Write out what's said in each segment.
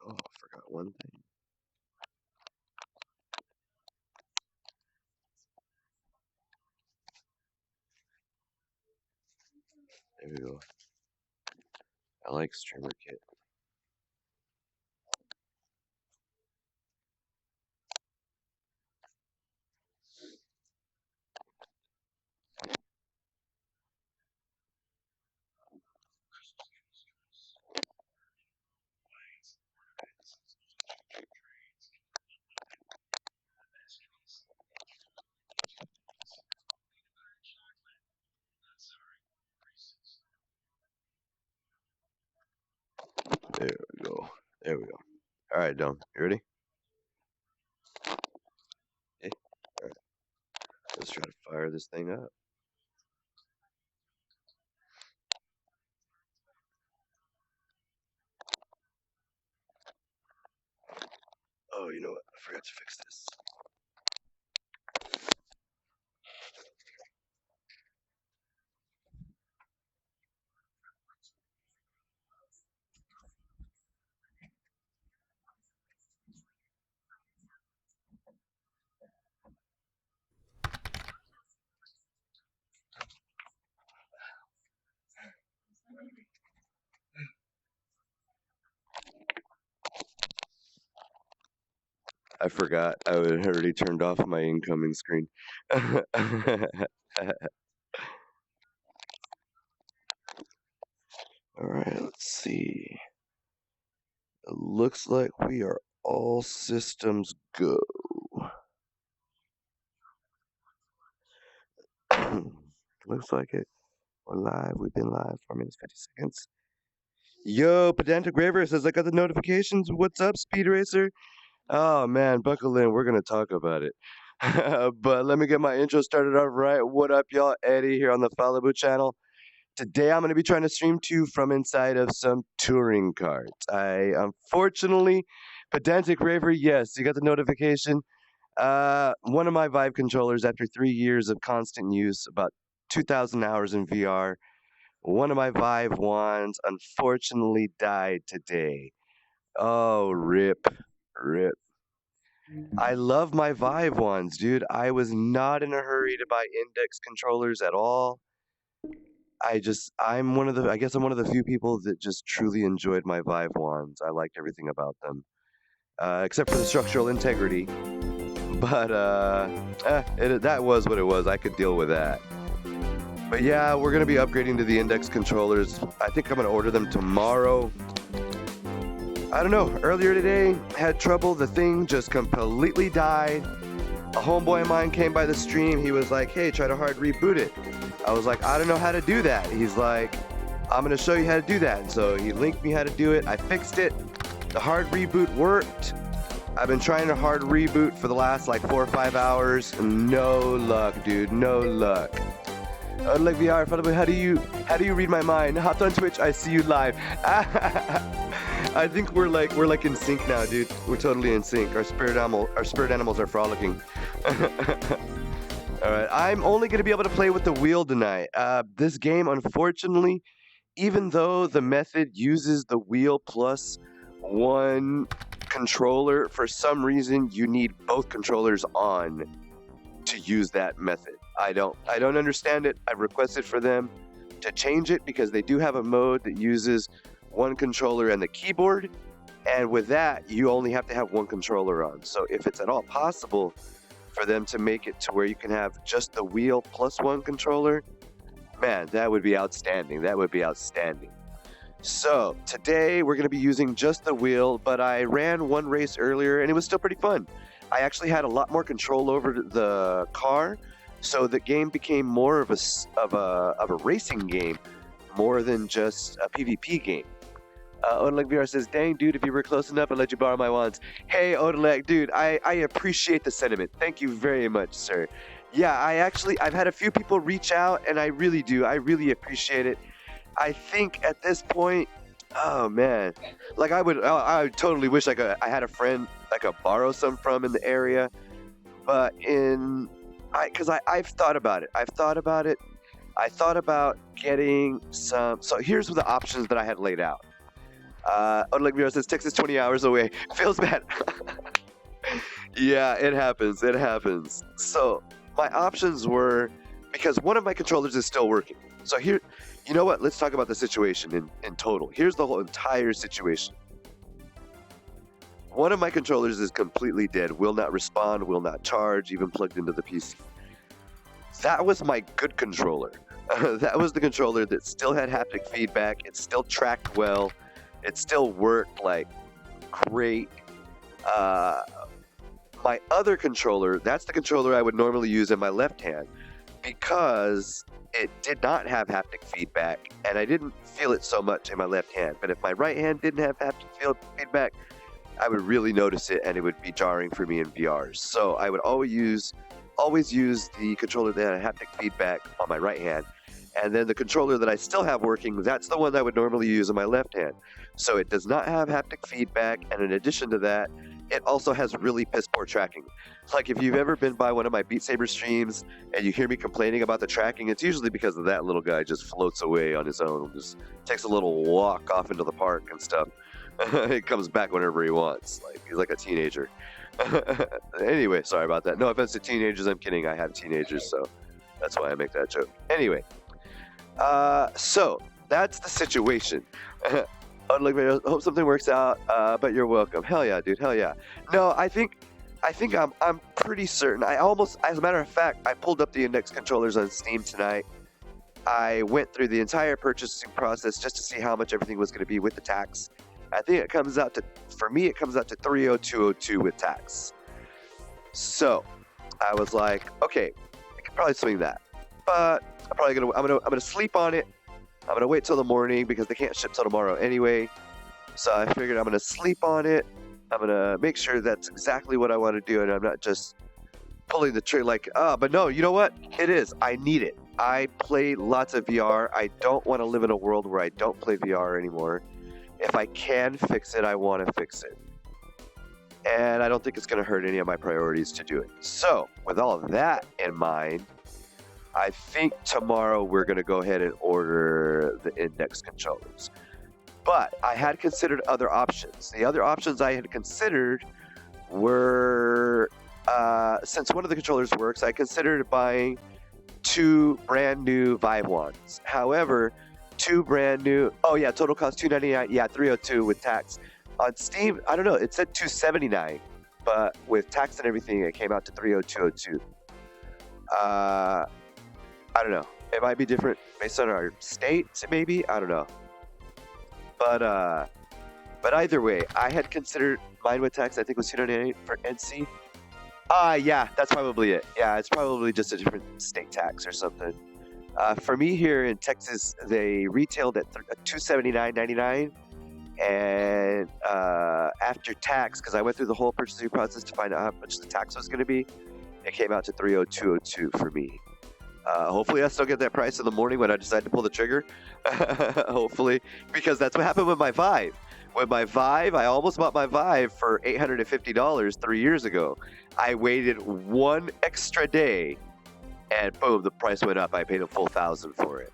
Oh, I forgot one thing. There we go. I like streamer kit. There we go. There we go. All right, Dom. You ready? Okay. All right. Let's try to fire this thing up. Oh, you know what? I forgot to fix this. I forgot. I had already turned off my incoming screen. All right, let's see. It looks like we are all systems go. Looks like it. We're live. We've been live 4 minutes, 50 seconds. Yo, Pedantic Raver says, I got the notifications. What's up, Speed Racer? Oh, man, buckle in. We're going to talk about it. But let me get my intro started off right. What up, y'all? Eddie here on the Falibu channel. Today I'm going to be trying to stream to you from inside of some touring carts. I unfortunately, Pedantic Raver, yes, you got the notification. One of my Vive controllers, after 3 years of constant use, about 2,000 hours in VR, one of my Vive wands unfortunately died today. Oh, rip, rip. I love my Vive wands, dude. I was not in a hurry to buy index controllers at all. I guess I'm one of the few people that just truly enjoyed my Vive wands. I liked everything about them, except for the structural integrity. But that was what it was. I could deal with that. But yeah, we're gonna be upgrading to the index controllers. I think I'm gonna order them tomorrow. I don't know. Earlier today, had trouble. The thing just completely died. A homeboy of mine came by the stream. He was like, "Hey, try to hard reboot it." I was like, "I don't know how to do that." He's like, "I'm gonna show you how to do that." And so he linked me how to do it. I fixed it. The hard reboot worked. I've been trying to hard reboot for the last like 4 or 5 hours. No luck, dude. No luck. Like VR, Falibu, how do you read my mind? Hop on Twitch, I see you live. I think we're like in sync now, dude. We're totally in sync. Our spirit animals are frolicking. All right, I'm only gonna be able to play with the wheel tonight. This game, unfortunately, even though the method uses the wheel plus one controller, for some reason you need both controllers on to use that method. I don't understand it. I've requested for them to change it because they do have a mode that uses one controller and the keyboard, and with that you only have to have one controller on. So if it's at all possible for them to make it to where you can have just the wheel plus one controller, man, that would be outstanding. That would be outstanding. So today we're going to be using just the wheel, but I ran one race earlier and it was still pretty fun. I actually had a lot more control over the car, so the game became more of a racing game, more than just a PvP game. Odalek VR says, "Dang, dude, if you were close enough, I'd let you borrow my wands." Hey, Odalek, dude, I appreciate the sentiment. Thank you very much, sir. Yeah, I've had a few people reach out, and I really do. I really appreciate it. I think at this point, oh man, like I totally wish I had a friend I could borrow some from in the area, but I've thought about it. I thought about getting some. So here's the options that I had laid out. Unlike Miro says, Texas 20 hours away. Feels bad. Yeah, it happens. It happens. So my options were, because one of my controllers is still working. So here, you know what? Let's talk about the situation in total. Here's the whole entire situation. One of my controllers is completely dead. Will not respond, will not charge, even plugged into the PC. That was my good controller. That was the controller that still had haptic feedback. It still tracked well. It still worked like great. My other controller, that's the controller I would normally use in my left hand, because it did not have haptic feedback, and I didn't feel it so much in my left hand. But if my right hand didn't have haptic feedback, I would really notice it, and it would be jarring for me in VRs. So I would always use the controller that had haptic feedback on my right hand, and then the controller that I still have working, that's the one that I would normally use in my left hand. So it does not have haptic feedback, and in addition to that, it also has really piss poor tracking. Like if you've ever been by one of my Beat Saber streams and you hear me complaining about the tracking, it's usually because of that little guy just floats away on his own, just takes a little walk off into the park and stuff. He comes back whenever he wants. Like he's like a teenager. Anyway, sorry about that. No offense to teenagers. I'm kidding. I have teenagers, so that's why I make that joke. Anyway, so that's the situation. I hope something works out. But you're welcome. Hell yeah, dude. Hell yeah. No, I think I'm pretty certain. As a matter of fact, I pulled up the index controllers on Steam tonight. I went through the entire purchasing process just to see how much everything was going to be with the tax. I think it comes out to 30202 with tax. So I was like, okay, I could probably swing that, but I'm gonna sleep on it. I'm gonna wait till the morning because they can't ship till tomorrow anyway. So I figured I'm gonna sleep on it. I'm gonna make sure that's exactly what I want to do, and I'm not just pulling the trigger like, but no, you know what? It is. I need it. I play lots of VR. I don't want to live in a world where I don't play VR anymore. If I can fix it, I want to fix it. And I don't think it's going to hurt any of my priorities to do it. So, with all of that in mind, I think tomorrow we're going to go ahead and order the index controllers. But I had considered other options. The other options I had considered were, since one of the controllers works, I considered buying 2 brand new Vive ones. However, 2 brand new, oh yeah, total cost $299, yeah, $302 with tax. On Steam, I don't know, it said $279, but with tax and everything, it came out to $302.02. I don't know. It might be different based on our states, maybe. I don't know. But either way, I had considered mine with tax. I think it was $298 for NC. Yeah, that's probably it. Yeah, it's probably just a different state tax or something. For me here in Texas, they retailed at $279.99. And after tax, because I went through the whole purchasing process to find out how much the tax was going to be, it came out to $302.02 for me. Hopefully I still get that price in the morning when I decide to pull the trigger. Hopefully, because that's what happened with my Vive. With my Vive, I almost bought my Vive for $850 3 years ago. I waited one extra day, and boom, the price went up. I paid a full $1,000 for it.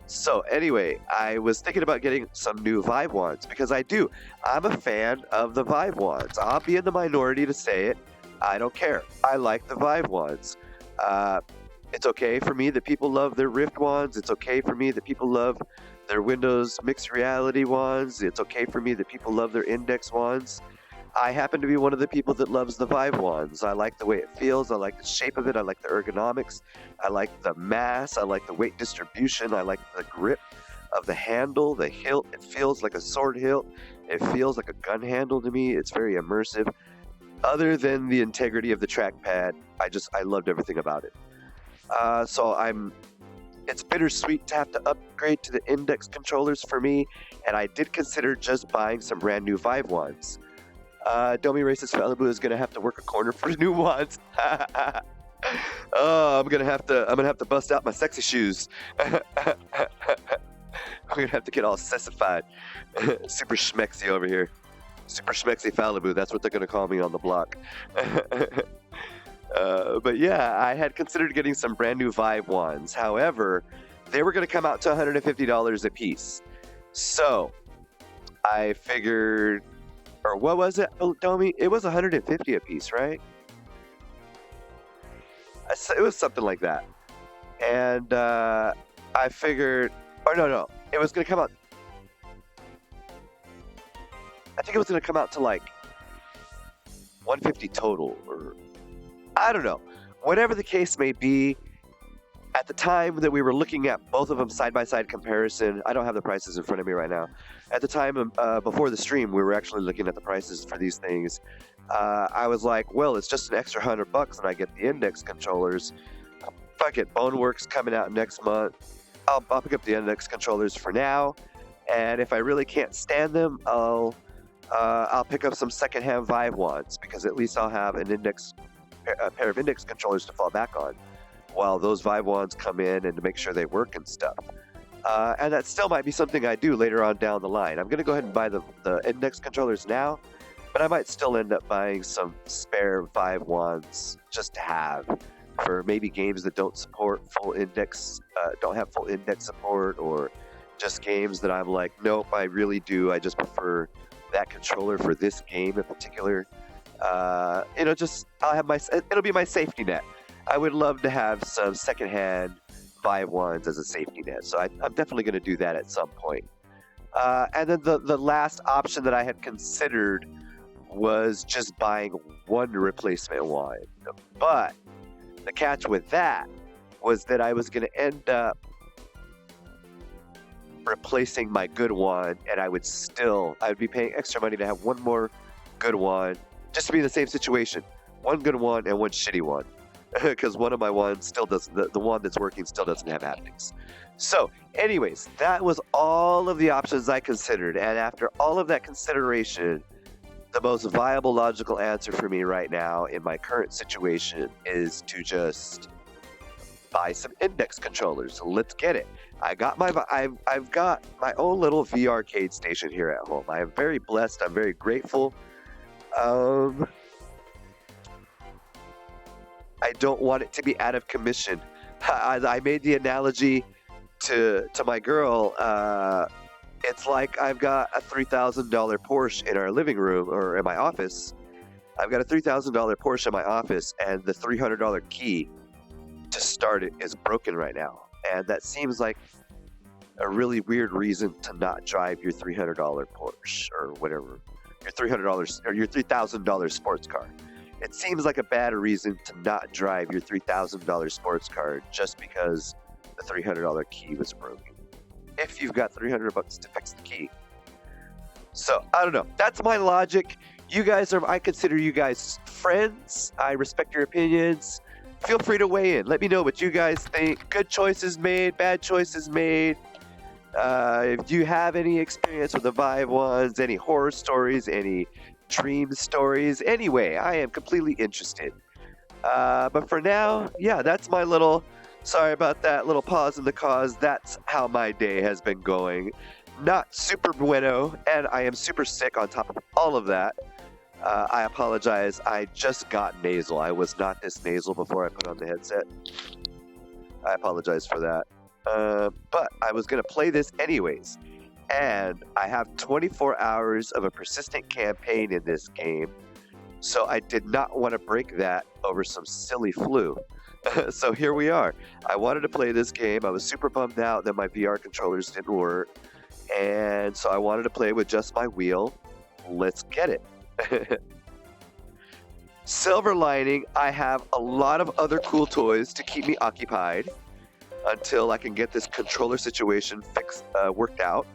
So anyway, I was thinking about getting some new Vive wands because I'm a fan of the Vive wands. I'll be in the minority to say it. I don't care. I like the Vive wands. It's okay for me that people love their Rift wands. It's okay for me that people love their Windows mixed reality wands. It's okay for me that people love their index wands. I happen to be one of the people that loves the Vive wands. I like the way it feels. I like the shape of it. I like the ergonomics. I like the mass. I like the weight distribution. I like the grip of the handle, the hilt. It feels like a sword hilt. It feels like a gun handle to me. It's very immersive. Other than the integrity of the trackpad, I loved everything about it. It's bittersweet to have to upgrade to the index controllers for me, and I did consider just buying some brand new Vive wands. Domi Racist Falibu is gonna have to work a corner for new wands. Oh, I'm gonna have to bust out my sexy shoes. I'm gonna have to get all sessified. Super schmexy over here. Super schmexy Falibu, that's what they're gonna call me on the block. But yeah, I had considered getting some brand new Vive wands. However, they were gonna come out to $150 a piece. So I figured, or what was it, Domi? It was $150 a piece, right? It was something like that. And I figured, or no, it was gonna come out. I think it was gonna come out to like 150 total, or I don't know. Whatever the case may be, at the time that we were looking at both of them side-by-side comparison, I don't have the prices in front of me right now. At the time before the stream, we were actually looking at the prices for these things. I was like, well, it's just an extra $100 and I get the index controllers. Fuck it, Boneworks coming out next month. I'll pick up the index controllers for now, and if I really can't stand them, I'll pick up some secondhand Vive wands, because at least I'll have a pair of index controllers to fall back on while those Vive wands come in and to make sure they work and stuff. And that still might be something I do later on down the line. I'm going to go ahead and buy the index controllers now, but I might still end up buying some spare Vive wands just to have for maybe games that don't support full index, don't have full index support, or just games that I'm like, nope, I really do. I just prefer that controller for this game in particular. I'll have it'll be my safety net. I would love to have some secondhand Vive wands as a safety net, so I'm definitely going to do that at some point. And then the last option that I had considered was just buying one replacement wand. But the catch with that was that I was going to end up replacing my good wand, and I would be paying extra money to have one more good wand, just to be in the same situation. One good wand and one shitty wand. Because one of my wands still doesn't, the wand that's working still doesn't have haptics. So anyways, that was all of the options I considered, and after all of that consideration, the most viable logical answer for me right now in my current situation is to just buy some index controllers. Let's get it. I've got my own little VR arcade station here at home. I am very blessed. I'm very grateful. I don't want it to be out of commission. I made the analogy to my girl. It's like I've got a $3,000 Porsche in our living room or in my office. I've got a $3,000 Porsche in my office, and the $300 key to start it is broken right now. And that seems like a really weird reason to not drive your $300 Porsche or whatever, your $300 or your $3,000 sports car. It seems like a bad reason to not drive your $3,000 sports car just because the $300 key was broken. If you've got $300 to fix the key. So, I don't know. That's my logic. You guys I consider you guys friends. I respect your opinions. Feel free to weigh in. Let me know what you guys think. Good choices made, bad choices made. If you have any experience with the Vive ones, any horror stories, any dream stories, anyway, I am completely interested. But for now, yeah, that's my little, sorry about that little pause in the cause. That's how my day has been going. Not super bueno, and I am super sick on top of all of that. I apologize. I just got nasal. I was not this nasal before I put on the headset. I apologize for that. But I was going to play this anyways. And I have 24 hours of a persistent campaign in this game. So I did not want to break that over some silly flu. So here we are. I wanted to play this game. I was super bummed out that my VR controllers didn't work. And so I wanted to play with just my wheel. Let's get it. Silver lining, I have a lot of other cool toys to keep me occupied until I can get this controller situation worked out.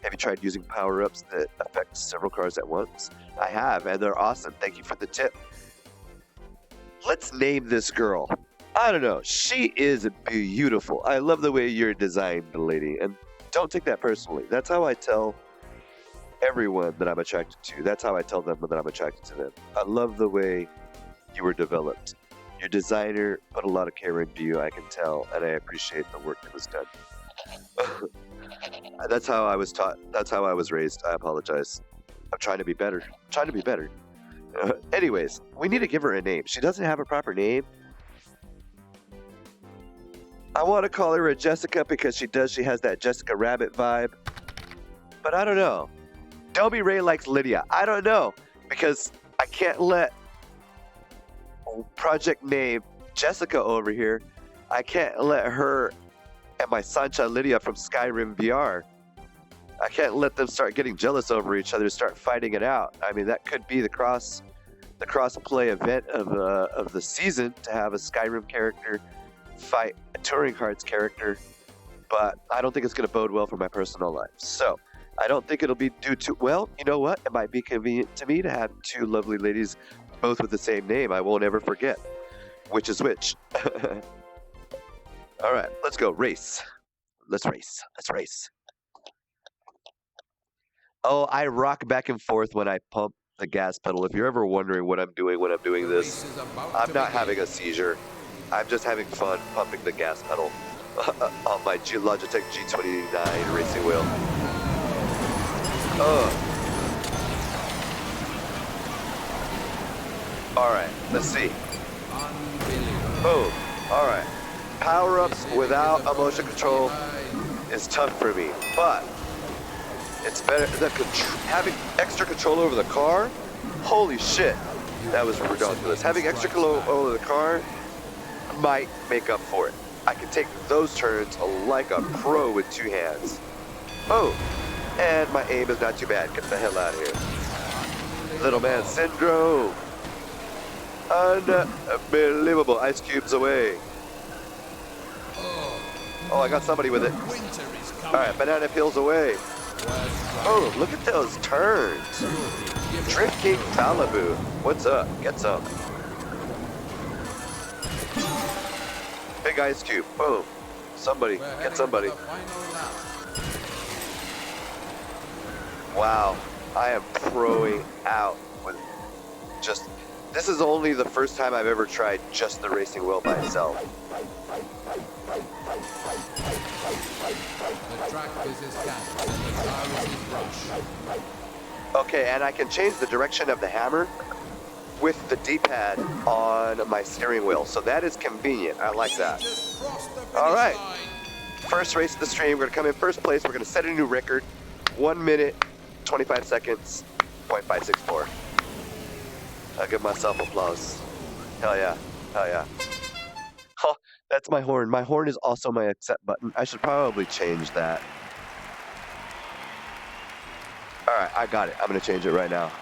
Have you tried using power-ups that affect several cars at once? I have, and they're awesome. Thank you for the tip. Let's name this girl. I don't know. She is beautiful. I love the way you're designed, lady. And don't take that personally. That's how I tell everyone that I'm attracted to. That's how I tell them that I'm attracted to them. I love the way you were developed. Your designer put a lot of care into you, I can tell, and I appreciate the work that was done. That's how I was taught. That's how I was raised. I apologize. I'm trying to be better. Anyways, we need to give her a name. She doesn't have a proper name. I want to call her a Jessica because she has that Jessica Rabbit vibe. But I don't know. Dobie Ray likes Lydia. I don't know, because I can't let project name Jessica over here. I can't let her and my Sancha Lydia from Skyrim VR. I can't let them start getting jealous over each other, start fighting it out. I mean, that could be the cross play event of the season, to have a Skyrim character fight a Touring Karts character. But I don't think it's going to bode well for my personal life. So I don't think it'll be due to, well, you know what? It might be convenient to me to have two lovely ladies both with the same name. I won't ever forget which is which. All right, let's go. Race. Let's race. Oh, I rock back and forth when I pump the gas pedal. If you're ever wondering what I'm doing when I'm doing this, I'm not having a seizure. I'm just having fun pumping the gas pedal on my Logitech G29 racing wheel. Alright, let's see. Boom. Alright. Power-ups without emotion control is tough for me, but it's better than having extra control over the car. Holy shit, that was ridiculous. Having extra control over the car might make up for it. I can take those turns like a pro with two hands. Oh, and my aim is not too bad. Get the hell out of here. Little man syndrome. Unbelievable. Ice cubes away. Oh, I got somebody with it. Alright, banana peels away. Oh, look at those turns. Drift King Falibu. What's up? Get some. Big ice cube. Boom. Somebody. Get somebody. Wow. I am throwing out with just This is only the first time I've ever tried just the racing wheel by itself. The track is his canvas and the car is his brush. Okay, and I can change the direction of the hammer with the D-pad on my steering wheel, so that is convenient. I like that. All right, first race of the stream. We're gonna come in first place. We're gonna set a new record: 1 minute, 25 seconds, 0.564. I'll give myself applause. Hell yeah, hell yeah. Oh, that's my horn. My horn is also my accept button. I should probably change that. All right, I got it. I'm gonna change it right now.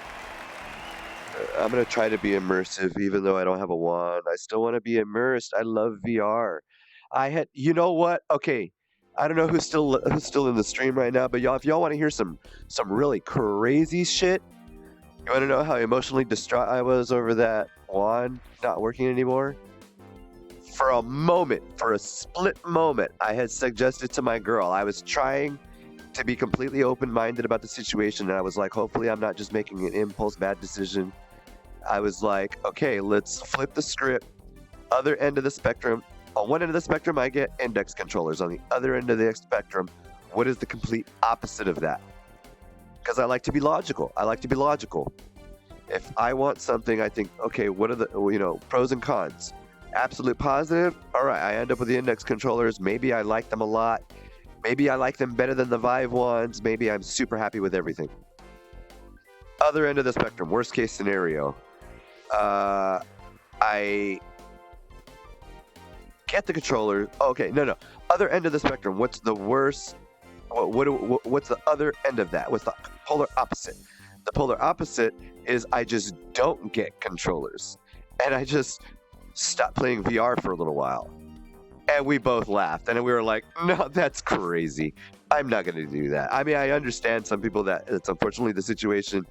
I'm gonna try to be immersive, even though I don't have a wand. I still want to be immersed. I love VR. You know what? Okay, I don't know who's still in the stream right now, but y'all, if y'all want to hear some really crazy shit, you want to know how emotionally distraught I was over that wand not working anymore? For a moment, for a split moment, I had suggested to my girl, I was trying to be completely open-minded about the situation, and I was like, hopefully I'm not just making an impulse bad decision. I was like, okay, let's flip the script. Other end of the spectrum. On one end of the spectrum, I get index controllers. On the other end of the spectrum, what is the complete opposite of that? Because I like to be logical. If I want something, I think, okay, what are the pros and cons? Absolute positive. All right, I end up with the index controllers. Maybe I like them a lot. Maybe I like them better than the Vive ones. Maybe I'm super happy with everything. Other end of the spectrum, worst case scenario. I get the controller. Okay, no. Other end of the spectrum. What's the worst? What's the other end of that? What's the polar opposite? The polar opposite is I just don't get controllers, and I just stop playing VR for a little while. And we both laughed, and we were like, no, that's crazy. I'm not going to do that. I mean, I understand some people that it's unfortunately the situation.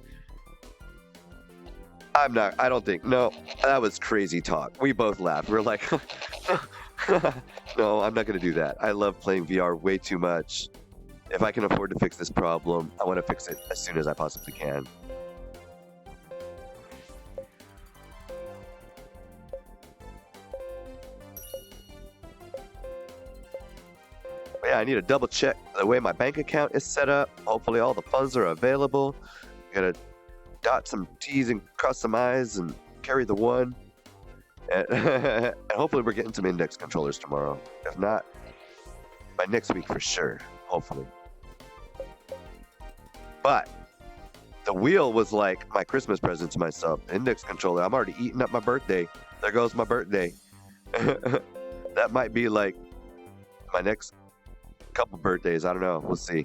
I don't think. No, that was crazy talk. We both laughed. We're like, no, I'm not going to do that. I love playing VR way too much. If I can afford to fix this problem, I want to fix it as soon as I possibly can. But yeah, I need to double check the way my bank account is set up. Hopefully all the funds are available. Gotta dot some T's and cross some I's and carry the one. And hopefully we're getting some index controllers tomorrow. If not, by next week for sure. Hopefully. But the wheel was like my Christmas present to myself. Index controller. I'm already eating up my birthday. There goes my birthday. That might be like my next couple birthdays. I don't know. We'll see.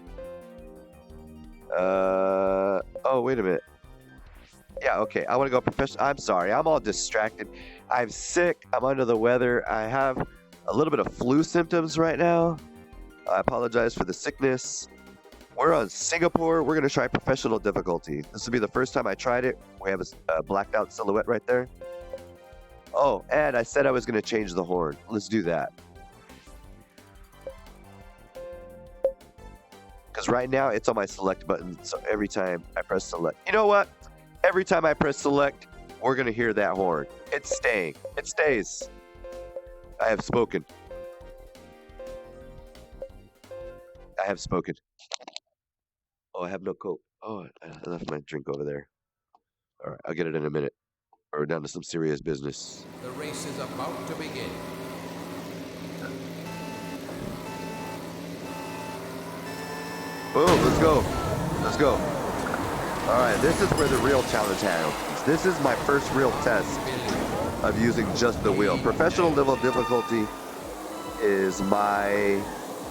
Oh, wait a minute. Yeah, okay. I want to go professional. I'm sorry. I'm all distracted. I'm sick. I'm under the weather. I have a little bit of flu symptoms right now. I apologize for the sickness. We're on Singapore. We're going to try professional difficulty. This will be the first time I tried it. We have a blacked out silhouette right there. Oh, and I said I was going to change the horn. Let's do that. Because right now it's on my select button. So every time I press select. You know what? Every time I press select, we're going to hear that horn. It's staying. It stays. I have spoken. I have spoken. Oh, I have no Coke. Oh, I left my drink over there. All right, I'll get it in a minute. We're down to some serious business. The race is about to begin. Boom, let's go. Let's go. All right, this is where the real challenge happens. This is my first real test of using just the wheel. Professional level difficulty is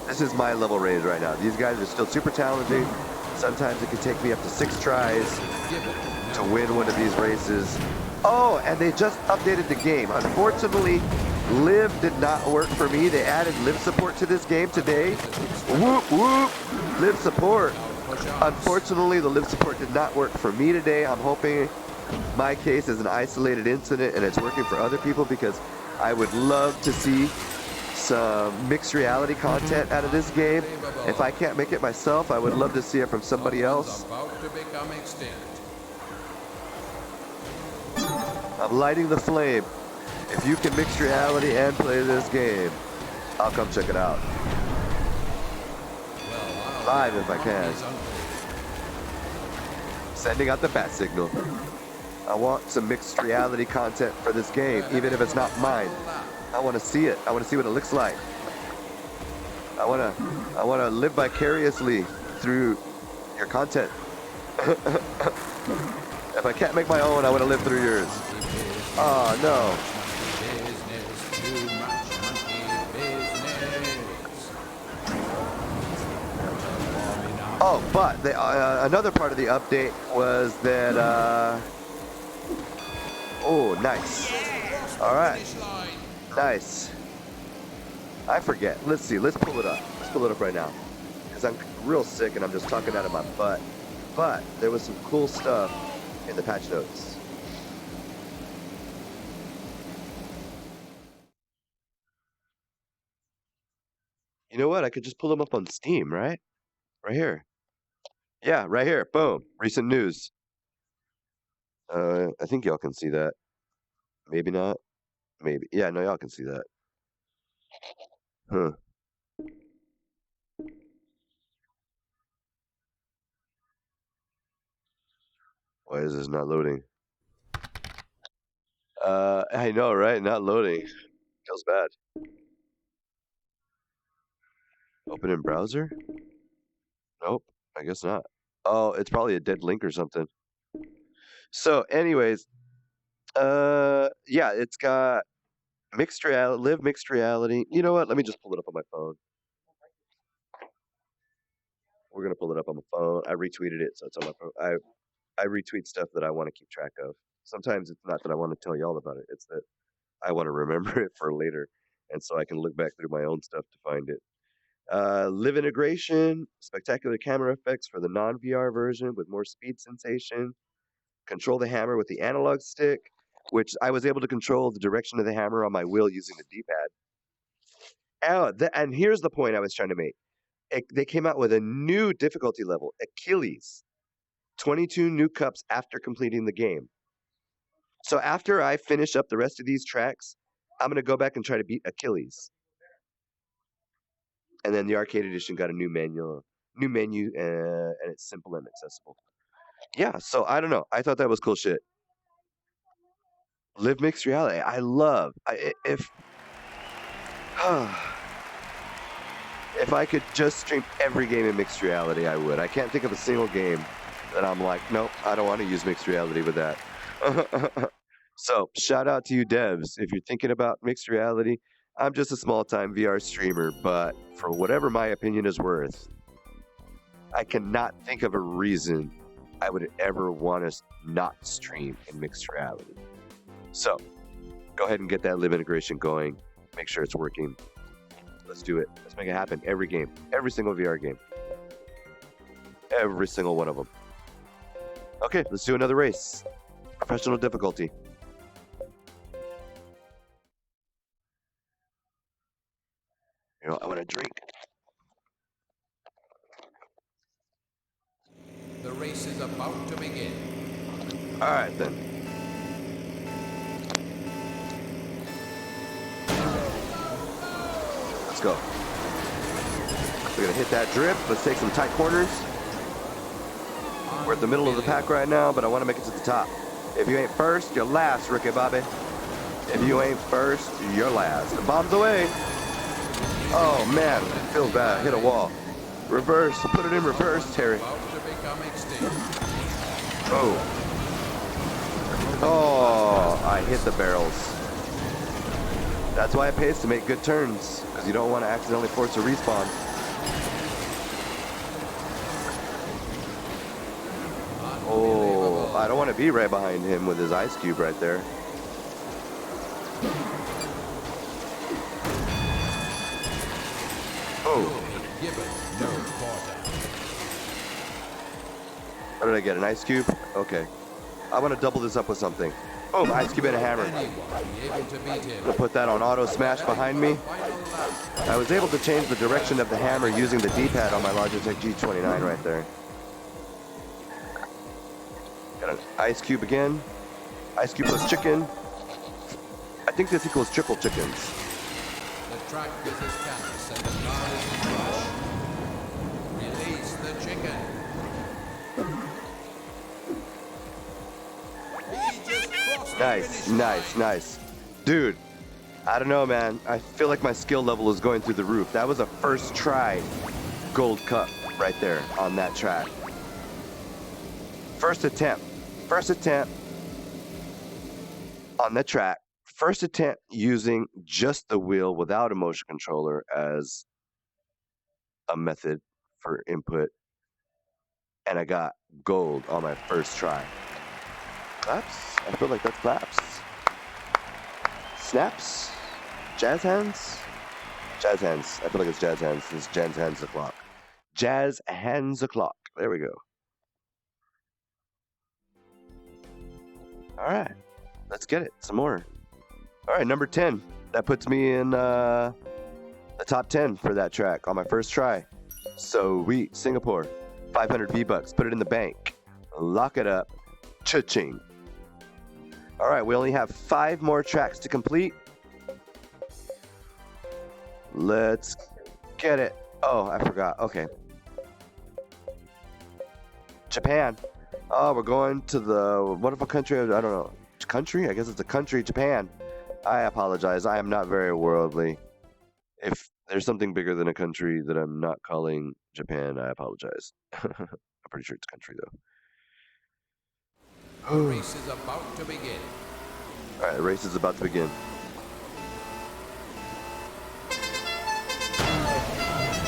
this is my level range right now. These guys are still super talented. Sometimes it can take me up to 6 tries to win one of these races. Oh, and they just updated the game. Unfortunately, Live did not work for me. They added Live support to this game today. Whoop, whoop, Live support. Unfortunately, the Live support did not work for me today. I'm hoping my case is an isolated incident and it's working for other people, because I would love to see some mixed reality content out of this game. If I can't make it myself, I would love to see it from somebody else. I'm lighting the flame. If you can mix reality and play this game, I'll come check it out. Live if I can. Sending out the bat signal. I want some mixed reality content for this game, even if it's not mine. I want to see it. I want to see what it looks like. I want to live vicariously through your content. If I can't make my own, I want to live through yours. Oh no. Oh, but another part of the update was that, oh, nice. All right. Nice. I forget. Let's see. Let's pull it up. Let's pull it up right now. Because I'm real sick and I'm just talking out of my butt. But there was some cool stuff in the patch notes. You know what? I could just pull them up on Steam, right? Right here. Yeah, right here. Boom. Recent news. I think y'all can see that. Maybe not. Maybe. Yeah, no, y'all can see that. Huh. Why is this not loading? I know, right? Not loading. Feels bad. Open in browser? Nope. I guess not. Oh, it's probably a dead link or something. So, anyways, yeah, it's got mixed reality, live mixed reality. You know what? Let me just pull it up on my phone. We're gonna pull it up on my phone. I retweeted it, so it's on my phone. I retweet stuff that I want to keep track of. Sometimes it's not that I want to tell y'all about it. It's that I want to remember it for later, and so I can look back through my own stuff to find it. Live integration, spectacular camera effects for the non-VR version with more speed sensation. Control the hammer with the analog stick, which I was able to control the direction of the hammer on my wheel using the D-pad. Oh, and here's the point I was trying to make. They came out with a new difficulty level, Achilles. 22 new cups after completing the game. So after I finish up the rest of these tracks, I'm going to go back and try to beat Achilles. And then the arcade edition got a new menu, and it's simple and accessible. Yeah, so I don't know. I thought that was cool shit. Live mixed reality. I love. If if I could just stream every game in mixed reality, I would. I can't think of a single game that I'm like, nope, I don't want to use mixed reality with that. So shout out to you devs. If you're thinking about mixed reality, I'm just a small-time VR streamer, but for whatever my opinion is worth, I cannot think of a reason I would ever want to not stream in mixed reality. So go ahead and get that live integration going. Make sure it's working. Let's do it. Let's make it happen. Every game. Every single VR game. Every single one of them. Okay, let's do another race. Professional difficulty. You know, I want to drink. The race is about to begin. All right, then. Let's go. We're going to hit that drift. Let's take some tight corners. We're at the middle of the pack right now, but I want to make it to the top. If you ain't first, you're last, Ricky Bobby. If you ain't first, you're last. The bomb's away. Oh, man. It feels bad. Hit a wall. Reverse. Put it in reverse, Terry. Oh. Oh, I hit the barrels. That's why it pays to make good turns, because you don't want to accidentally force a respawn. Oh, I don't want to be right behind him with his ice cube right there. Oh. What did I get? An ice cube? Okay. I want to double this up with something. Oh, ice cube and a hammer. I'm gonna put that on auto smash behind me. I was able to change the direction of the hammer using the D-pad on my Logitech G29 right there. Got an ice cube again. Ice cube plus chicken. I think this equals triple chickens. The track is his canvas and the car is his brush. Release the chicken. He just crossed the Nice, finish nice, line. nice. Dude, I don't know, man. I feel like my skill level is going through the roof. That was a first try gold cup right there on that track. First attempt on the track. First attempt using just the wheel without a motion controller as a method for input. And I got gold on my first try. Claps? I feel like that's claps. Snaps? Jazz hands? Jazz hands. I feel like it's jazz hands. It's jazz hands o'clock. Jazz hands o'clock. There we go. All right. Let's get it. Some more. All right, number 10. That puts me in the top 10 for that track on my first try. Sweet. Singapore. 500 V-Bucks. Put it in the bank. Lock it up. Cha-ching. All right, we only have 5 more tracks to complete. Let's get it. Oh, I forgot. Okay. Japan. Oh, we're going to the wonderful country of, I don't know. Country? I guess it's a country, Japan. I apologize. I am not very worldly. If there's something bigger than a country that I'm not calling Japan, I apologize. I'm pretty sure it's a country, though. The race is about to begin. All right, the race is about to begin.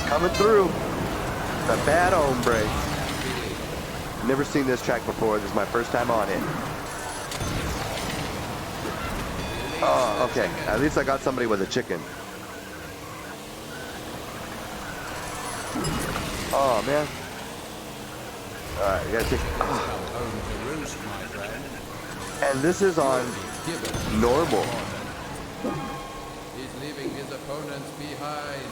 Coming through. The bad hombre. Never seen this track before. This is my first time on it. Oh, okay. At least I got somebody with a chicken. Oh, man. All right, you gotta take. And this is on normal. He's leaving his opponents behind.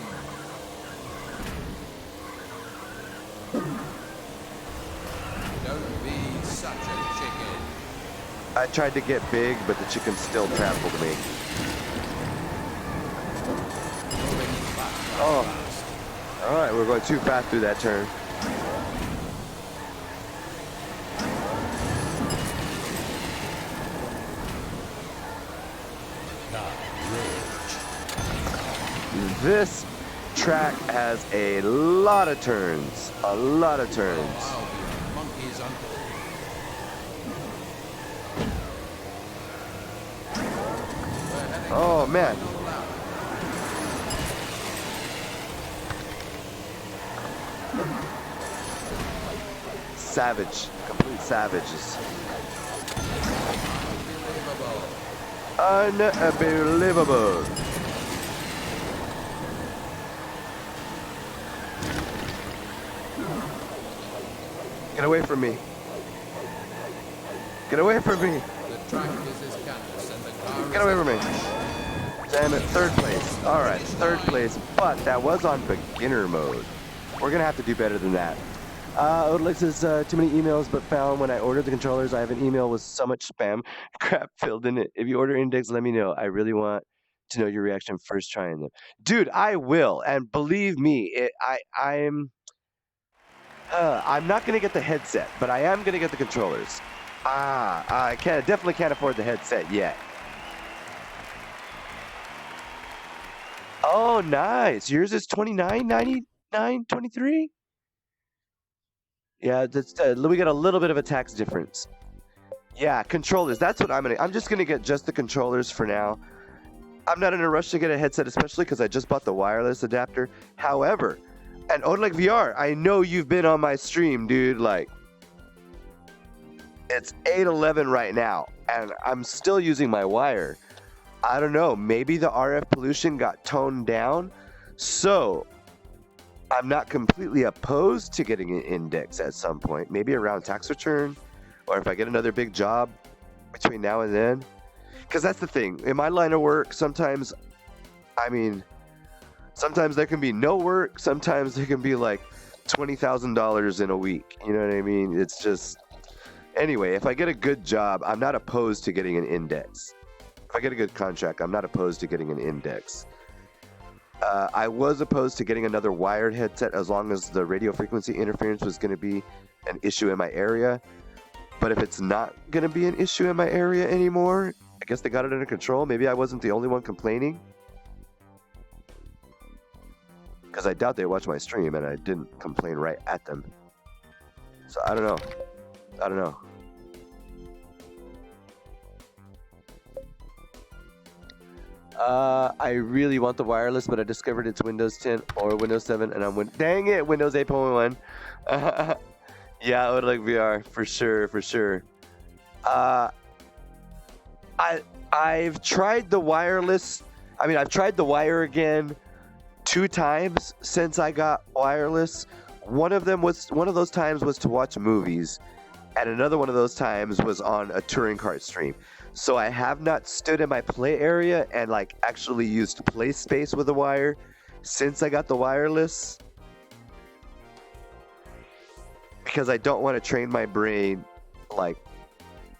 Don't be such a chicken. I tried to get big, but the chicken still trampled me. Oh. All right, we're going too fast through that turn. This track has a lot of turns. A lot of turns. I'll be a monkey's uncle. Oh, man. Savage. Complete savages. Unbelievable. Get away from me. Get away from me. The track is his canvas and the car Get away from me. Damn it, third place. All right, third place, but that was on beginner mode. We're gonna have to do better than that. Odalix says, too many emails, but found when I ordered the controllers, I have an email with so much spam crap filled in it. If you order Index, let me know. I really want to know your reaction first trying them. Dude, I will, and believe me, I'm not gonna get the headset, but I am gonna get the controllers. I definitely can't afford the headset yet. Oh, nice. Yours is $29.99, $23. Yeah, that's we got a little bit of a tax difference. Yeah, controllers. That's what I'm just gonna get just the controllers for now. I'm not in a rush to get a headset, especially because I just bought the wireless adapter. However, and Odalix VR, I know you've been on my stream, dude. Like, it's 8:11 right now, and I'm still using my wire. I don't know. Maybe the RF pollution got toned down, so I'm not completely opposed to getting an Index at some point. Maybe around tax return, or if I get another big job between now and then. Because that's the thing. In my line of work, sometimes there can be no work. Sometimes there can be like $20,000 in a week. You know what I mean? It's just, Anyway, if I get a good job, I'm not opposed to getting an index. If I get a good contract, I'm not opposed to getting an index. I was opposed to getting another wired headset as long as the radio frequency interference was going to be an issue in my area. But if it's not going to be an issue in my area anymore, I guess they got it under control. Maybe I wasn't the only one complaining. Because I doubt they watched my stream and I didn't complain right at them. So I don't know. I don't know. I really want the wireless, but I discovered it's Windows 10 or Windows 7, and dang it, Windows 8.1. Yeah, Logitech VR for sure, for sure. I've tried the wireless. I mean, I've tried the wire again 2 times since I got wireless. One of those times was to watch movies, and another one of those times was on a touring kart stream. So I have not stood in my play area and like actually used play space with a wire since I got the wireless, because I don't want to train my brain. Like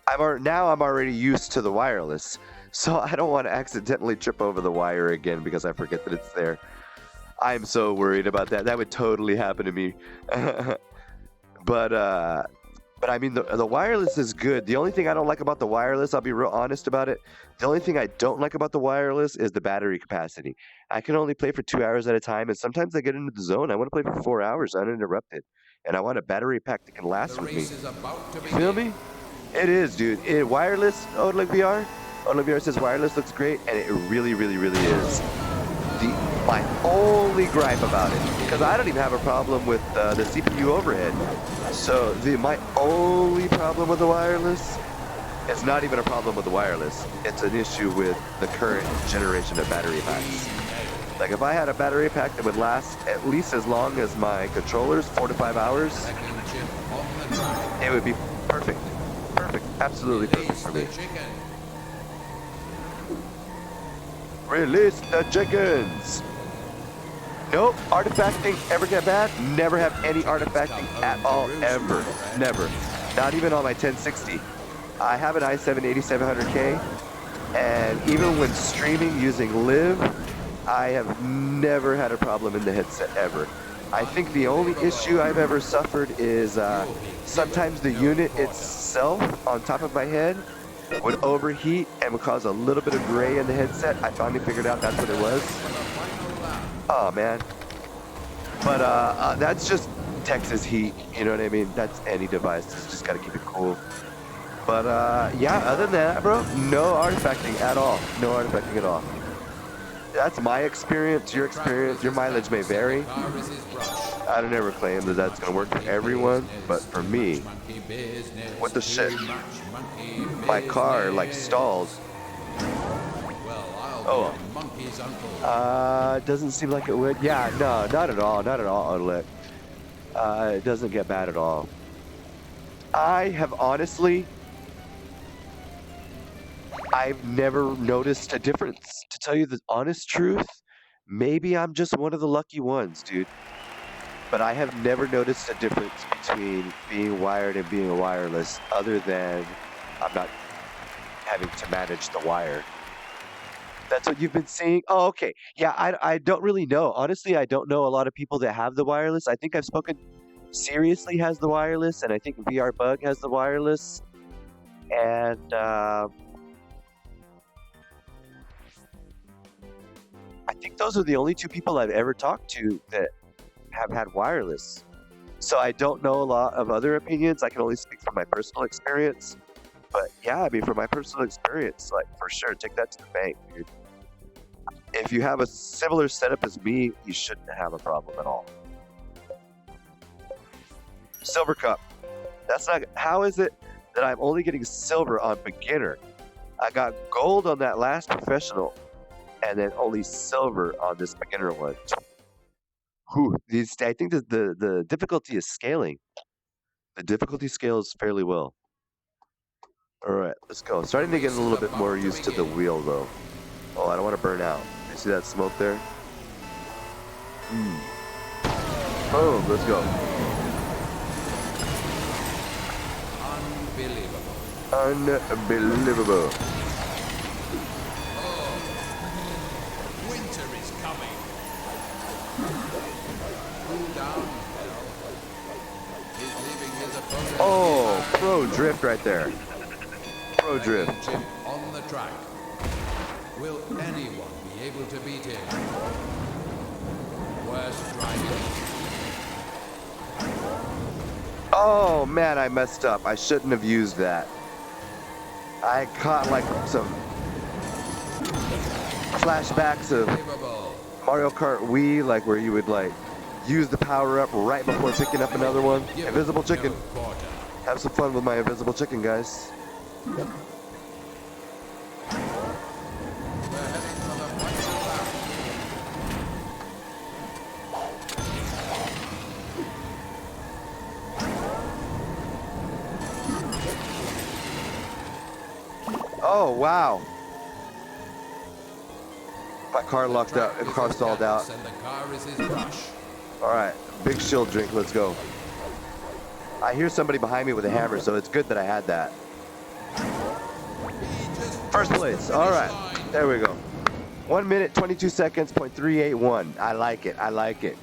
I'm already used to the wireless, so I don't want to accidentally trip over the wire again because I forget that it's there. I'm so worried about that. That would totally happen to me. But I mean, the wireless is good. The only thing I don't like about the wireless, I'll be real honest about it. The only thing I don't like about the wireless is the battery capacity. I can only play for 2 hours at a time, and sometimes I get into the zone. I want to play for 4 hours uninterrupted, and I want a battery pack that can last The with me. race is about to You feel begin. me? It is, dude. Wireless, Logitech VR. Logitech VR says wireless looks great, and it really, really, really is. My only gripe about it, because I don't even have a problem with the CPU overhead. So my only problem with the wireless, it's not even a problem with the wireless. It's an issue with the current generation of battery packs. Like if I had a battery pack that would last at least as long as my controllers, 4 to 5 hours, Second chip on the track. it would be perfect. Perfect. Absolutely perfect Release for the me. chicken. Release the chickens! Nope, artifacting ever get bad? Never have any artifacting at all, ever. Never. Not even on my 1060. I have an i7 8700K, and even when streaming using Live, I have never had a problem in the headset ever. I think the only issue I've ever suffered is sometimes the unit itself on top of my head would overheat and would cause a little bit of gray in the headset. I finally figured out that's what it was. Oh man. But that's just Texas heat, you know what I mean? That's any device, just gotta keep it cool. But yeah, other than that, bro, no artifacting at all. No artifacting at all. That's my experience, your experience, your mileage may vary. I don't ever claim that that's gonna work for everyone, but for me, what the shit? My car like stalled. Oh, doesn't seem like it would. Yeah, no, not at all, not at all, Logitech. It doesn't get bad at all. I have honestly, I've never noticed a difference. To tell you the honest truth, maybe I'm just one of the lucky ones, dude. But I have never noticed a difference between being wired and being wireless, other than I'm not having to manage the wire. That's what you've been seeing? Oh, okay. Yeah, I don't really know. Honestly, I don't know a lot of people that have the wireless. I think I've spoken Seriously has the wireless, and I think VR Bug has the wireless. And I think those are the only 2 people I've ever talked to that have had wireless. So I don't know a lot of other opinions. I can only speak from my personal experience. But yeah, I mean, from my personal experience, like for sure, take that to the bank, dude. If you have a similar setup as me, you shouldn't have a problem at all. Silver Cup. That's not. How is it that I'm only getting silver on beginner? I got gold on that last professional, and then only silver on this beginner one. Whew, I think that the difficulty is scaling. The difficulty scales fairly well. All right, let's go. Starting to get a little bit more used to the wheel, though. Oh, I don't want to burn out. You see that smoke there? Boom, let's go. Unbelievable. Winter is coming. Cool down, Bell. He's leaving his opponent. Oh, pro drift right there. Pro Again, drift. Jim on the track. Will anyone be able to beat him? Worst driving. Oh man, I messed up. I shouldn't have used that. I caught like some flashbacks of Unbelievable. Mario Kart Wii, like where you would like use the power up right before picking up another one. Give Invisible chicken. no quarter. Have some fun with my invisible chicken, guys. We're heading for the final lap. Oh wow. My car locked up. The car stalled out. And the car is his brush. All right, big shield drink. Let's go. I hear somebody behind me with a hammer, so it's good that I had that. First place. All right, there we go. 1 minute, 22 seconds, .381. I like it. I like it.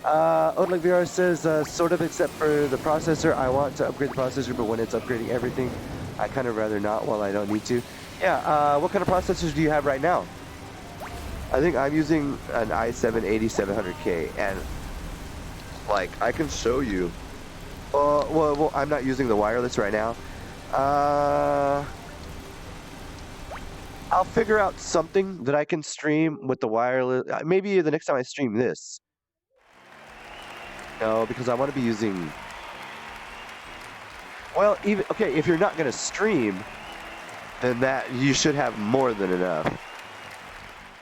Odlik VR says, sort of, except for the processor. I want to upgrade the processor, but when it's upgrading everything, I kind of rather not while I don't need to. Yeah, what kind of processors do you have right now? I think I'm using an i7 8700K, and like I can show you. Well, I'm not using the wireless right now. I'll figure out something that I can stream with the wireless. Maybe the next time I stream this. No, because I want to be using. Well, even okay, if you're not gonna stream, then that you should have more than enough.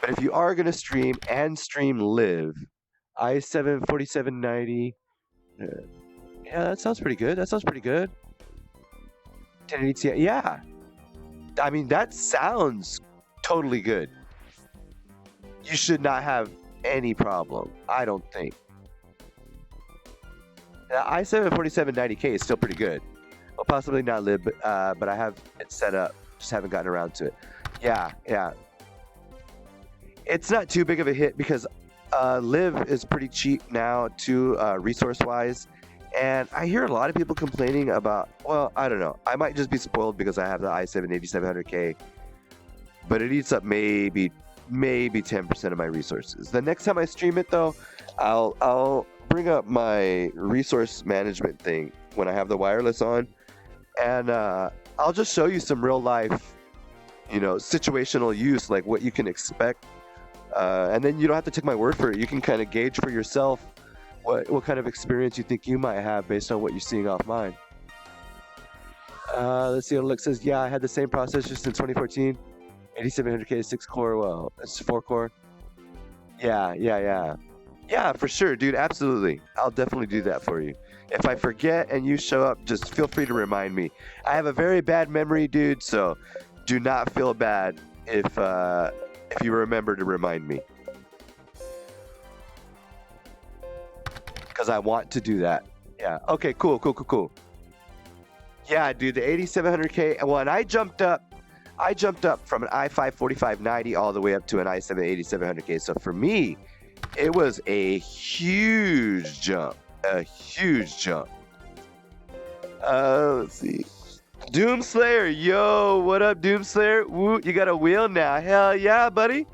But if you are gonna stream and stream live, i7 4790. Yeah, that sounds pretty good. That sounds pretty good. 1080 Ti. Yeah. I mean, that sounds totally good. You should not have any problem, I don't think. The i7 4790K is still pretty good. Well, possibly not live, but I have it set up. Just haven't gotten around to it. Yeah, yeah. It's not too big of a hit because live is pretty cheap now too, resource-wise. And I hear a lot of people complaining about, well, I don't know. I might just be spoiled because I have the i7 8700K. But it eats up maybe 10% of my resources. The next time I stream it though, I'll bring up my resource management thing when I have the wireless on. And I'll just show you some real life, situational use, like what you can expect. And then you don't have to take my word for it. You can kind of gauge for yourself what kind of experience you think you might have based on what you're seeing off mine. Let's see what Alex says. Yeah, I had the same processor since 2014. 8700K 6-core. Well, it's 4-core. Yeah. Yeah, for sure, dude. Absolutely. I'll definitely do that for you. If I forget and you show up, just feel free to remind me. I have a very bad memory, dude, so do not feel bad if you remember to remind me. Because I want to do that. Yeah. Okay, cool. Yeah, dude, the 8700K. Well, and I jumped up from an i5 4590 all the way up to an i7 8700K. So for me, it was a huge jump. Let's see. Doomslayer, yo, what up, Doomslayer? Woo, you got a wheel now. Hell yeah, buddy.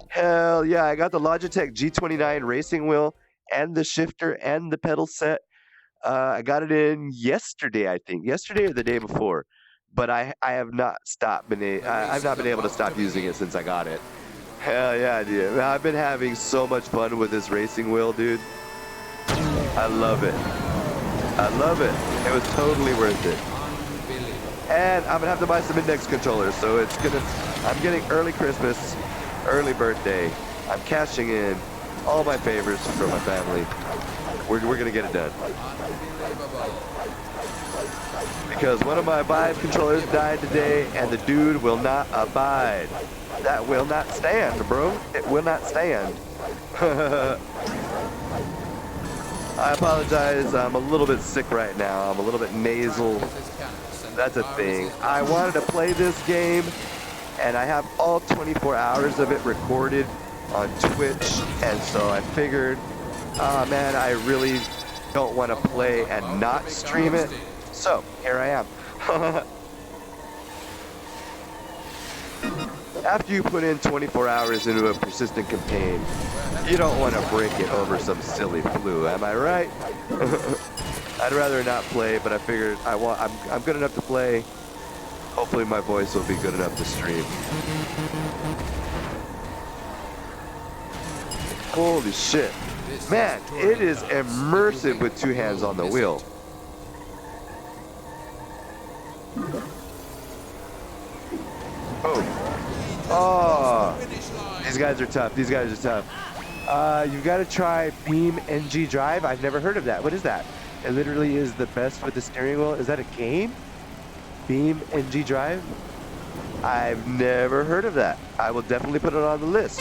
Hell yeah, I got the Logitech G29 racing wheel and the shifter and the pedal set. I got it in yesterday, I think. Yesterday or the day before. But I have not I've not been able to stop using it since I got it. Hell yeah, dude. I've been having so much fun with this racing wheel, dude. I love it. It was totally worth it. And I'm gonna have to buy some index controllers, so I'm getting early Christmas, early birthday. I'm cashing in all my favors for my family. We're gonna get it done. Because one of my Vive controllers died today, and the dude will not abide. That will not stand, bro. It will not stand. I apologize. I'm a little bit sick right now. I'm a little bit nasal. That's a thing. I wanted to play this game, and I have all 24 hours of it recorded on Twitch, and so I figured, oh man, I really don't want to play and not stream it. So here I am. After you put in 24 hours into a persistent campaign, you don't want to break it over some silly flu, am I right? I'd rather not play, but I figured I'm good enough to play. Hopefully my voice will be good enough to stream. Holy shit. Man, it is immersive with two hands on the wheel. Oh, these guys are tough. These guys are tough. You've got to try Beam NG Drive. I've never heard of that. What is that? It literally is the best for the steering wheel. Is that a game? Beam NG Drive? I've never heard of that. I will definitely put it on the list.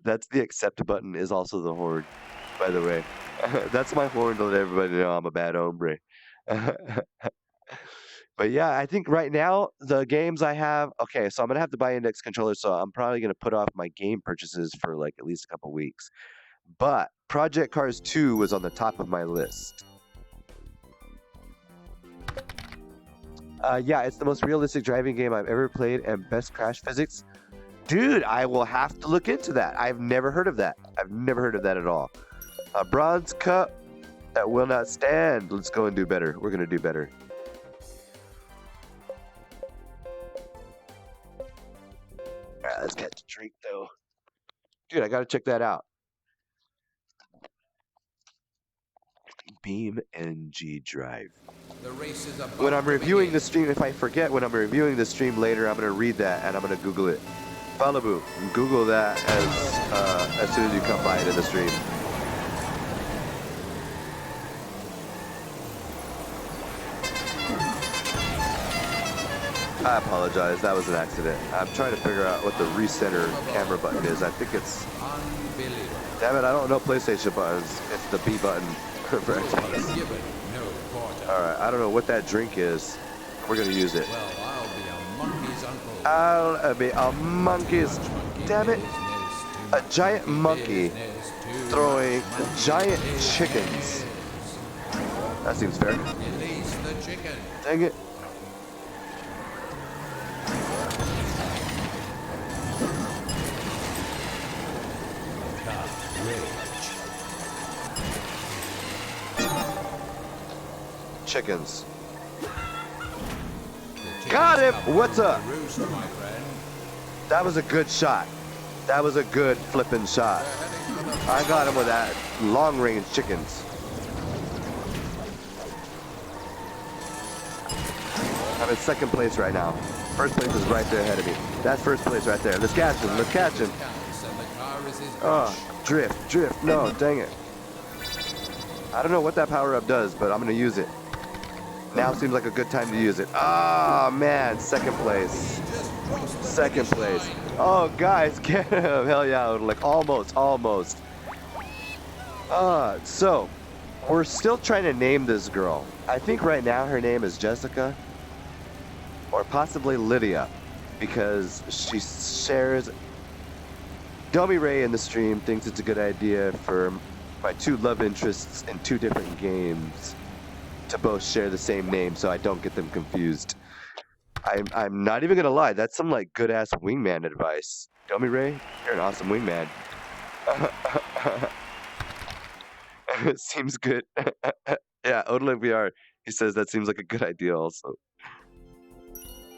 That's the accept button is also the horn, by the way. That's my horn to let everybody know I'm a bad hombre. But yeah, I think right now the games I have, okay, so I'm gonna have to buy index controllers, so I'm probably gonna put off my game purchases for like at least a couple weeks. But Project Cars 2 was on the top of my list. Yeah, it's the most realistic driving game I've ever played and best crash physics. Dude, I will have to look into that. I've never heard of that. I've never heard of that at all. A bronze cup that will not stand. Let's go and do better. We're gonna do better. Alright, let's catch a drink though. Dude, I gotta check that out. Beam NG Drive. When I'm reviewing the stream, if I forget when I'm reviewing the stream later, I'm gonna read that and I'm gonna Google it. Falibu, Google that as soon as you come by it in the stream. I apologize, that was an accident. I'm trying to figure out what the recenter camera button is. I think it's... Damn it, I don't know PlayStation buttons. It's the B button for Xbox. Alright, I don't know what that drink is. We're gonna use it. I'll be a monkey's... Damn it! A giant monkey throwing giant chickens. That seems fair. Dang it. Chickens. Got him! What's up? That was a good shot. That was a good flipping shot. I got him with that long range chickens. I'm in second place right now. First place is right there ahead of me. That's first place right there. Let's catch him. Let's catch him. Oh, drift. No, dang it. I don't know what that power up does, but I'm gonna use it. Now seems like a good time to use it. Oh man, second place. Second place. Oh guys, get him. Hell yeah, like almost. So we're still trying to name this girl. I think right now her name is Jessica or possibly Lydia because she shares. Dummy Ray in the stream thinks it's a good idea for my two love interests in two different games to both share the same name so I don't get them confused. I'm not even gonna lie, that's some like good ass wingman advice. Dummy Ray, you're an awesome wingman. It seems good. Yeah, Odolink VR, he says that seems like a good idea also.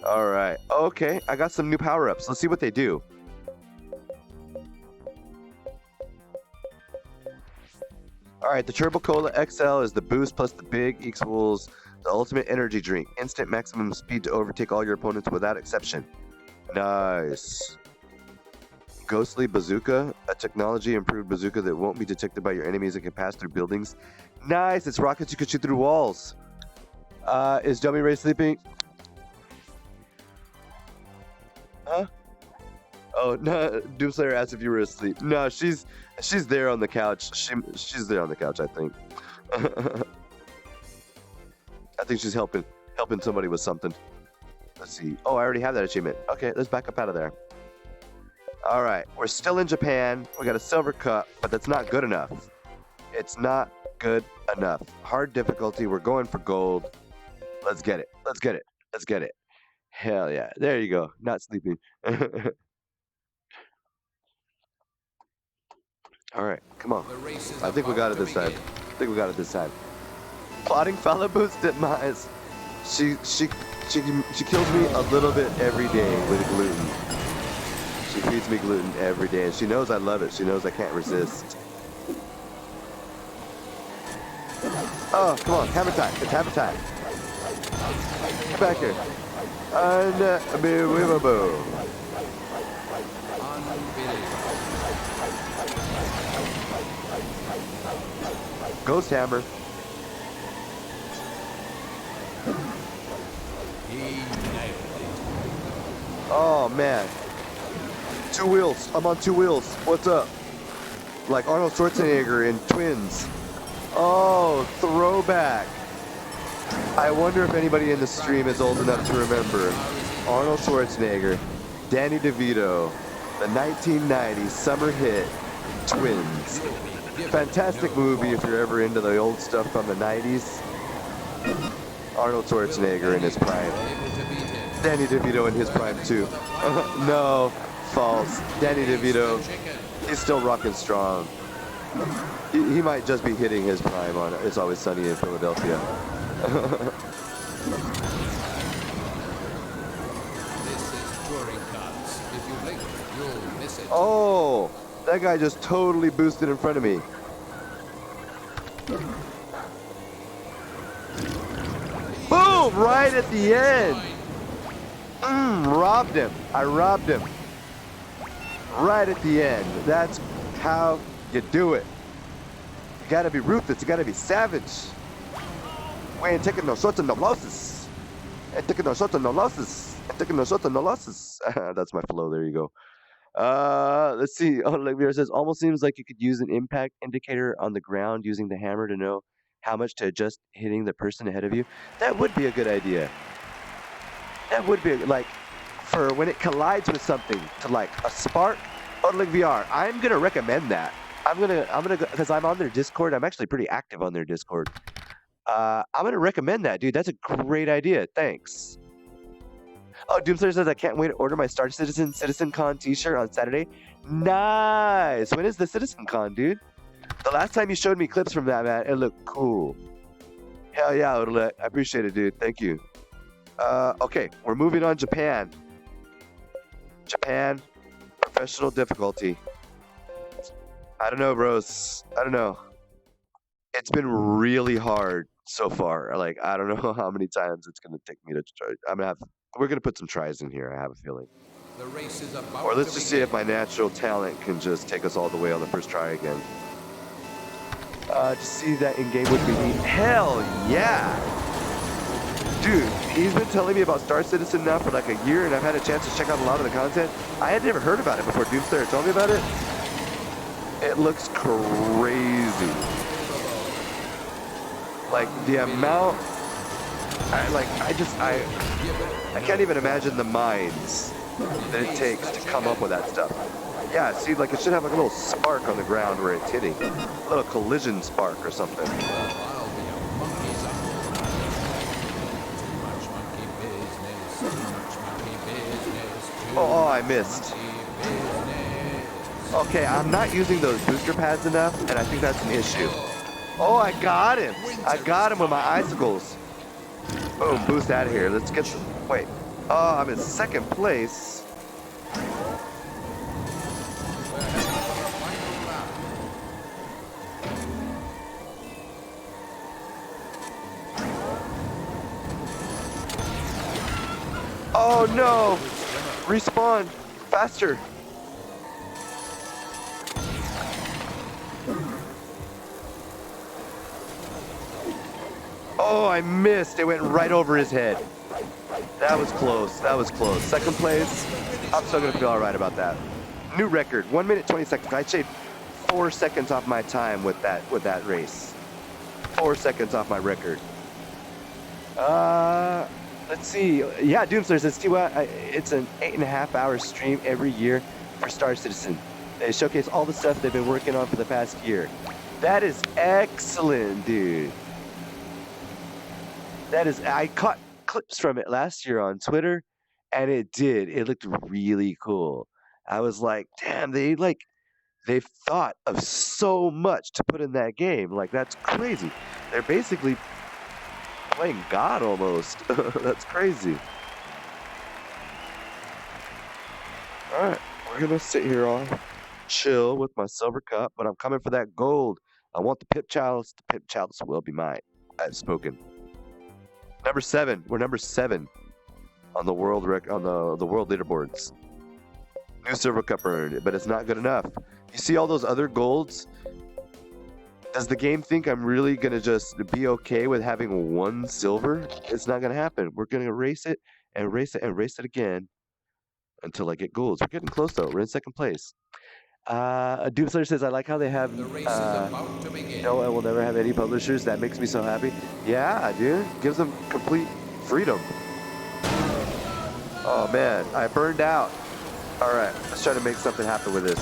Alright, okay, I got some new power-ups. Let's see what they do. Alright, the Turbo Cola XL is the boost plus the big equals the ultimate energy drink. Instant maximum speed to overtake all your opponents without exception. Nice. Ghostly Bazooka, a technology improved bazooka that won't be detected by your enemies and can pass through buildings. Nice, it's rockets you can shoot through walls. Is Dummy Ray sleeping? Huh? Oh no, Doomslayer asked if you were asleep. No, she's there on the couch. She's there on the couch, I think. I think she's helping somebody with something. Let's see. Oh, I already have that achievement. Okay, let's back up out of there. All right, we're still in Japan. We got a silver cup, but that's not good enough. It's not good enough. Hard difficulty. We're going for gold. Let's get it. Let's get it. Let's get it. Hell yeah. There you go. Not sleeping. All right, come on. The race is I think we about got it to this time. begin. I think we got it this time. Plotting Falibu's demise. She kills me a little bit every day with gluten. She feeds me gluten every day, and she knows I love it. She knows I can't resist. Oh, come on, hammer time. It's hammer time. Get back here. Unbelievable. Ghost hammer. He nailed it. Oh man. 2 wheels. I'm on 2 wheels. What's up? Like Arnold Schwarzenegger in Twins. Oh, throwback. I wonder if anybody in the stream is old enough to remember Arnold Schwarzenegger, Danny DeVito, the 1990 summer hit Twins. Fantastic movie if you're ever into the old stuff from the 90s. Arnold Schwarzenegger in his prime. Danny DeVito in his prime too. No, false. Danny DeVito, he's still rocking strong. He might just be hitting his prime on It's Always Sunny in Philadelphia. This is Touring Karts. If you blink, you'll miss it. Oh, that guy just totally boosted in front of me. Boom! Right at the end. Robbed him. I robbed him. Right at the end. That's how you do it. You gotta be ruthless. You gotta be savage. We ain't taking no shorts and no losses. Ain't taking no shorts and no losses. Ain't taking no shorts and no losses. That's my flow. There you go. Let's see. Oh, like Vera says, almost seems like you could use an impact indicator on the ground using the hammer to know how much to adjust hitting the person ahead of you. That would be a good idea. That would be like for when it collides with something to like a spark or like VR. I'm gonna recommend that. I'm gonna go because I'm on their Discord. I'm actually pretty active on their Discord. I'm gonna recommend that, dude. That's a great idea. Thanks. Oh, Doomslayer says I can't wait to order my Star Citizen CitizenCon t-shirt on Saturday. Nice. When is the CitizenCon, dude? The last time you showed me clips from that, man, it looked cool. Hell yeah, Odile. I appreciate it, dude. Thank you. Okay, we're moving on. Japan. Japan, professional difficulty. I don't know, bros. I don't know. It's been really hard so far. Like, I don't know how many times it's gonna take me to try. We're gonna put some tries in here. I have a feeling. The race is about Or let's to just see begin. if my natural talent can just take us all the way on the first try again. To see that in game would be neat. Hell yeah! Dude, he's been telling me about Star Citizen now for like a year, and I've had a chance to check out a lot of the content. I had never heard about it before Doomslayer told me about it. It looks crazy. Like the amount, I can't even imagine the minds that it takes to come up with that stuff. Yeah, see, like it should have like a little spark on the ground where it's hitting, a little collision spark or something. I'll be a monkey's up. Too much monkey business. Too much monkey business. Oh, I missed. Okay, I'm not using those booster pads enough, and I think that's an issue. Oh, I got him. I got him with my icicles. Boom, boost out of here. Let's get some. Wait. Oh, I'm in second place. Oh no! Respawn! Faster! Oh, I missed. It went right over his head. That was close. That was close. Second place. I'm still gonna feel all right about that. New record. 1 minute 20 seconds. I shaved 4 seconds off my time with that race. 4 seconds off my record. Let's see. Yeah, Doomslayer says, it's an 8.5-hour stream every year for Star Citizen. They showcase all the stuff they've been working on for the past year. That is excellent, dude. I caught clips from it last year on Twitter, and it looked really cool. I was like, damn, they've thought of so much to put in that game. Like, that's crazy. They're basically playing God almost. That's crazy. All right, we're gonna sit here all chill with my silver cup, but I'm coming for that gold. I want the pip chalice. The pip chalice will be mine. I've spoken. Number 7. We're number 7 on the world on the world leaderboards. New silver cup earned, but it's not good enough. You see all those other golds? Does the game think I'm really gonna just be okay with having 1 silver? It's not gonna happen. We're gonna race it and race it and race it again until I get golds. We're getting close though. We're in 2nd place. Doomslayer says, I like how they have, The race is about to begin. no, I will never have any publishers. That makes me so happy. Yeah, dude. Gives them complete freedom. Oh, man. I burned out. All right. Let's try to make something happen with this.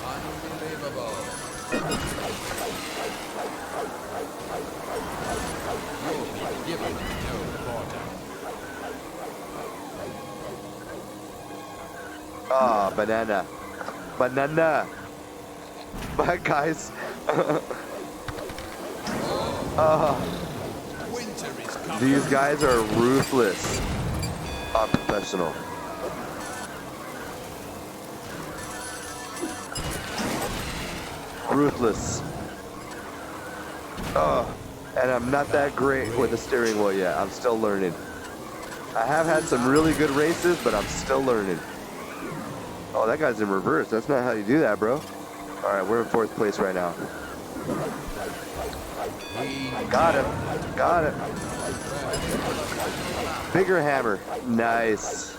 Unbelievable. You'll be given no quarter. Ah, banana. Banana. Bye, guys. Winter is coming. These guys are ruthless. Unprofessional. Ruthless. And I'm not that great with the steering wheel yet. I'm still learning. I have had some really good races, but I'm still learning. Oh, that guy's in reverse. That's not how you do that, bro. All right, we're in 4th place right now. Got him. Got it. Bigger hammer. Nice.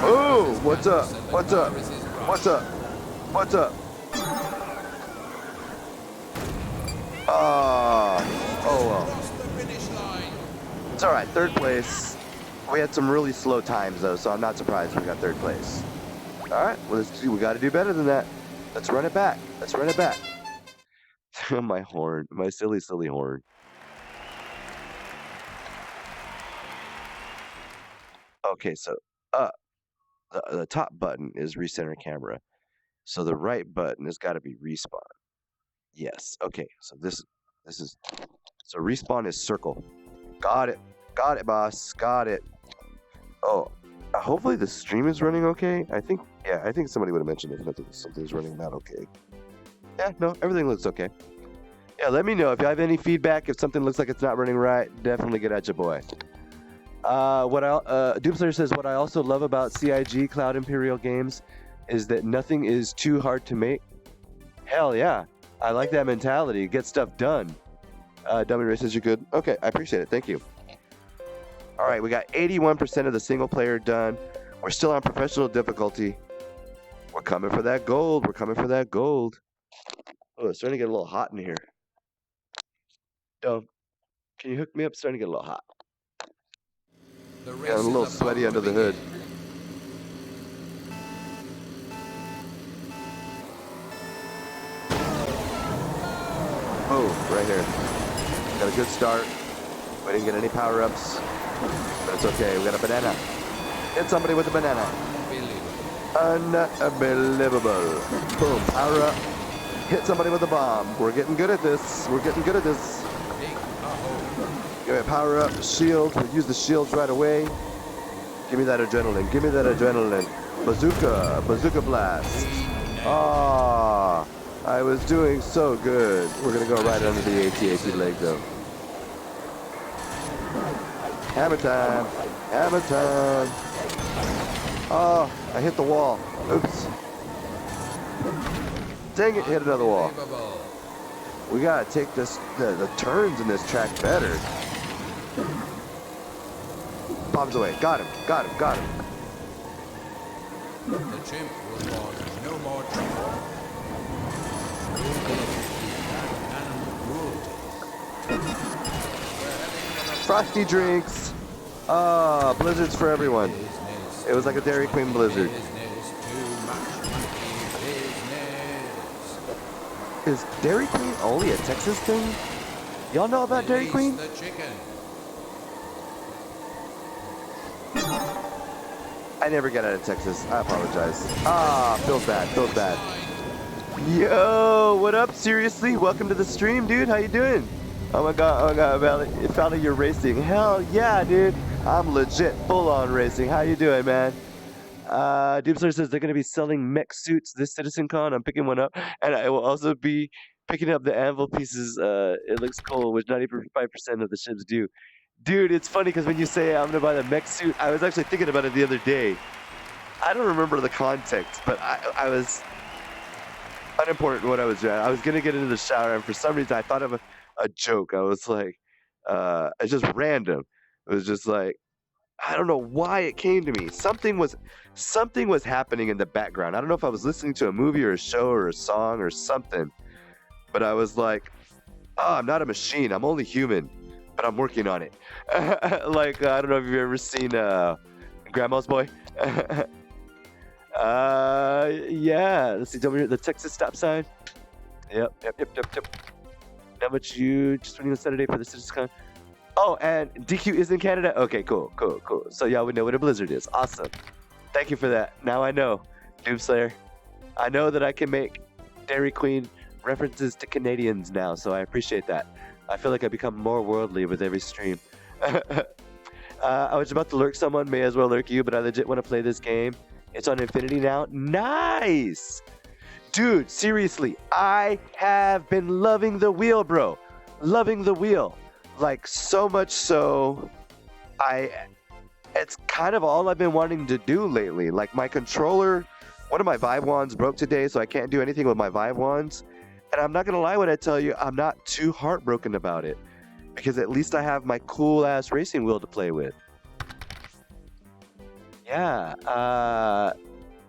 Oh, what's up? What's up? What's up? What's up? Oh well. It's all right. 3rd place. We had some really slow times though, so I'm not surprised we got 3rd place. All right. Well, we got to do better than that. Let's run it back. Let's run it back. My horn. My silly horn. Okay, so the top button is recenter camera. So the right button has got to be respawn. Yes. Okay. So this is so respawn is circle. Got it. Got it, boss. Got it. Oh, hopefully the stream is running okay. I think somebody would have mentioned if something's running not okay. Yeah, no, everything looks okay. Yeah, let me know if you have any feedback. If something looks like it's not running right, definitely get at your boy. Doomslayer says, what I also love about CIG Cloud Imperial games is that nothing is too hard to make. Hell yeah. I like that mentality. Get stuff done. Dummy Ray says you're good. Okay, I appreciate it. Thank you. All right, we got 81% of the single player done. We're still on professional difficulty. We're coming for that gold. We're coming for that gold. Oh, it's starting to get a little hot in here. Dome, can you hook me up? It's starting to get a little hot. Yeah, I'm a little sweaty under the hood. Oh, right here. Got a good start. We didn't get any power-ups, but it's okay. We got a banana. Hit somebody with a banana. Unbelievable. Boom, power up. Hit somebody with a bomb. We're getting good at this. We're getting good at this. Give me a power up, shield. We'll use the shields right away. Give me that adrenaline. Give me that adrenaline. Bazooka. Bazooka blast. Ah, I was doing so good. We're going to go right under the AT-AT leg, though. Hammer time. Hammer time. Oh, I hit the wall. Oops. Dang it, hit another wall. We gotta take the turns in this track better. Bombs away. Got him. Got him. Got him. The chimp will cause no more trouble. Animal cruelty. Frosty drinks. Ah, blizzards for everyone. Business. It was like a Dairy Queen blizzard. Business. Too much monkey business. Is Dairy Queen only a Texas thing? Y'all know about Dairy Queen? Release the chicken. I never get out of Texas. I apologize. Ah, feels bad. Feels bad. Yo, what up? Seriously, welcome to the stream, dude. How you doing? Oh my god, Valley, you're racing. Hell yeah, dude. I'm legit full-on racing. How you doing, man? Doomslayer says they're gonna be selling mech suits this CitizenCon. I'm picking one up, and I will also be picking up the anvil pieces. It looks cool, which 95% of the ships do. Dude, it's funny because when you say I'm gonna buy the mech suit, I was actually thinking about it the other day. I don't remember the context, but I was unimportant what I was doing. I was gonna get into the shower, and for some reason, I thought of a joke. I was like, it's just random. It was just like, I don't know why it came to me. Something was happening in the background. I don't know if I was listening to a movie or a show or a song or something, but I was like, oh, I'm not a machine. I'm only human, but I'm working on it. Like, I don't know if you've ever seen Grandma's Boy. Yeah. Let's see, over here, the Texas stop sign. Yep. How much you just went on Saturday for the CitizenCon? Oh, and DQ is in Canada? Okay, cool. So y'all would know what a blizzard is. Awesome. Thank you for that. Now I know, Doomslayer. I know that I can make Dairy Queen references to Canadians now, so I appreciate that. I feel like I become more worldly with every stream. I was about to lurk someone, may as well lurk you, but I legit want to play this game. It's on Infinity now. Nice! Dude, seriously, I have been loving the wheel, bro. Loving the wheel. Like, so much so, it's kind of all I've been wanting to do lately. Like, my controller, one of my Vive wands broke today, so I can't do anything with my Vive wands. And I'm not going to lie when I tell you, I'm not too heartbroken about it. Because at least I have my cool-ass racing wheel to play with. Yeah,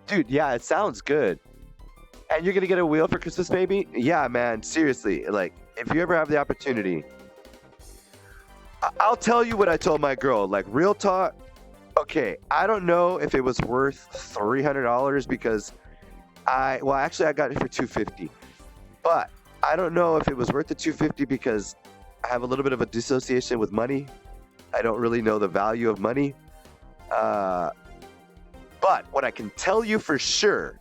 dude, yeah, it sounds good. And you're going to get a wheel for Christmas, baby? Yeah, man, seriously. Like, if you ever have the opportunity, I'll tell you what I told my girl. Like, real talk, okay, I don't know if it was worth $300 because I got it for $250. But I don't know if it was worth the $250 because I have a little bit of a dissociation with money. I don't really know the value of money. But what I can tell you for sure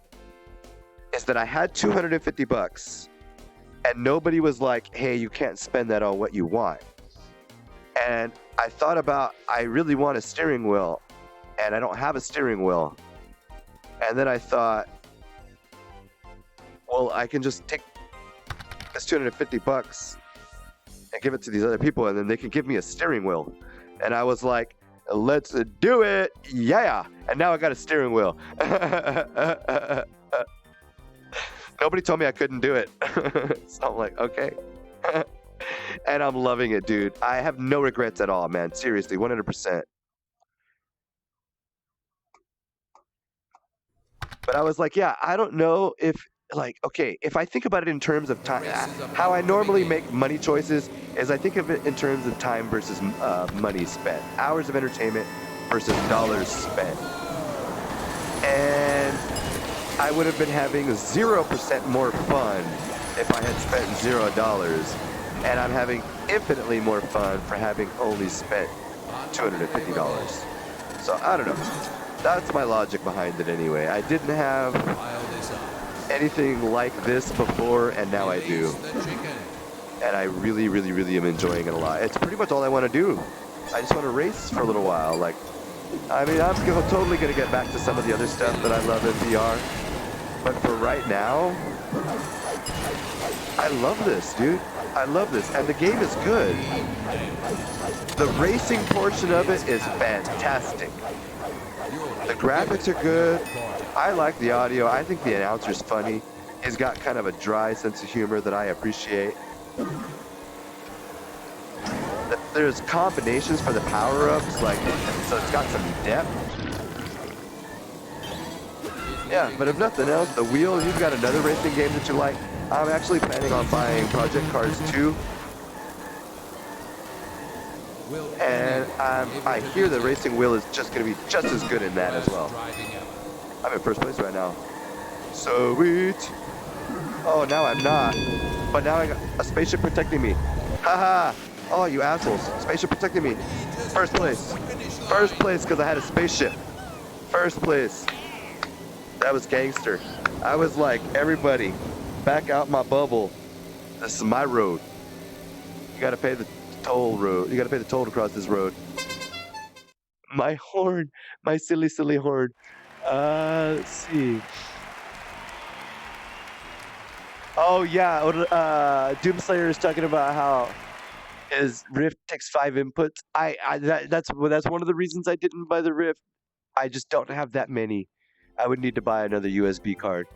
is that I had $250 and nobody was like, hey, you can't spend that on what you want. And I thought about, I really want a steering wheel and I don't have a steering wheel. And then I thought, well, I can just take this $250 and give it to these other people and then they can give me a steering wheel. And I was like, let's do it. Yeah. And now I got a steering wheel. Nobody told me I couldn't do it. So I'm like, okay. And I'm loving it, dude. I have no regrets at all, man. Seriously, 100%. But I was like, yeah, I don't know if, like, okay, if I think about it in terms of time, how I normally make money choices is I think of it in terms of time versus money spent. Hours of entertainment versus dollars spent. And I would have been having 0% more fun if I had spent $0. And I'm having infinitely more fun for having only spent $250. So I don't know. That's my logic behind it anyway. I didn't have anything like this before, and now I do. And I really, really, really am enjoying it a lot. It's pretty much all I want to do. I just want to race for a little while. Like, I mean, I'm totally going to get back to some of the other stuff that I love in VR. But for right now, I love this, dude. I love this. And the game is good. The racing portion of it is fantastic. The graphics are good. I like the audio. I think the announcer's funny. He's got kind of a dry sense of humor that I appreciate. There's combinations for the power-ups, like, so it's got some depth. Yeah, but if nothing else, the wheel, you've got another racing game that you like. I'm actually planning on buying Project Cars 2. And I hear the racing wheel is just going to be just as good in that as well. I'm in first place right now. Sweet. Oh, now I'm not. But now I got a spaceship protecting me. Haha. Oh, you assholes. Spaceship protecting me. First place. First place because I had a spaceship. First place. That was gangster. I was like, everybody, back out my bubble. This is my road. You gotta pay the toll road. You gotta pay the toll to cross this road. My horn. My silly, silly horn. Let's see. Oh yeah, Doomslayer is talking about how his Rift takes 5 inputs. That's one of the reasons I didn't buy the Rift. I just don't have that many. I would need to buy another USB card.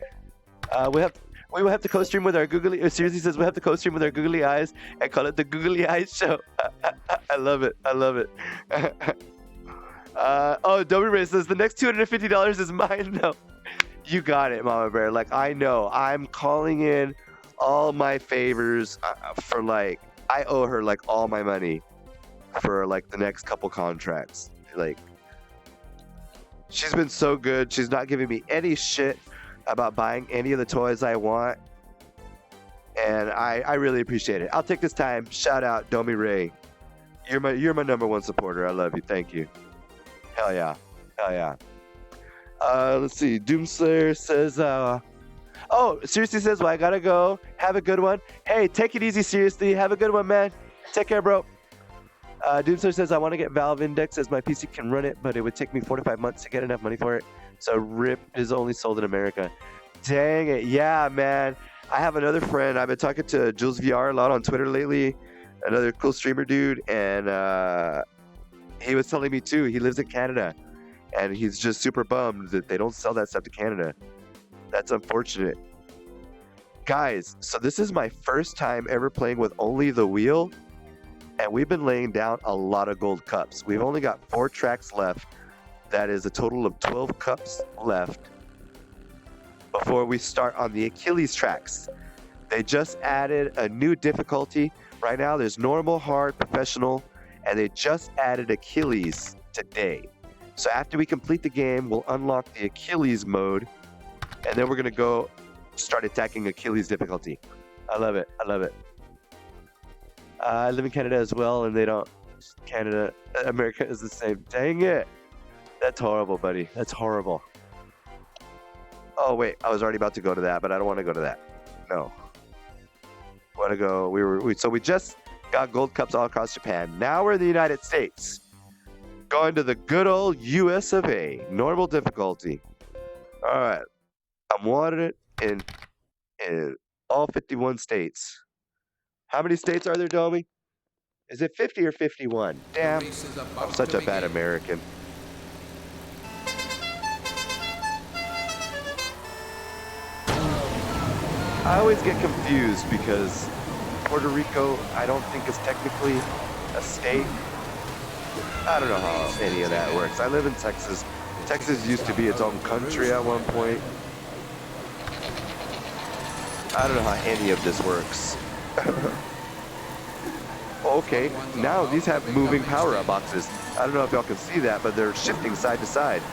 We will have to co-stream with our googly. Seriously says we have to co-stream with our googly eyes and call it the Googly Eyes Show. I love it. I love it. Oh, Dobby Ray says the next $250 is mine. No, you got it, Mama Bear. Like I know, I'm calling in all my favors for like I owe her like all my money for like the next couple contracts. Like she's been so good. She's not giving me any shit about buying any of the toys I want. And I really appreciate it. I'll take this time. Shout out Domi Ray. You're my #1 supporter. I love you. Thank you. Hell yeah. Hell yeah. Let's see. Doomslayer says oh, seriously says, well, I gotta go. Have a good one. Hey, take it easy, seriously. Have a good one, man. Take care, bro. Doomslayer says, I want to get Valve Index as my PC can run it, but it would take me 4 to 5 months to get enough money for it. So RIP is only sold in America. Dang it. Yeah, man. I have another friend. I've been talking to Jules VR a lot on Twitter lately. Another cool streamer dude. And he was telling me, too, he lives in Canada. And he's just super bummed that they don't sell that stuff to Canada. That's unfortunate. Guys, so this is my first time ever playing with only the wheel. And we've been laying down a lot of gold cups. We've only got 4 tracks left. That is a total of 12 cups left before we start on the Achilles tracks. They just added a new difficulty. Right now there's normal, hard, professional, and they just added Achilles today. So after we complete the game, we'll unlock the Achilles mode, and then we're gonna go start attacking Achilles difficulty. I love it. I love it. I live in Canada as well, and they don't. Canada, America is the same. Dang it. That's horrible, buddy. That's horrible. Oh, wait. I was already about to go to that, but I don't want to go to that. No. I want to go. So we just got gold cups all across Japan. Now we're in the United States. Going to the good old US of A. Normal difficulty. All right. I'm wanted in all 51 states. How many states are there, Domi? Is it 50 or 51? Damn. I'm such a bad American. I always get confused because Puerto Rico, I don't think is technically a state. I don't know how any of that works. I live in Texas. Texas used to be its own country at one point. I don't know how any of this works. Okay, now these have moving power-up boxes. I don't know if y'all can see that, but they're shifting side to side.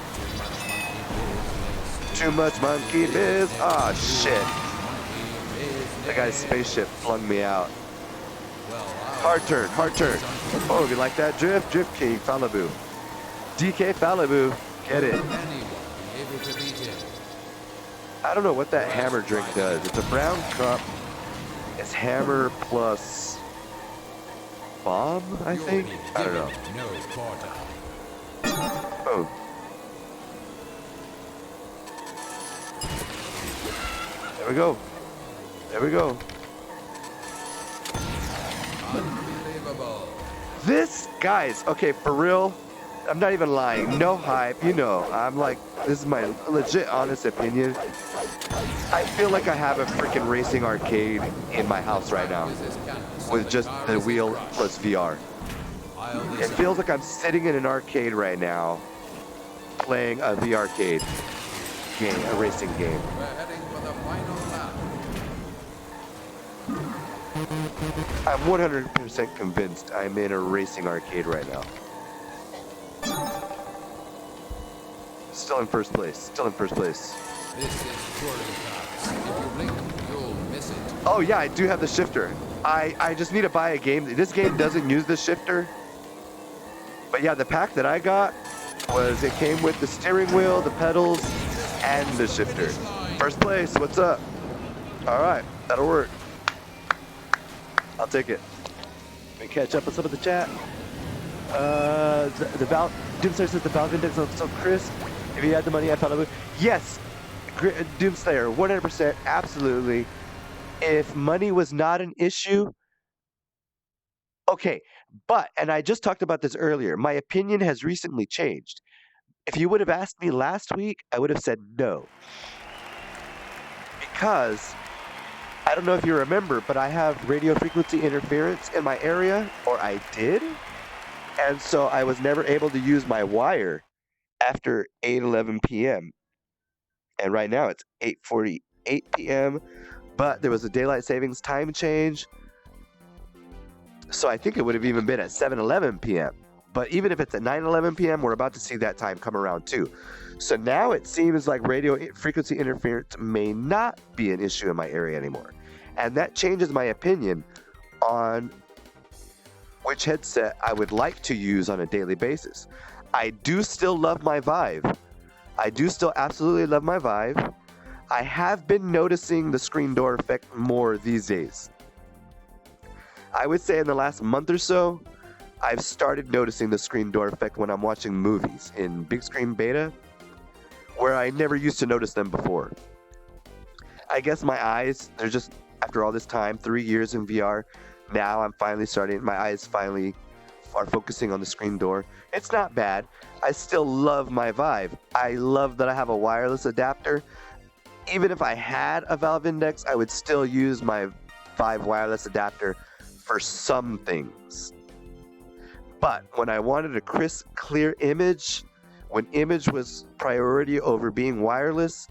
Too much monkey biz. Ah, shit. That guy's spaceship flung me out. Hard turn, hard turn. Oh, you like that drift? Drift King, Falibu. DK Falibu, get it. I don't know what that hammer drink does. It's a brown cup. It's hammer plus bomb, I think? I don't know. Oh. There we go. There we go. Unbelievable. This, guys, okay, for real, I'm not even lying. No hype. You know, I'm like, this is my legit, honest opinion. I feel like I have a freaking racing arcade in my house right now with just the wheel plus VR. It feels like I'm sitting in an arcade right now playing a VR arcade game, a racing game. We're heading for the final lap. I'm 100% convinced I'm in a racing arcade right now. Still in first place. Still in first place. This is Touring Karts. If you blink, you'll miss it. Oh yeah, I do have the shifter. I just need to buy a game. This game doesn't use the shifter. But yeah, the pack that I got was it came with the steering wheel, the pedals, and the shifter. First place, what's up? All right, that'll work. I'll take it. Let me catch up with some of the chat. The valve, Doomslayer says the valve index looks so crisp. If you had the money, I Falibu. Yes, Doomslayer, 100%, absolutely. If money was not an issue, okay. But, and I just talked about this earlier, my opinion has recently changed. If you would have asked me last week, I would have said no. Because, I don't know if you remember, but I have radio frequency interference in my area, or I did. And so I was never able to use my wire after 8:11 p.m. And right now it's 8:48 p.m., but there was a daylight savings time change. So I think it would have even been at 7:11 p.m. But even if it's at 9:11 p.m., we're about to see that time come around too. So now it seems like radio frequency interference may not be an issue in my area anymore. And that changes my opinion on which headset I would like to use on a daily basis. I do still love my Vive. I do still absolutely love my Vive. I have been noticing the screen door effect more these days. I would say in the last month or so, I've started noticing the screen door effect when I'm watching movies in big screen beta, where I never used to notice them before. I guess my eyes, they're just, after all this time, 3 years in VR, now I'm finally starting, my eyes finally are focusing on the screen door. It's not bad. I still love my Vive. I love that I have a wireless adapter. Even if I had a Valve Index, I would still use my Vive wireless adapter for some things. But when I wanted a crisp, clear image, when image was priority over being wireless,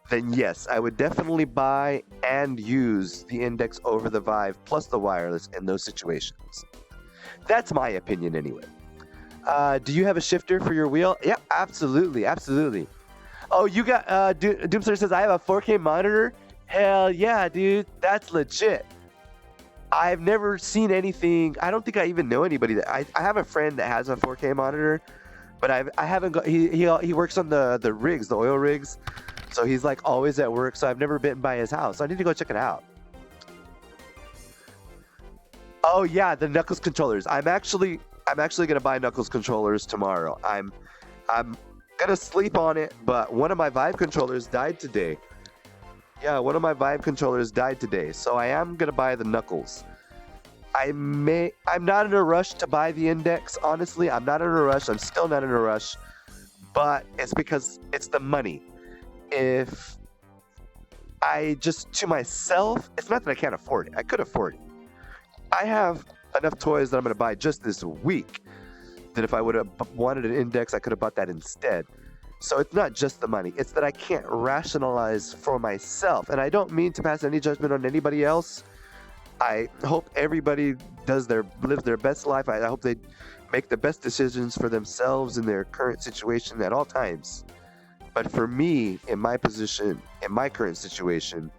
then yes, I would definitely buy and use the Index over the Vive plus the wireless in those situations. That's my opinion anyway. Do you have a shifter for your wheel? Yeah, absolutely, absolutely. Oh, you got, Doomslayer says, I have a 4K monitor? Hell yeah, dude, that's legit. I've never seen anything, I don't think I even know anybody that, I have a friend that has a 4K monitor, but I haven't got, he works on the rigs, the oil rigs, so he's like always at work, so I've never been by his house. I need to go check it out. Oh yeah, the Knuckles controllers. I'm actually gonna buy Knuckles controllers tomorrow. I'm gonna sleep on it, but one of my Vive controllers died today. Yeah, one of my Vive controllers died today, so I am gonna buy the Knuckles. I'm not in a rush to buy the Index, honestly. I'm not in a rush. I'm still not in a rush, but it's because it's the money. If I just, to myself, it's not that I can't afford it. I could afford it. I have enough toys that I'm going to buy just this week that if I would have wanted an Index, I could have bought that instead. So it's not just the money. It's that I can't rationalize for myself. And I don't mean to pass any judgment on anybody else. I hope everybody lives their best life. I hope they make the best decisions for themselves in their current situation at all times. But for me, in my position, in my current situation,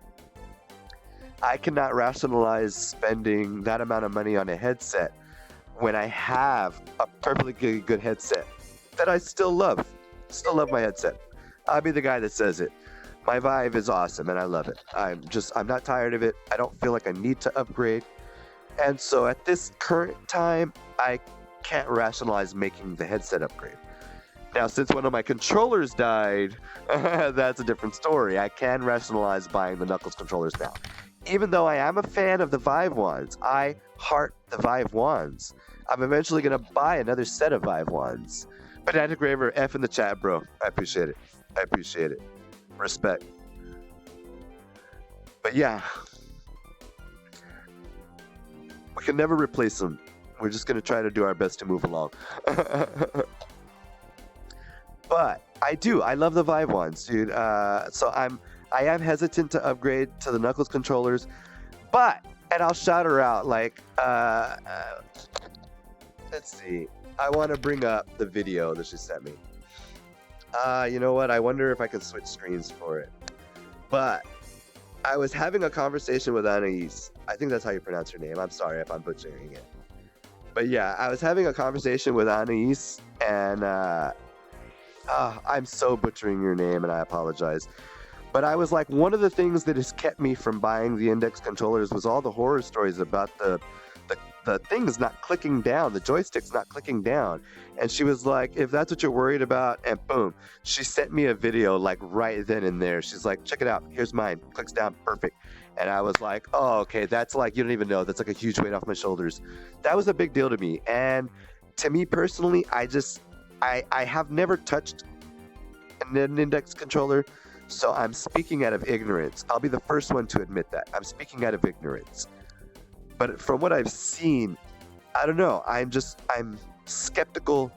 I cannot rationalize spending that amount of money on a headset when I have a perfectly good headset that I still love. Still love my headset. I'll be the guy that says it. My Vive is awesome and I love it. I'm not tired of it. I don't feel like I need to upgrade. And so at this current time, I can't rationalize making the headset upgrade. Now, since one of my controllers died, that's a different story. I can rationalize buying the Knuckles controllers now. Even though I am a fan of the Vive wands, I heart the Vive wands. I'm eventually going to buy another set of Vive wands. Pedantic Raver, F in the chat, bro. I appreciate it. I appreciate it. Respect. But yeah, we can never replace them. We're just gonna try to do our best to move along. But I love the Vive ones, dude. So I am hesitant to upgrade to the Knuckles controllers, but and I'll shout her out. Like, let's see. I want to bring up the video that she sent me. You know what? I wonder if I can switch screens for it. But I was having a conversation with Anais. I think that's how you pronounce her name. I'm sorry if I'm butchering it. But yeah, I was having a conversation with Anais, and I'm so butchering your name, and I apologize. But I was like, one of the things that has kept me from buying the index controllers was all the horror stories about the things not clicking down, the joysticks not clicking down. And she was like, if that's what you're worried about, and boom, she sent me a video like right then and there. She's like, check it out. Here's mine. Clicks down. Perfect. And I was like, oh, okay, that's like, you don't even know. That's like a huge weight off my shoulders. That was a big deal to me. And to me personally, I have never touched an index controller, so I'm speaking out of ignorance. I'll be the first one to admit that. I'm speaking out of ignorance. But from what I've seen, I don't know. I'm skeptical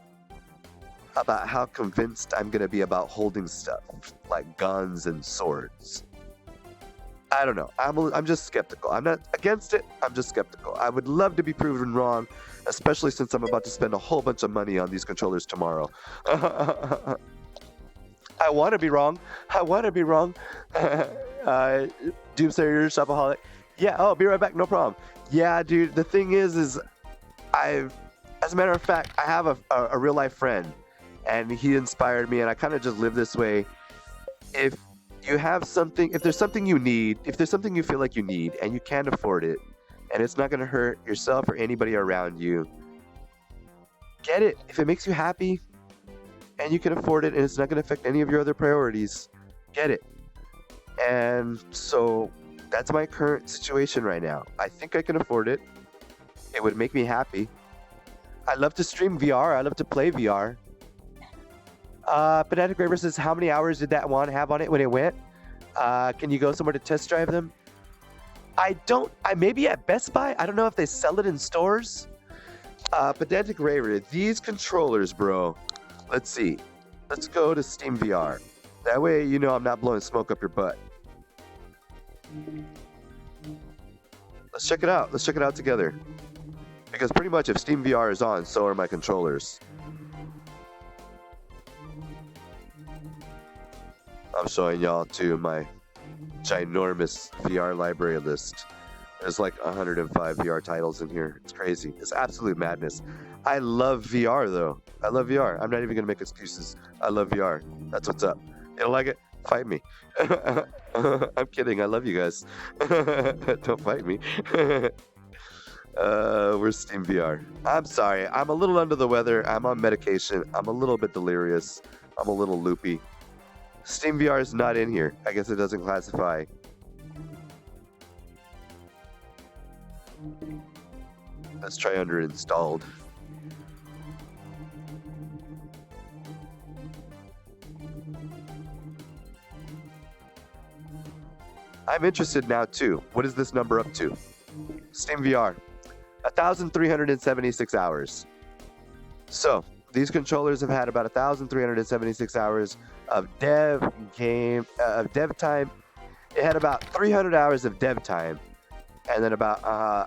about how convinced I'm going to be about holding stuff like guns and swords. I don't know. I'm just skeptical. I'm not against it. I'm just skeptical. I would love to be proven wrong, especially since I'm about to spend a whole bunch of money on these controllers tomorrow. I want to be wrong. I want to be wrong. Doomsayer, Shopaholic. Yeah, oh, be right back. No problem. Yeah, dude, the thing is as a matter of fact, I have a real life friend, and he inspired me, and I kind of just live this way. If you have something, if there's something you need, if there's something you feel like you need, and you can't afford it, and it's not going to hurt yourself or anybody around you, get it. If it makes you happy, and you can afford it, and it's not going to affect any of your other priorities, get it. And so that's my current situation right now. I think I can afford it. It would make me happy. I love to stream VR. I love to play VR. Pedantic Graver says, how many hours did that one have on it when it went? Can you go somewhere to test drive them? I maybe at Best Buy. I don't know if they sell it in stores. Pedantic Graver, these controllers, bro. Let's see. Let's go to Steam VR. That way, you know I'm not blowing smoke up your butt. Let's check it out. Let's check it out together. Because pretty much if Steam VR is on, so are my controllers. I'm showing y'all too my ginormous VR library list. There's like 105 VR titles in here. It's crazy. It's absolute madness. I love VR though. I love VR. I'm not even gonna make excuses. I love VR. That's what's up. You don't like it? Fight me. I'm kidding. I love you guys. Don't fight me. Where's Steam VR? I'm sorry. I'm a little under the weather. I'm on medication. I'm a little bit delirious. I'm a little loopy. Steam VR is not in here. I guess it doesn't classify. Let's try under installed. I'm interested now too. What is this number up to? Steam VR, 1,376 hours. So these controllers have had about 1,376 hours of dev time. It had about 300 hours of dev time, and then about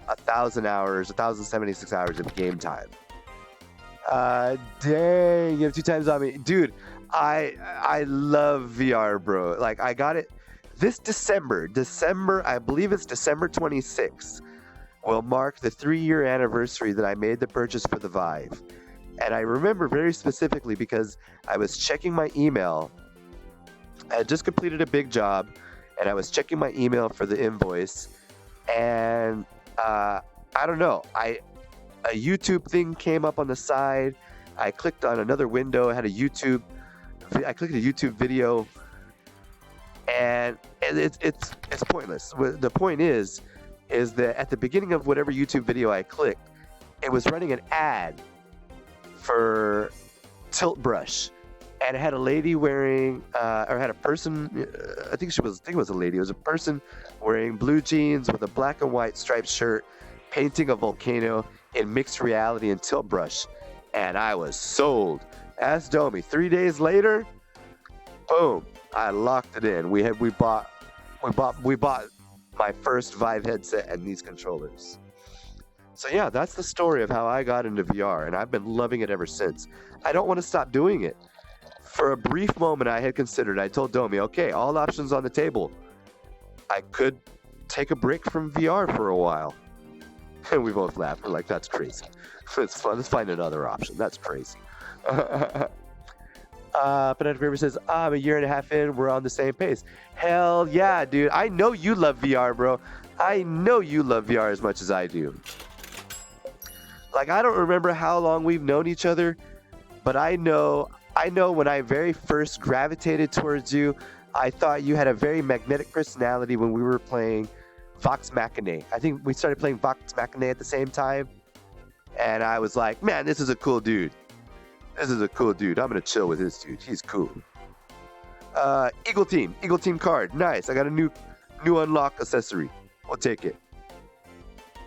1,000 hours, 1,076 hours of game time. Dang, you have 2 times on me, dude. I love VR, bro. Like I got it. This December, I believe it's December 26th, will mark the 3-year anniversary that I made the purchase for the Vive. And I remember very specifically because I was checking my email. I had just completed a big job, and I was checking my email for the invoice. And I don't know, a YouTube thing came up on the side. I clicked on another window. I had I clicked a YouTube video. And it's pointless. The point is that at the beginning of whatever YouTube video I clicked, it was running an ad for tilt brush, and it had a lady wearing, or had a person. I think it was a lady. It was a person wearing blue jeans with a black and white striped shirt, painting a volcano in mixed reality and tilt brush, and I was sold. Ask Domi. 3 days later, boom, I locked it in. We bought my first Vive headset and these controllers. So yeah, that's the story of how I got into VR, and I've been loving it ever since. I don't want to stop doing it. For a brief moment, I had considered. I told Domi, okay, all options on the table. I could take a break from VR for a while. And we both laughed. We're like, that's crazy. It's fun. Let's find another option. That's crazy. Penetra River says, I'm a year and a half in. We're on the same pace. Hell yeah, dude. I know you love VR, bro. I know you love VR as much as I do. Like, I don't remember how long we've known each other, but I know when I very first gravitated towards you, I thought you had a very magnetic personality when we were playing Vox Machina. I think we started playing Vox Machina at the same time, and I was like, man, this is a cool dude. This is a cool dude. I'm going to chill with this dude. He's cool. Eagle Team card. Nice. I got a new unlock accessory. We'll take it.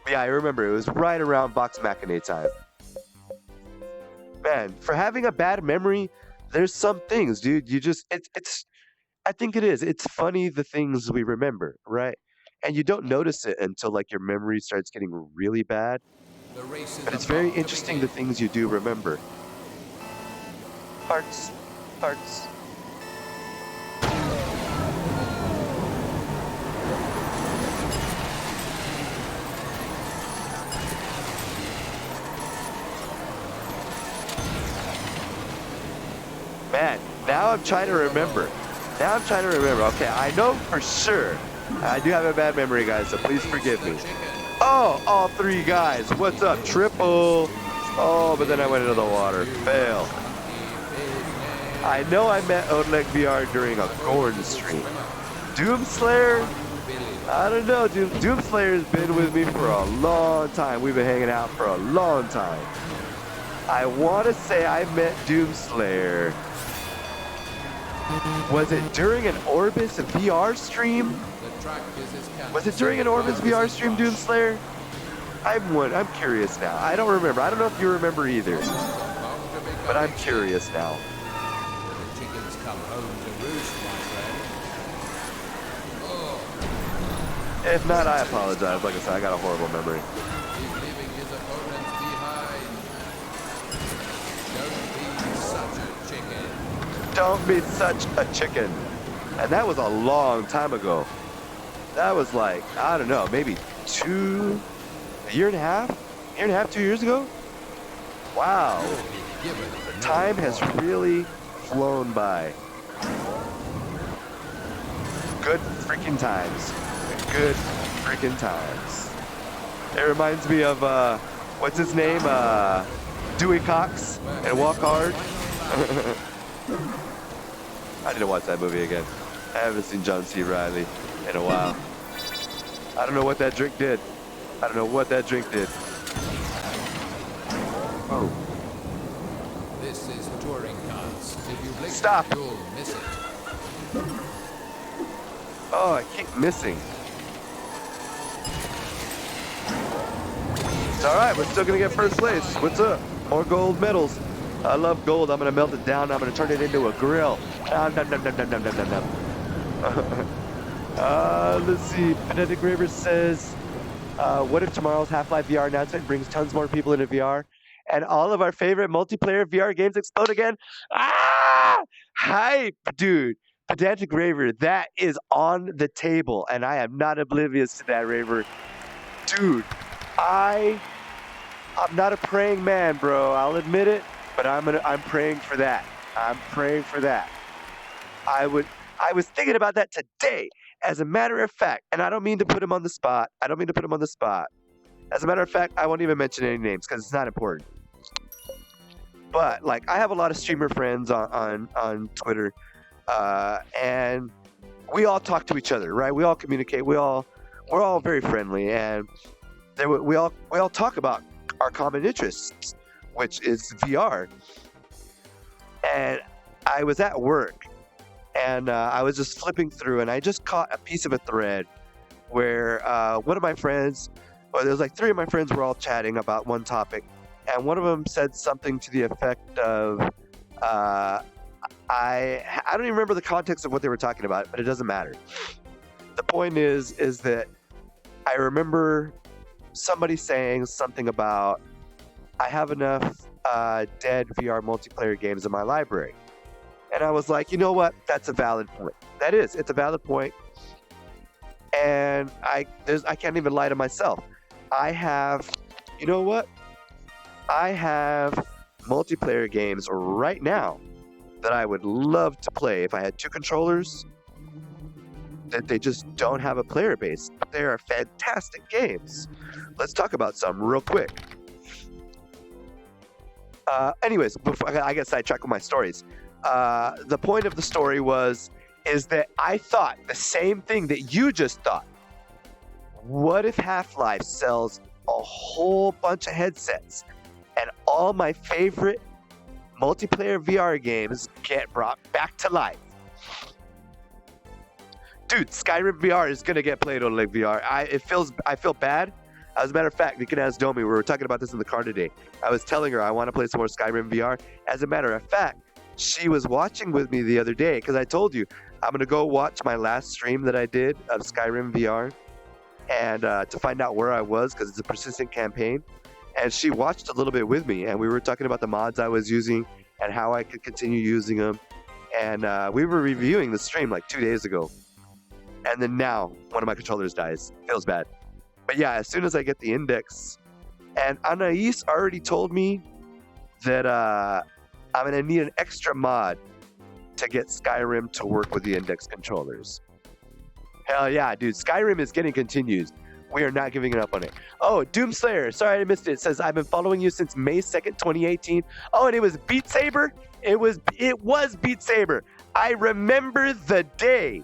But yeah, I remember it was right around Vox Machina time. Man, for having a bad memory, there's some things, dude. You just it's I think it is. It's funny the things we remember, right? And you don't notice it until like your memory starts getting really bad. But it's very interesting the things you do remember. Hearts. Man, now I'm trying to remember. Okay, I know for sure. I do have a bad memory, guys, so please forgive me. Oh, all three guys. What's up? Triple. Oh, but then I went into the water. Fail. I know I met Oleg VR during a Gorn stream. Doomslayer? I don't know, dude. Doomslayer's been with me for a long time. We've been hanging out for a long time. I want to say I met Doomslayer. Was it during an Orbis VR stream? Was it during an Orbis VR stream, Doomslayer? I'm curious now. I don't remember. I don't know if you remember either. But I'm curious now. If not, I apologize. Like I said, I got a horrible memory. Don't be such a chicken. And that was a long time ago. That was like, I don't know, maybe a year and a half, 2 years ago? Wow. The time has really flown by. Good freaking times. Good freaking times. It reminds me of, what's his name? Dewey Cox and Walk Hard. I need to watch that movie again. I haven't seen John C. Reilly in a while. I don't know what that drink did. Oh. This is Touring Karts. If you blink, Stop. You'll miss it. Oh, I keep missing. It's alright, we're still gonna get first place. What's up? More gold medals. I love gold. I'm gonna melt it down. I'm gonna turn it into a grill. Let's see. Penetic River says, what if tomorrow's Half-Life VR announcement brings tons more people into VR and all of our favorite multiplayer VR games explode again? Ah! Hype, dude. Pedantic Raver, that is on the table, and I am not oblivious to that, Raver. Dude, I'm not a praying man, bro. I'll admit it, but I'm praying for that. I was thinking about that today. As a matter of fact, and I don't mean to put him on the spot. As a matter of fact, I won't even mention any names because it's not important. But like, I have a lot of streamer friends on Twitter, and we all talk to each other, right? We all communicate. We're all very friendly, and we all talk about our common interests, which is VR. and I was at work, and I was just flipping through, and I just caught a piece of a thread where one of my friends, or there was like three of my friends, were all chatting about one topic, and one of them said something to the effect of, uh, I don't even remember the context of what they were talking about, but it doesn't matter. The point is that I remember somebody saying something about, I have enough dead VR multiplayer games in my library. And I was like, you know what? That's a valid point. It's a valid point. And I can't even lie to myself. I have, you know what? I have multiplayer games right now that I would love to play if I had two controllers, that they just don't have a player base. They are fantastic games. Let's talk about some real quick. Anyways, before I get sidetracked with my stories, the point of the story is that I thought the same thing that you just thought. What if Half-Life sells a whole bunch of headsets and all my favorite multiplayer VR games get brought back to life? Dude, Skyrim VR is gonna get played on like VR. I feel bad. As a matter of fact, you can ask Domi. We were talking about this in the car today. I was telling her I want to play some more Skyrim VR. As a matter of fact, she was watching with me the other day because I told you I'm gonna go watch my last stream that I did of Skyrim VR, and to find out where I was, because it's a persistent campaign. And she watched a little bit with me, and we were talking about the mods I was using and how I could continue using them. And we were reviewing the stream like 2 days ago. And then now one of my controllers dies. Feels bad. But yeah, as soon as I get the index, and Anais already told me that I'm gonna need an extra mod to get Skyrim to work with the index controllers. Hell yeah, dude. Skyrim is getting continues. We are not giving it up on it. Oh, Doomslayer. Sorry I missed it. It says, I've been following you since May 2nd, 2018. Oh, and it was Beat Saber? It was Beat Saber. I remember the day.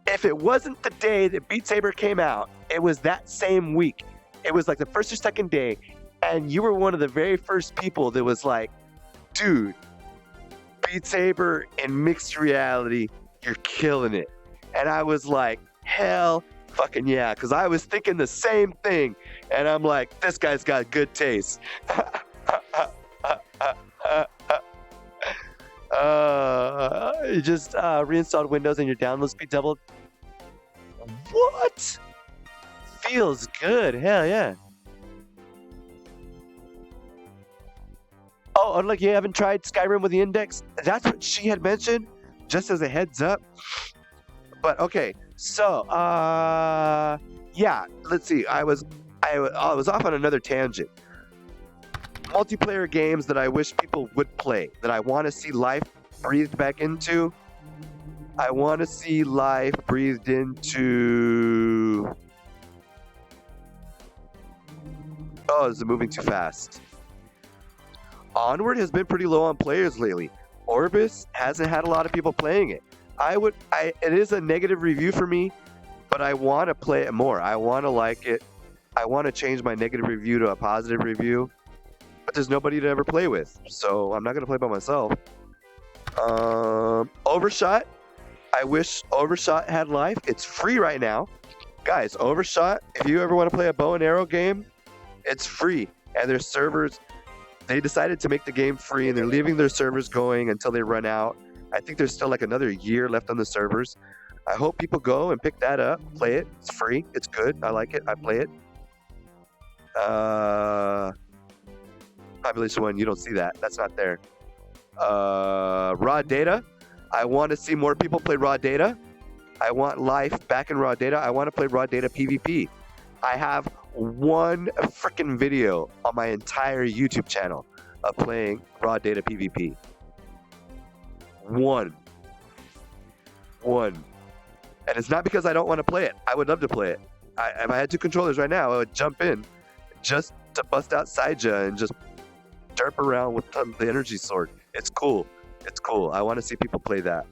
If it wasn't the day that Beat Saber came out, it was that same week. It was like the first or second day, and you were one of the very first people that was like, dude, Beat Saber in mixed reality, you're killing it. And I was like, hell fucking yeah, because I was thinking the same thing, and I'm like, this guy's got good taste. You just reinstalled Windows and your download speed doubled. What? Feels good. Hell yeah. Oh, look, you haven't tried Skyrim with the index? That's what she had mentioned, just as a heads up. But okay, so yeah, let's see. I was off on another tangent. Multiplayer games that I wish people would play, that I want to see life breathed back into. I want to see life breathed into. Oh, is it moving too fast? Onward has been pretty low on players lately. Orbis hasn't had a lot of people playing it. It is a negative review for me, but I want to play it more. I want to like it. I want to change my negative review to a positive review, but there's nobody to ever play with, so I'm not gonna play by myself. Overshot. I wish Overshot had life. It's free right now, guys. Overshot. If you ever want to play a bow and arrow game, it's free, and their servers. They decided to make the game free, and they're leaving their servers going until they run out. I think there's still like another year left on the servers. I hope people go and pick that up, play it. It's free. It's good. I like it. I play it. Population 1, you don't see that. That's not there. Raw data. I want to see more people play raw data. I want life back in raw data. I want to play raw data PvP. I have one freaking video on my entire YouTube channel of playing raw data PvP. One. And it's not because I don't want to play it. I would love to play it. If I had two controllers right now, I would jump in just to bust out Saija and just derp around with the energy sword. It's cool. It's cool. I want to see people play that.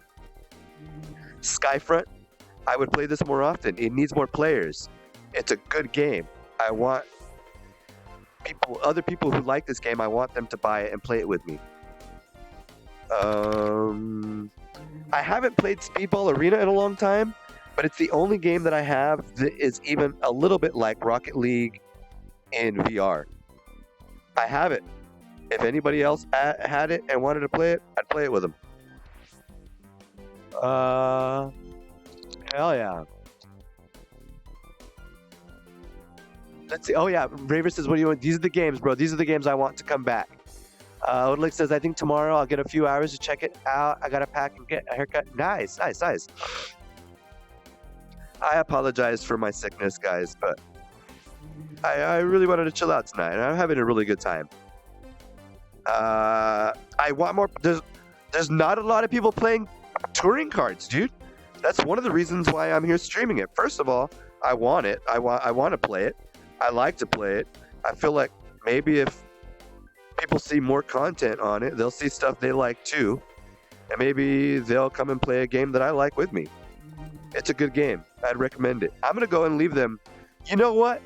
Skyfront. I would play this more often. It needs more players. It's a good game. I want other people who like this game, I want them to buy it and play it with me. I haven't played Speedball Arena in a long time, but it's the only game that I have that is even a little bit like Rocket League in VR. I have it. If anybody else had it and wanted to play it, I'd play it with them. Hell yeah. Let's see. Oh yeah, Raver says, "What do you want?" These are the games, bro. These are the games I want to come back. Odelic says, "I think tomorrow I'll get a few hours to check it out. I gotta pack and get a haircut." Nice. I apologize for my sickness, guys, but I really wanted to chill out tonight, and I'm having a really good time. I want more. There's not a lot of people playing Touring Karts, dude. That's one of the reasons why I'm here streaming it. First of all, I want it. I want to play it. I like to play it. I feel like maybe if people see more content on it, they'll see stuff they like too, and maybe they'll come and play a game that I like with me. It's a good game. I'd recommend it. I'm gonna go and leave them. You know what?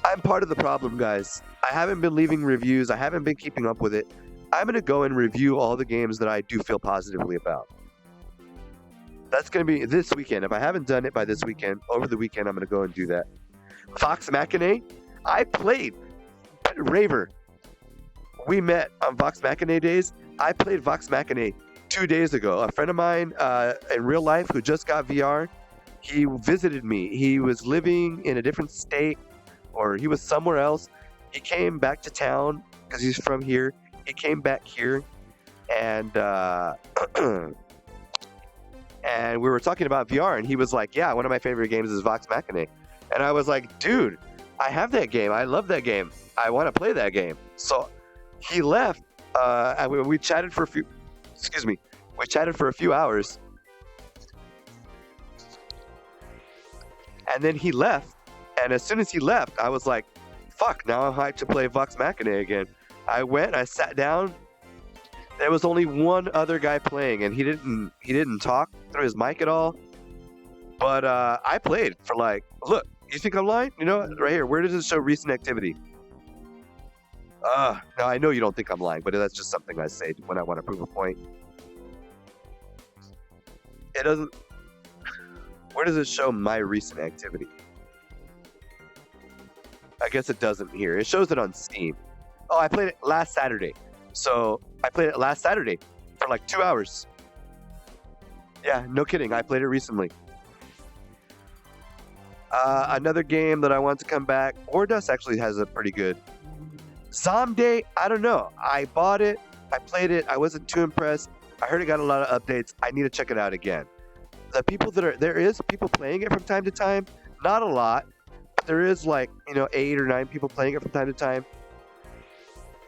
I'm part of the problem, guys. I haven't been leaving reviews. I haven't been keeping up with it. I'm gonna go and review all the games that I do feel positively about. That's gonna be this weekend. If I haven't done it by this weekend, over the weekend, I'm gonna go and do that. Vox Machina, I played Raver. We met on Vox Machina days. I played Vox Machina 2 days ago. A friend of mine in real life who just got VR, he visited me. He was living in a different state, or he was somewhere else. He came back to town because he's from here. He came back here, and and we were talking about VR, and he was like, "Yeah, one of my favorite games is Vox Machina," and I was like, "Dude, I have that game. I love that game. I want to play that game." So he left, and we chatted for a few. Excuse me. We chatted for a few hours, and then he left. And as soon as he left, I was like, "Fuck! Now I'm hyped to play Vox Machina again." I went. I sat down. There was only one other guy playing, and he didn't talk through his mic at all. But I played for like, look, you think I'm lying? You know, right here. Where does it show recent activity? No, I know you don't think I'm lying, but that's just something I say when I want to prove a point. It doesn't. Where does it show my recent activity? I guess it doesn't here. It shows it on Steam. Oh, I played it last Saturday. So I played it last Saturday for like 2 hours. Yeah, no kidding. I played it recently. Another game that I want to come back. Ordust actually has a pretty good. Zomday, I don't know. I bought it. I played it. I wasn't too impressed. I heard it got a lot of updates. I need to check it out again. The people there is people playing it from time to time. Not a lot, but there is like 8 or 9 people playing it from time to time.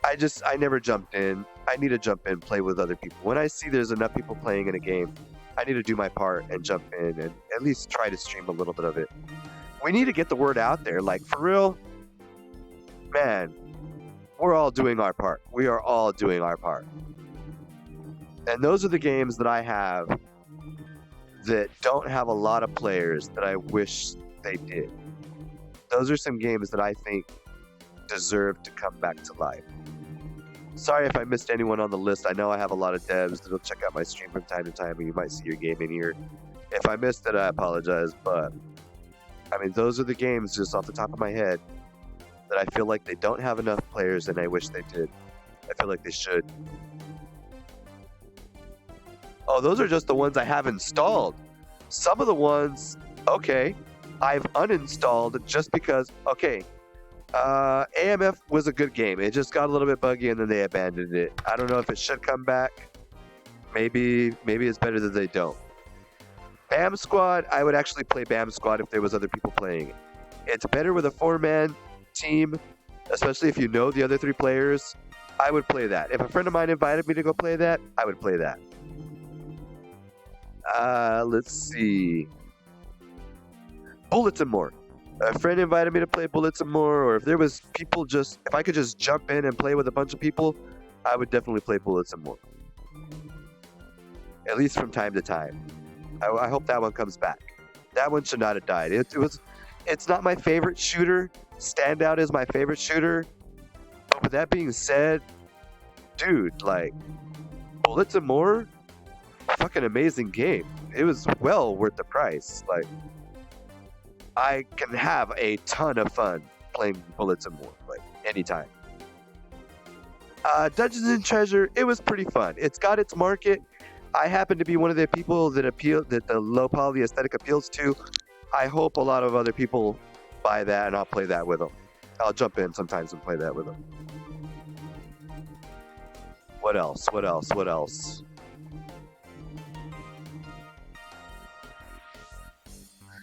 I never jumped in. I need to jump in, play with other people. When I see there's enough people playing in a game, I need to do my part and jump in and at least try to stream a little bit of it. We need to get the word out there. Like, for real, man, we're all doing our part. We are all doing our part. And those are the games that I have that don't have a lot of players that I wish they did. Those are some games that I think deserve to come back to life. Sorry if I missed anyone on the list. I know I have a lot of devs that'll check out my stream from time to time, and you might see your game in here. If I missed it, I apologize, but I mean, those are the games just off the top of my head that I feel like they don't have enough players, and I wish they did. I feel like they should. Oh, those are just the ones I have installed. Some of the ones, okay, I've uninstalled just because, okay, AMF was a good game. It just got a little bit buggy and then they abandoned it. I don't know if it should come back. Maybe it's better that they don't. BAM Squad, I would actually play BAM Squad if there was other people playing it. It's better with a 4-man team, especially if you know the other 3 players. I would play that. If a friend of mine invited me to go play that, I would play that. Let's see. Bullets and More. A friend invited me to play Bullets and More, or if there was people if I could just jump in and play with a bunch of people, I would definitely play Bullets and More. At least from time to time. I hope that one comes back. That one should not have died. It's not my favorite shooter. Standout is my favorite shooter. But with that being said, dude, like, Bullets and More, fucking amazing game. It was well worth the price. Like, I can have a ton of fun playing Bullets and More, like anytime. Dungeons and Treasure, it was pretty fun. It's got its market. I happen to be one of the people that the low poly aesthetic appeals to. I hope a lot of other people buy that, and I'll play that with them. I'll jump in sometimes and play that with them. What else? What else? What else?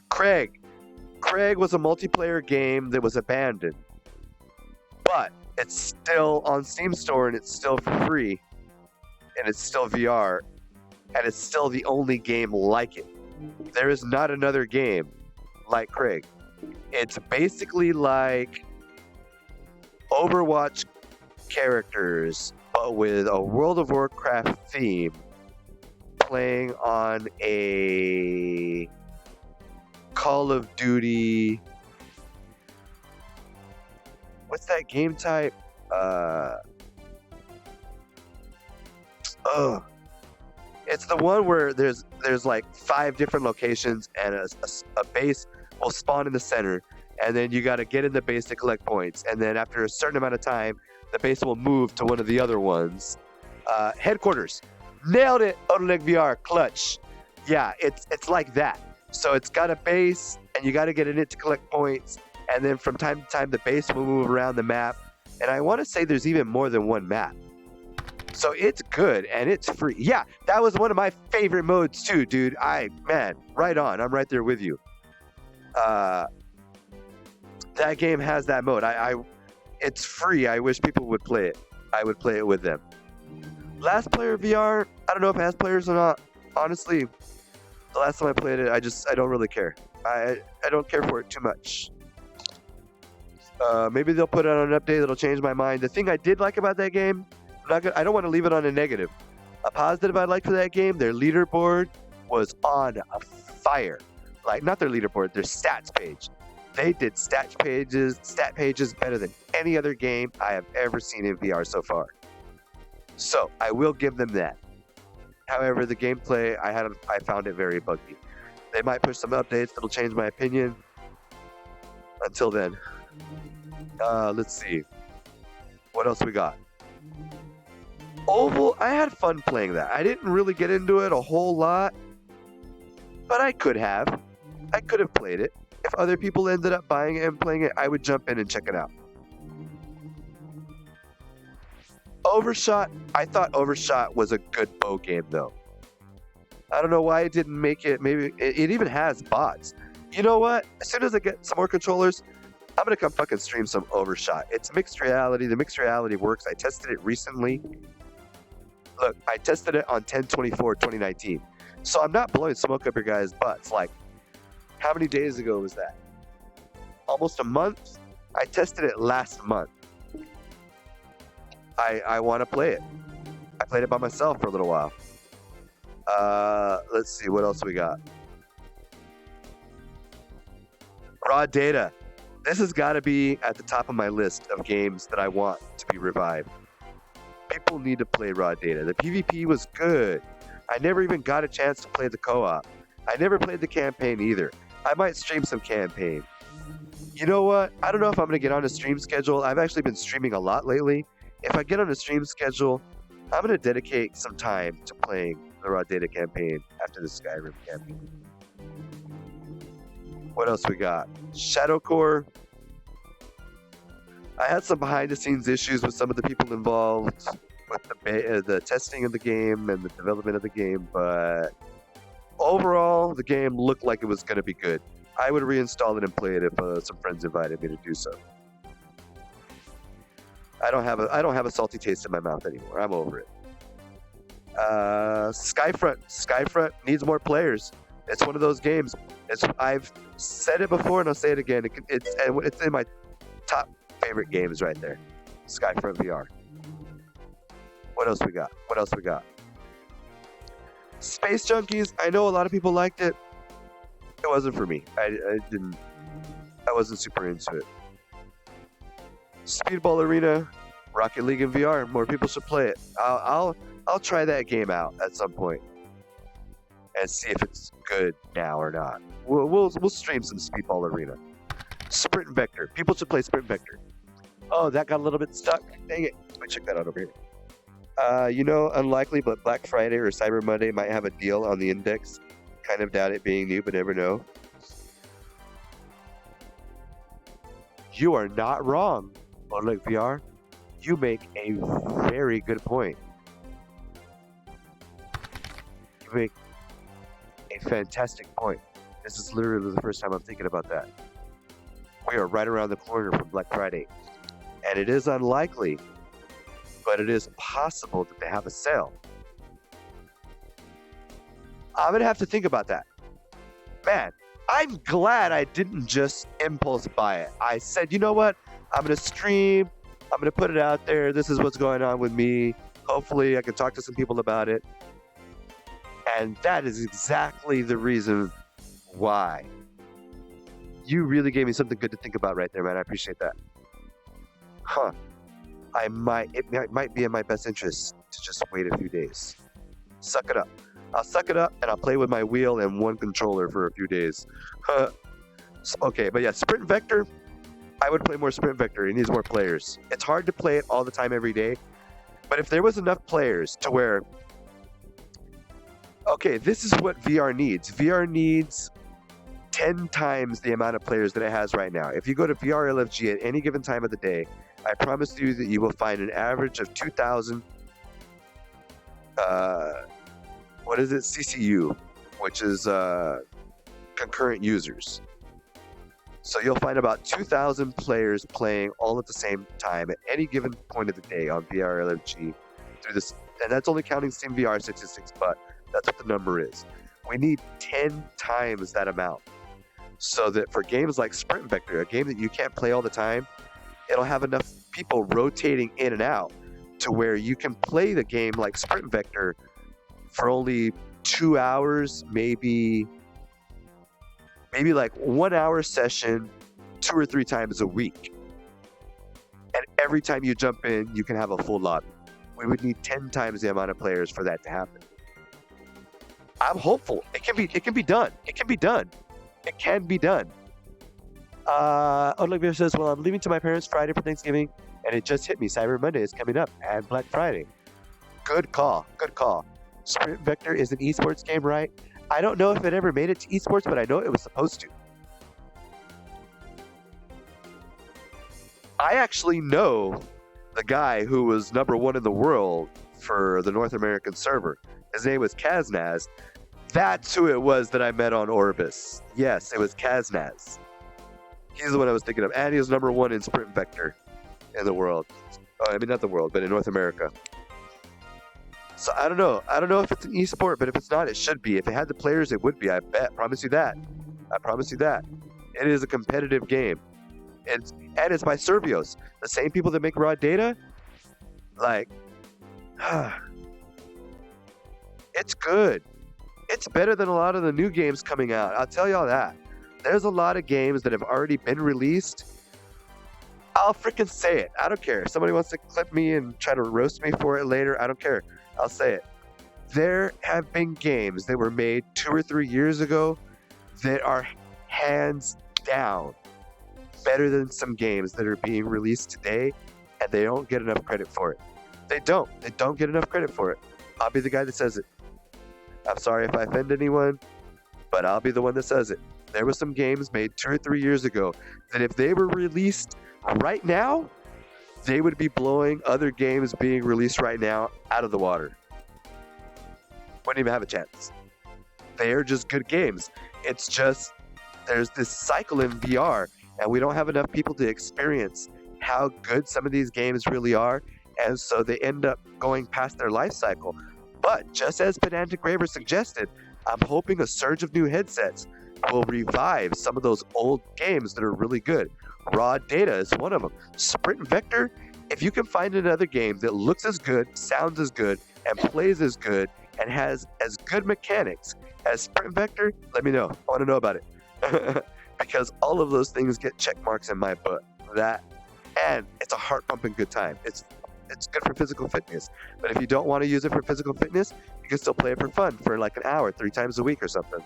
Craig. Craig was a multiplayer game that was abandoned, but it's still on Steam Store and it's still free, and it's still VR, and it's still the only game like it. There is not another game like Craig. It's basically like Overwatch characters, but with a World of Warcraft theme, playing on a Call of Duty. What's that game type? It's the one where there's like 5 different locations, and a base will spawn in the center, and then you got to get in the base to collect points, and then after a certain amount of time, the base will move to one of the other ones. Headquarters, nailed it. Oleg VR, clutch. Yeah, it's like that. So it's got a base, and you got to get in it to collect points, and then from time to time, the base will move around the map. And I want to say there's even more than one map. So it's good, and it's free. Yeah, that was one of my favorite modes too, dude. Man, right on. I'm right there with you. That game has that mode. It's free. I wish people would play it. I would play it with them. Last Player VR, I don't know if it has players or not. Honestly, the last time I played it, I don't really care. I don't care for it too much. Maybe they'll put out an update that'll change my mind. The thing I did like about that game, I don't want to leave it on a negative. A positive I liked for that game, their leaderboard was on fire. Like, not their leaderboard, their stats page. They did stat pages better than any other game I have ever seen in VR so far. So I will give them that. However, the gameplay, I found it very buggy. They might push some updates that'll change my opinion. Until then, let's see. What else we got? Oval, I had fun playing that. I didn't really get into it a whole lot, but I could have. I could have played it. If other people ended up buying it and playing it, I would jump in and check it out. Overshot, I thought Overshot was a good bow game, though. I don't know why it didn't make it. Maybe it even has bots. You know what? As soon as I get some more controllers, I'm going to come fucking stream some Overshot. It's mixed reality. The mixed reality works. I tested it recently. Look, I tested it on 10/24/2019. So I'm not blowing smoke up your guys' butts. Like, how many days ago was that? Almost a month? I tested it last month. I want to play it. I played it by myself for a little while. Let's see, what else we got? Raw Data. This has got to be at the top of my list of games that I want to be revived. People need to play Raw Data. The PvP was good. I never even got a chance to play the co-op. I never played the campaign either. I might stream some campaign. You know what? I don't know if I'm going to get on a stream schedule. I've actually been streaming a lot lately. If I get on a stream schedule, I'm going to dedicate some time to playing the Raw Data campaign after the Skyrim campaign. What else we got? Shadow Core. I had some behind-the-scenes issues with some of the people involved with the testing of the game and the development of the game, but overall, the game looked like it was going to be good. I would reinstall it and play it if some friends invited me to do so. I don't have a salty taste in my mouth anymore. I'm over it. Skyfront needs more players. It's one of those games. I've said it before and I'll say it again. It's in my top favorite games right there. Skyfront VR. What else we got? Space Junkies. I know a lot of people liked it. It wasn't for me. I wasn't super into it. Speedball Arena, Rocket League in VR. More people should play it. I'll I'll try that game out at some point and see if it's good now or not. We'll stream some Speedball Arena. Sprint Vector. People should play Sprint Vector. Oh, that got a little bit stuck. Dang it. Let me check that out over here. Unlikely, but Black Friday or Cyber Monday might have a deal on the index. Kind of doubt it being new, but never know. You are not wrong, Logitech VR. You make a very good point. You make a fantastic point. This is literally the first time I'm thinking about that. We are right around the corner from Black Friday. And it is unlikely, but it is possible that they have a sale. I'm going to have to think about that. Man, I'm glad I didn't just impulse buy it. I said, you know what? I'm going to stream. I'm going to put it out there. This is what's going on with me. Hopefully I can talk to some people about it. And that is exactly the reason why. You really gave me something good to think about right there, man. I appreciate that. Huh. It might be in my best interest to just wait a few days. Suck it up. I'll suck it up and I'll play with my wheel and one controller for a few days. Okay, but yeah, Sprint Vector, I would play more Sprint Vector. It needs more players. It's hard to play it all the time every day, but if there was enough players to where, okay, this is what VR needs. VR needs 10 times the amount of players that it has right now. If you go to VR LFG at any given time of the day, I promise you that you will find an average of 2,000 CCU, which is concurrent users. So you'll find about 2,000 players playing all at the same time at any given point of the day on VR LFG through this, and that's only counting Steam VR statistics, but that's what the number is. We need 10 times that amount, so that for games like Sprint Vector, a game that you can't play all the time, it'll have enough people rotating in and out to where you can play the game like Sprint Vector for only 2 hours, maybe like 1 hour session 2 or 3 times a week. And every time you jump in, you can have a full lobby. We would need 10 times the amount of players for that to happen. I'm hopeful. It can be done. It can be done. It can be done. Olivia says, well, I'm leaving to my parents Friday for Thanksgiving, and it just hit me. Cyber Monday is coming up, and Black Friday. Good call. Good call. Sprint Vector is an esports game, right? I don't know if it ever made it to esports, but I know it was supposed to. I actually know the guy who was #1 in the world for the North American server. His name was Kaznaz. That's who it was that I met on Orbis. Yes, it was Kaznaz. He's the one I was thinking of. And he was #1 in Sprint Vector in the world. Oh, I mean, not the world, but in North America. So I don't know. I don't know if it's an esport, but if it's not, it should be. If it had the players, it would be. I bet. Promise you that. I promise you that. It is a competitive game. And it's by Servios. The same people that make raw data. Like, it's good. It's better than a lot of the new games coming out. I'll tell y'all that. There's a lot of games that have already been released. I'll freaking say it. I don't care. If somebody wants to clip me and try to roast me for it later, I don't care. I'll say it. There have been games that were made 2 or 3 years ago that are hands down better than some games that are being released today, and they don't get enough credit for it. They don't. They don't get enough credit for it. I'll be the guy that says it. I'm sorry if I offend anyone, but I'll be the one that says it. There were some games made 2 or 3 years ago that if they were released right now, they would be blowing other games being released right now out of the water. Wouldn't even have a chance. They are just good games. It's just there's this cycle in VR, and we don't have enough people to experience how good some of these games really are, and so they end up going past their life cycle. But just as Pedantic Graver suggested, I'm hoping a surge of new headsets will revive some of those old games that are really good. Raw Data is one of them. Sprint Vector, if you can find another game that looks as good, sounds as good, and plays as good, and has as good mechanics as Sprint Vector, let me know. I want to know about it. Because all of those things get check marks in my book. That, and it's a heart-pumping good time. It's it's good for physical fitness. But if you don't want to use it for physical fitness, you can still play it for fun for like an hour, 3 times a week or something.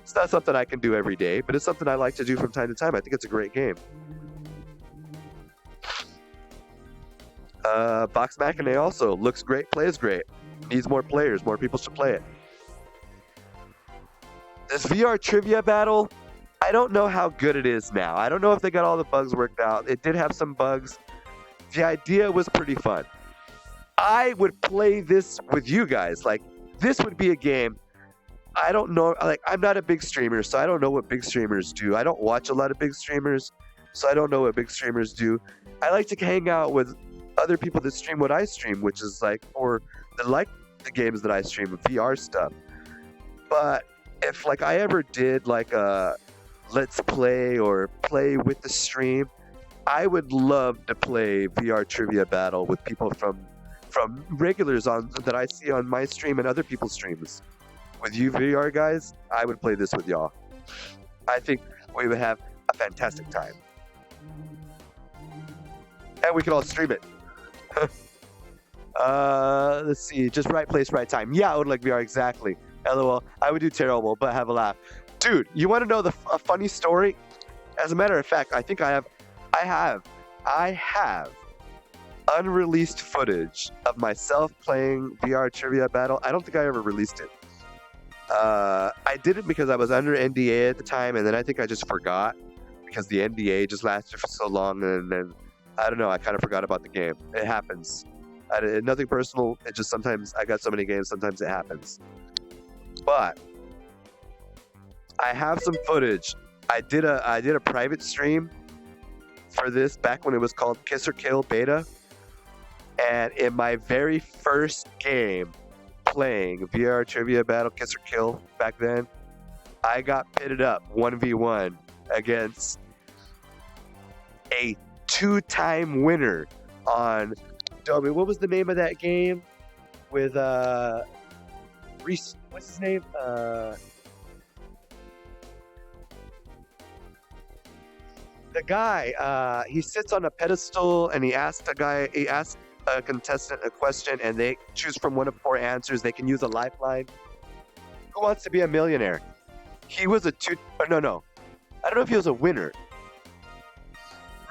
It's not something I can do every day, but it's something I like to do from time to time. I think it's a great game. Box Machina also looks great, plays great. Needs more players. More people should play it. This VR trivia battle, I don't know how good it is now. I don't know if they got all the bugs worked out. It did have some bugs. The idea was pretty fun. I would play this with you guys. Like, this would be a game. I don't know. Like, I'm not a big streamer, so I don't know what big streamers do. I don't watch a lot of big streamers, so I don't know what big streamers do. I like to hang out with other people that stream what I stream, which is like, or that like the games that I stream, VR stuff. But if like I ever did like a let's play or play with the stream, I would love to play VR trivia battle with people from regulars on that I see on my stream and other people's streams. With you VR guys, I would play this with y'all. I think we would have a fantastic time. And we could all stream it. Let's see, just right place, right time. Yeah, I would like VR, exactly. LOL, I would do terrible, but have a laugh. Dude, you want to know a funny story? As a matter of fact, I think I have unreleased footage of myself playing VR trivia battle. I don't think I ever released it. I did it because I was under NDA at the time, and then I think I just forgot because the NDA just lasted for so long, and then I don't know, I kind of forgot about the game. It happens. Nothing personal. It just sometimes I got so many games. Sometimes it happens. But I have some footage. I did a private stream for this back when it was called Kiss or Kill Beta, and in my very first game playing VR trivia battle Kiss or Kill back then, I got pitted up 1v1 against a 2-time winner on Dobby. What was the name of that game with Reese? What's his name? The guy, he sits on a pedestal and he asks a contestant a question, and they choose from one of 4 answers. They can use a lifeline. Who Wants to Be a Millionaire? He was no. I don't know if he was a winner.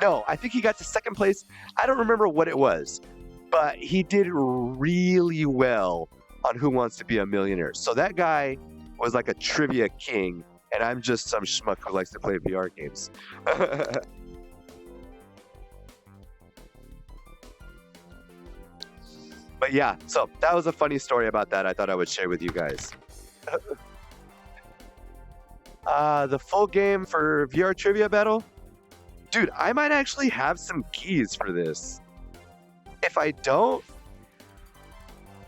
No, I think he got to second place. I don't remember what it was, but he did really well on Who Wants to Be a Millionaire. So that guy was like a trivia king, and I'm just some schmuck who likes to play VR games. But yeah, so that was a funny story about that I thought I would share with you guys. The full game for VR trivia battle? Dude, I might actually have some keys for this. If I don't,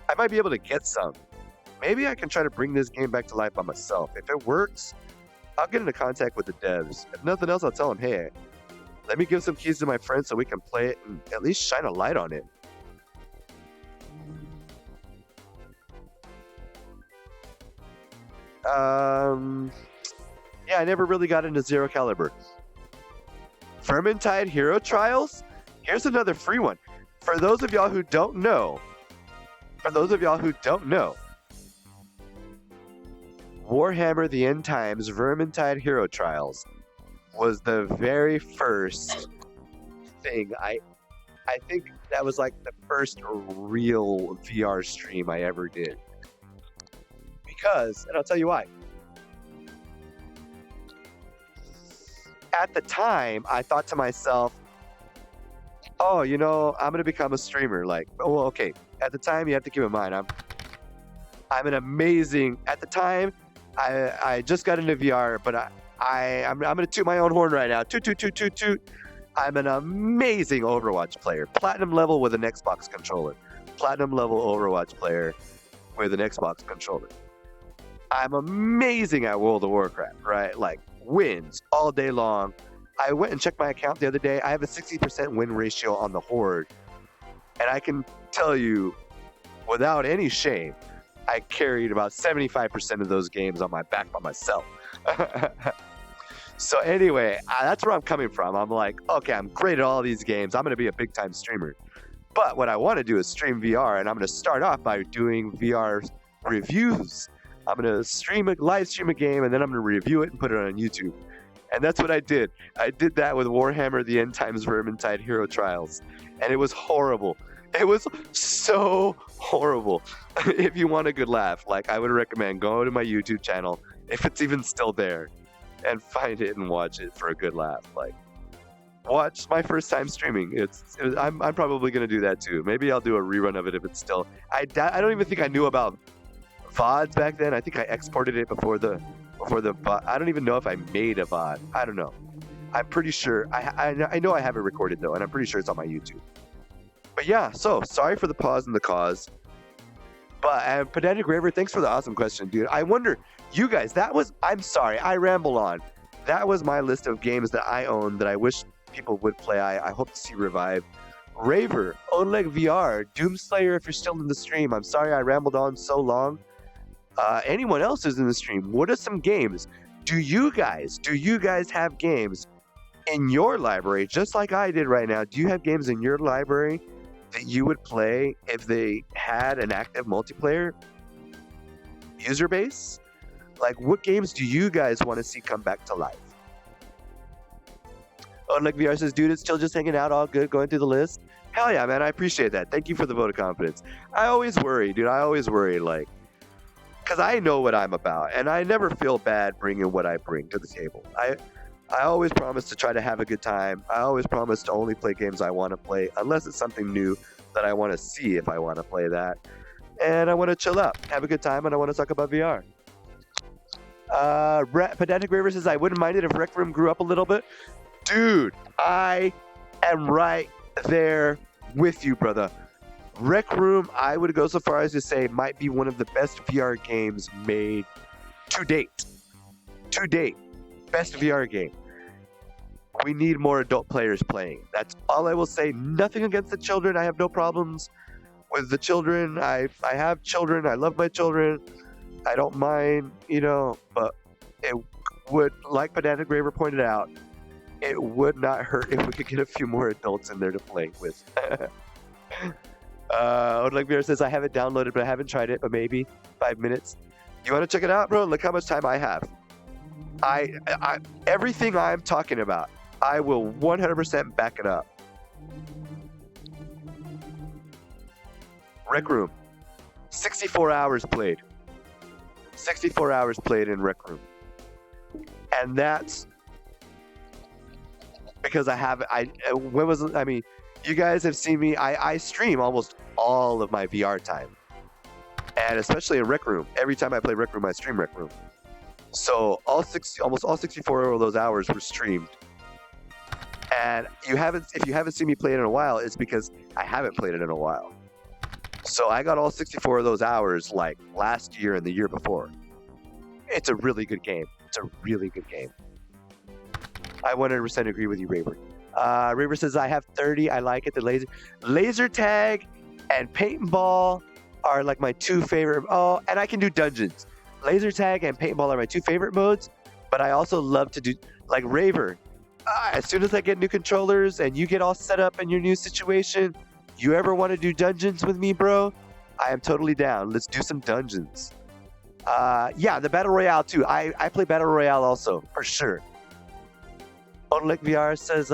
I might be able to get some. Maybe I can try to bring this game back to life by myself. If it works, I'll get into contact with the devs. If nothing else, I'll tell them, hey, let me give some keys to my friends so we can play it and at least shine a light on it. Yeah, I never really got into Zero Caliber. Vermintide Hero Trials? Here's another free one. For those of y'all who don't know, Warhammer The End Times Vermintide Hero Trials was the very first thing. I think that was like the first real VR stream I ever did. Because, and I'll tell you why. At the time, I thought to myself, oh, you know, I'm going to become a streamer. Like, oh, okay. At the time, you have to keep in mind, I'm an amazing, at the time, I just got into VR, but I'm going to toot my own horn right now. Toot, toot, toot, toot, toot. I'm an amazing Overwatch player. Platinum level with an Xbox controller. Platinum level Overwatch player with an Xbox controller. I'm amazing at World of Warcraft, right? Like, wins all day long. I went and checked my account the other day. I have a 60% win ratio on the Horde. And I can tell you, without any shame, I carried about 75% of those games on my back by myself. So anyway, that's where I'm coming from. I'm like, okay, I'm great at all these games. I'm going to be a big-time streamer. But what I want to do is stream VR, and I'm going to start off by doing VR reviews. I'm going to live stream a game, and then I'm going to review it and put it on YouTube. And that's what I did. I did that with Warhammer the End Times Vermintide Hero Trials. And it was horrible. It was so horrible. If you want a good laugh, like, I would recommend going to my YouTube channel, if it's even still there, and find it and watch it for a good laugh. Like, watch my first time streaming. I'm probably going to do that too. Maybe I'll do a rerun of it if it's still... I don't even think I knew about VODs back then. I think I exported it before the VOD. I don't even know if I made a VOD. I don't know. I'm pretty sure. I know I have it recorded though, and I'm pretty sure it's on my YouTube. But yeah, so sorry for the pause and the cause. But Pedantic Raver, thanks for the awesome question, dude. I wonder, you guys, I'm sorry, I ramble on. That was my list of games that I own that I wish people would play. I hope to see revive. Raver, Oleg VR, Doomslayer, if you're still in the stream. I'm sorry I rambled on so long. Anyone else who's in the stream, what are some games? Do you guys have games in your library, just like I did right now? Do you have games in your library that you would play if they had an active multiplayer user base? Like, what games do you guys want to see come back to life? Oh, like VR says, dude, it's still just hanging out, all good, going through the list. Hell yeah, man, I appreciate that. Thank you for the vote of confidence. I always worry, dude. Like, because I know what I'm about, and I never feel bad bringing what I bring to the table. I always promise to try to have a good time. I always promise to only play games I want to play, unless it's something new that I want to see if I want to play that. And I want to chill out, have a good time, and I want to talk about VR. Pedantic Raver says, I wouldn't mind it if Rec Room grew up a little bit. Dude, I am right there with you, brother. Rec Room, I would go so far as to say, might be one of the best VR games made to date. Best VR game. We need more adult players playing. That's all I will say. Nothing against the children. I have no problems with the children. I have children. I love my children. I don't mind, but it would, like Pedantic Raver pointed out, it would not hurt if we could get a few more adults in there to play with. Like Vera says, I haven't downloaded, but I haven't tried it, but maybe 5 minutes. You want to check it out, bro? Look how much time I have. I everything I'm talking about, I will 100% back it up. Rec Room, 64 hours played. 64 hours played in Rec Room. And that's because you guys have seen me, I stream almost all of my VR time. And especially in Rec Room, every time I play Rec Room, I stream Rec Room. So almost all 64 of those hours were streamed. And if you haven't seen me play it in a while, it's because I haven't played it in a while. So I got all 64 of those hours like last year and the year before. It's a really good game. I 100% agree with you, Raver. Raver says, I have 30. I like it. The laser tag and paintball are like my two favorite. Oh, and I can do dungeons. Laser tag and paintball are my two favorite modes, but I also love to do, like Raver, as soon as I get new controllers and you get all set up in your new situation, you ever want to do dungeons with me, bro? I am totally down. Let's do some dungeons. Yeah, the Battle Royale too. I play Battle Royale also, for sure. Oleg VR says,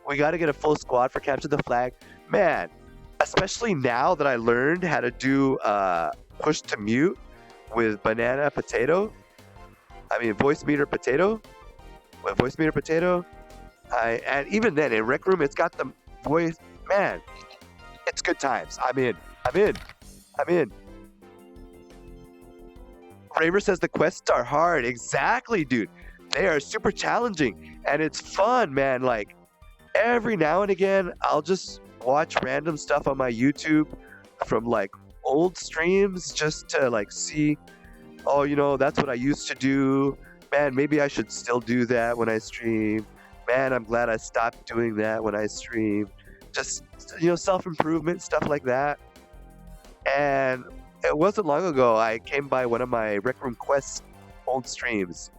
we got to get a full squad for Capture the Flag. Man, especially now that I learned how to do push to mute with voice meter potato. With voice meter potato. And even then, in Rec Room, it's got the voice. Man, it's good times. I'm in. Raver says the quests are hard. Exactly, dude. They are super challenging. And it's fun, man. Like, every now and again, I'll just watch random stuff on my YouTube from, like, old streams just to, like, see, oh, that's what I used to do. Man, maybe I should still do that when I stream. Man, I'm glad I stopped doing that when I stream. Just, self-improvement, stuff like that. And it wasn't long ago I came by one of my Rec Room Quest old streams.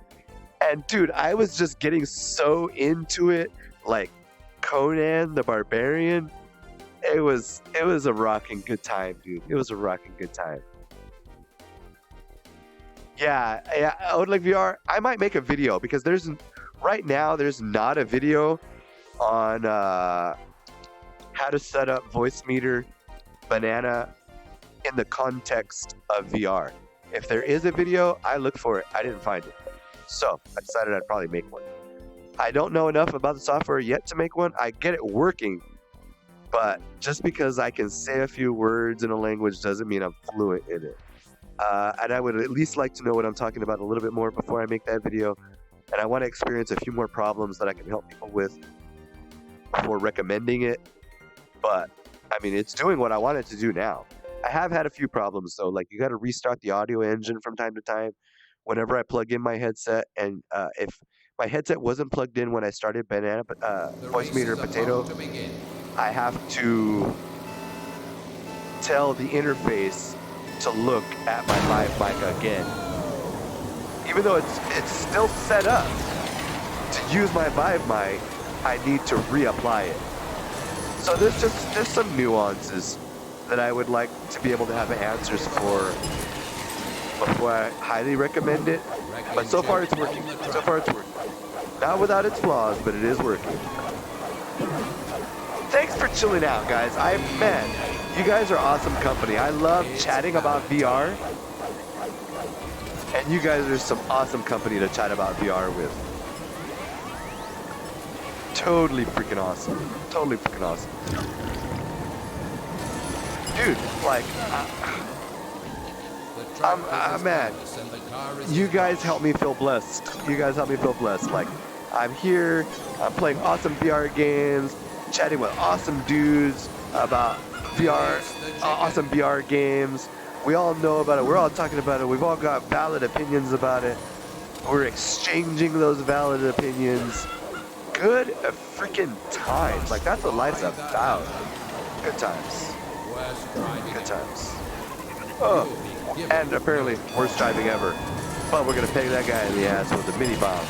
And dude, I was just getting so into it, like Conan the Barbarian. It was a rocking good time, dude. It was a rocking good time. Yeah, I would like VR. I might make a video because right now there's not a video on how to set up voice meter banana in the context of VR. If there is a video, I look for it. I didn't find it. So I decided I'd probably make one. I don't know enough about the software yet to make one. I get it working, but just because I can say a few words in a language doesn't mean I'm fluent in it. And I would at least like to know what I'm talking about a little bit more before I make that video. And I want to experience a few more problems that I can help people with before recommending it. But I mean, it's doing what I want it to do now. I have had a few problems though, like you got to restart the audio engine from time to time whenever I plug in my headset, and if my headset wasn't plugged in when I started Banana Voice Meter Potato, I have to tell the interface to look at my live mic again, even though it's still set up to use my Vive mic. I need to reapply it. So there's some nuances that I would like to be able to have answers for before I highly recommend it. But so far it's working. So far it's working. Not without its flaws, but it is working. Thanks for chilling out, guys. Man, you guys are awesome company. I love chatting about VR. And you guys are some awesome company to chat about VR with. Totally freaking awesome. Totally freaking awesome. Dude, like, man, you guys help me feel blessed. You guys help me feel blessed. Like, I'm here, I'm playing awesome VR games, chatting with awesome dudes about VR, awesome VR games. We all know about it. We're all talking about it. We've all got valid opinions about it. We're exchanging those valid opinions. Good freaking times. Like, that's what life's about. Good times. Good times. Oh, and apparently worst driving ever. But we're gonna peg that guy in the ass with a mini bomb.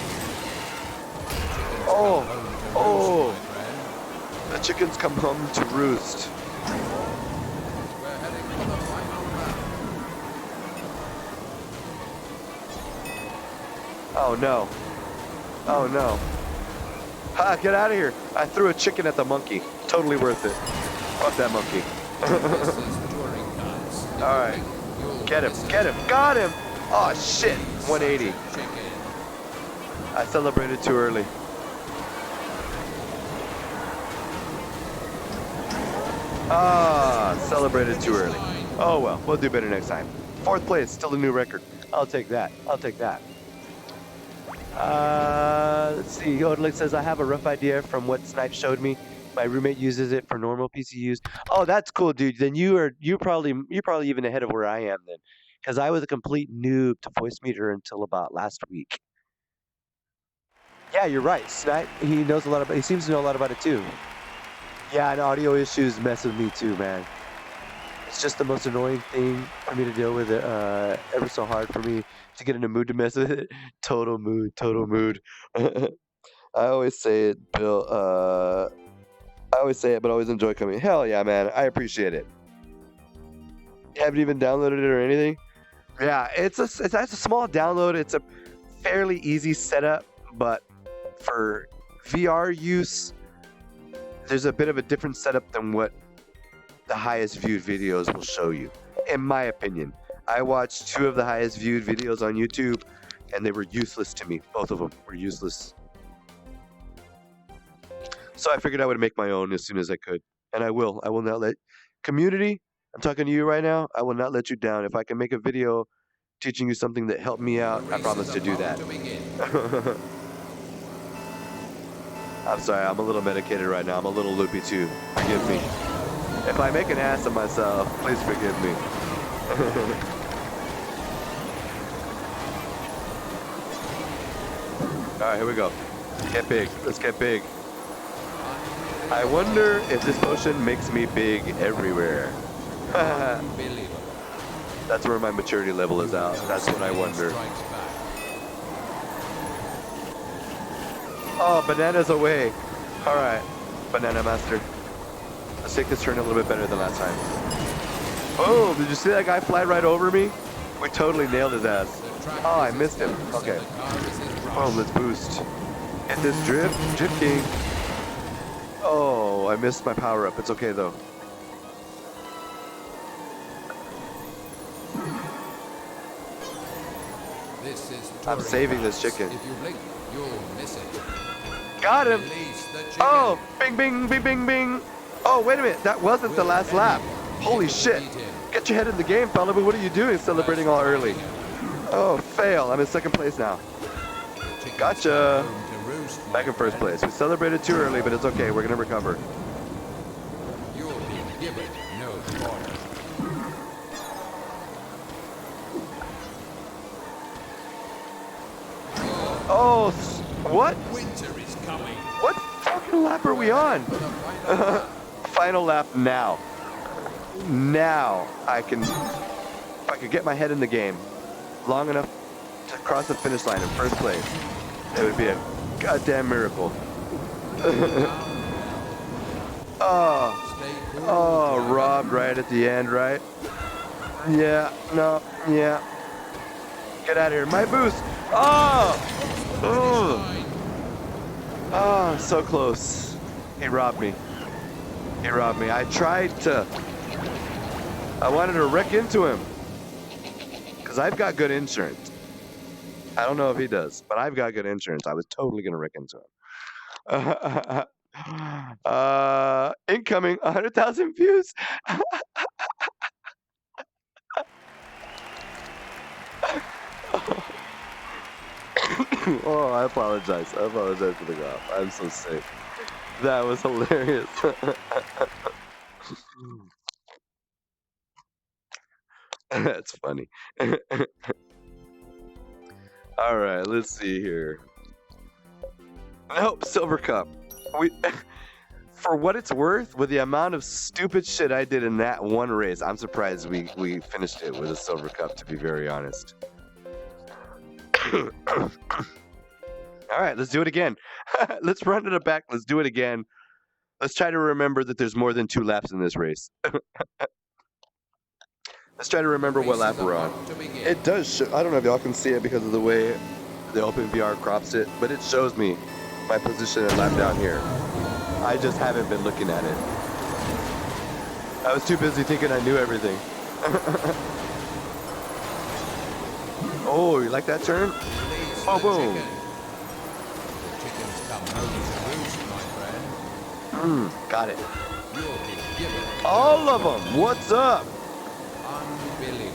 Oh, the chickens come home to roost. Oh no. Oh no. Ha, get out of here. I threw a chicken at the monkey. Totally worth it. Fuck that monkey. Alright. Get him. Get him. Got him. Oh shit. 180. I celebrated too early. Ah, celebrated too early. Oh well, we'll do better next time. 4th place, still a new record. I'll take that. I'll take that. Let's see. Odlik says, I have a rough idea from what Snipe showed me. My roommate uses it for normal PC use. Oh, that's cool, dude. Then you're probably even ahead of where I am then, because I was a complete noob to voice meter until about last week. Yeah, you're right. Snipe, he knows a lot about. He seems to know a lot about it too. Yeah, and audio issues mess with me too, man. It's just the most annoying thing for me to deal with. Ever so hard for me to get in a mood to mess with it. Total mood, total mood. I always say it, Bill. I always say it, but always enjoy coming. Hell yeah, man. I appreciate it. You haven't even downloaded it or anything? Yeah, it's a small download. It's a fairly easy setup, but for VR use, there's a bit of a different setup than what the highest viewed videos will show you, in my opinion. I watched 2 of the highest viewed videos on YouTube, and they were useless to me. Both of them were useless. So I figured I would make my own as soon as I could, and I will. I will not let community. I'm talking to you right now. I will not let you down. If I can make a video teaching you something that helped me out, I promise to do that. I'm sorry. I'm a little medicated right now. I'm a little loopy too. Forgive me. If I make an ass of myself, please forgive me. Alright, here we go. Get big. Let's get big. I wonder if this potion makes me big everywhere. That's where my maturity level is out. That's what I wonder. Oh, bananas away. Alright. Banana Master. Let's take this turn a little bit better than last time. Oh, did you see that guy fly right over me? We totally nailed his ass. Oh, I missed him. Okay. Oh, let's boost. Hit this drift. Drift King. Oh, I missed my power up. It's okay though. This is I'm Touring saving this Karts. chicken. If you blink, you'll miss it. Got him. Release the chicken. Oh, bing, bing, bing, bing, bing. Oh, wait a minute. That wasn't the last lap. Holy shit. Get your head in the game, Falibu. What are you doing celebrating all early? Oh, fail. I'm in second place now. Gotcha. Back in first place. We celebrated too early, but it's okay. We're going to recover. You'll be given no quarter. Oh, what? Winter is coming. What fucking lap are we on? Final lap now. Now I can, if I could get my head in the game long enough to cross the finish line in first place, it would be a goddamn miracle. Oh, robbed right at the end, right? Yeah, no, yeah. Get out of here. My boost. Oh, so close. He robbed me. He robbed me. I wanted to wreck into him. Because I've got good insurance. I don't know if he does, but I've got good insurance. I was totally going to wreck into him. Incoming 100,000 views. Oh, I apologize. I apologize for the cough. I'm so sick. That was hilarious. That's funny. All right, let's see here. Nope, Silver Cup. We, for what it's worth, with the amount of stupid shit I did in that one race, I'm surprised we finished it with a Silver Cup, to be very honest. All right, let's do it again. Let's run to the back. Let's do it again. Let's try to remember that there's more than 2 laps in this race. Let's try to remember what lap we're on. It does show, I don't know if y'all can see it because of the way the OpenVR crops it, but it shows me my position and lap down here. I just haven't been looking at it. I was too busy thinking I knew everything. Oh, you like that turn? Oh, boom. Got it. All of them. What's up?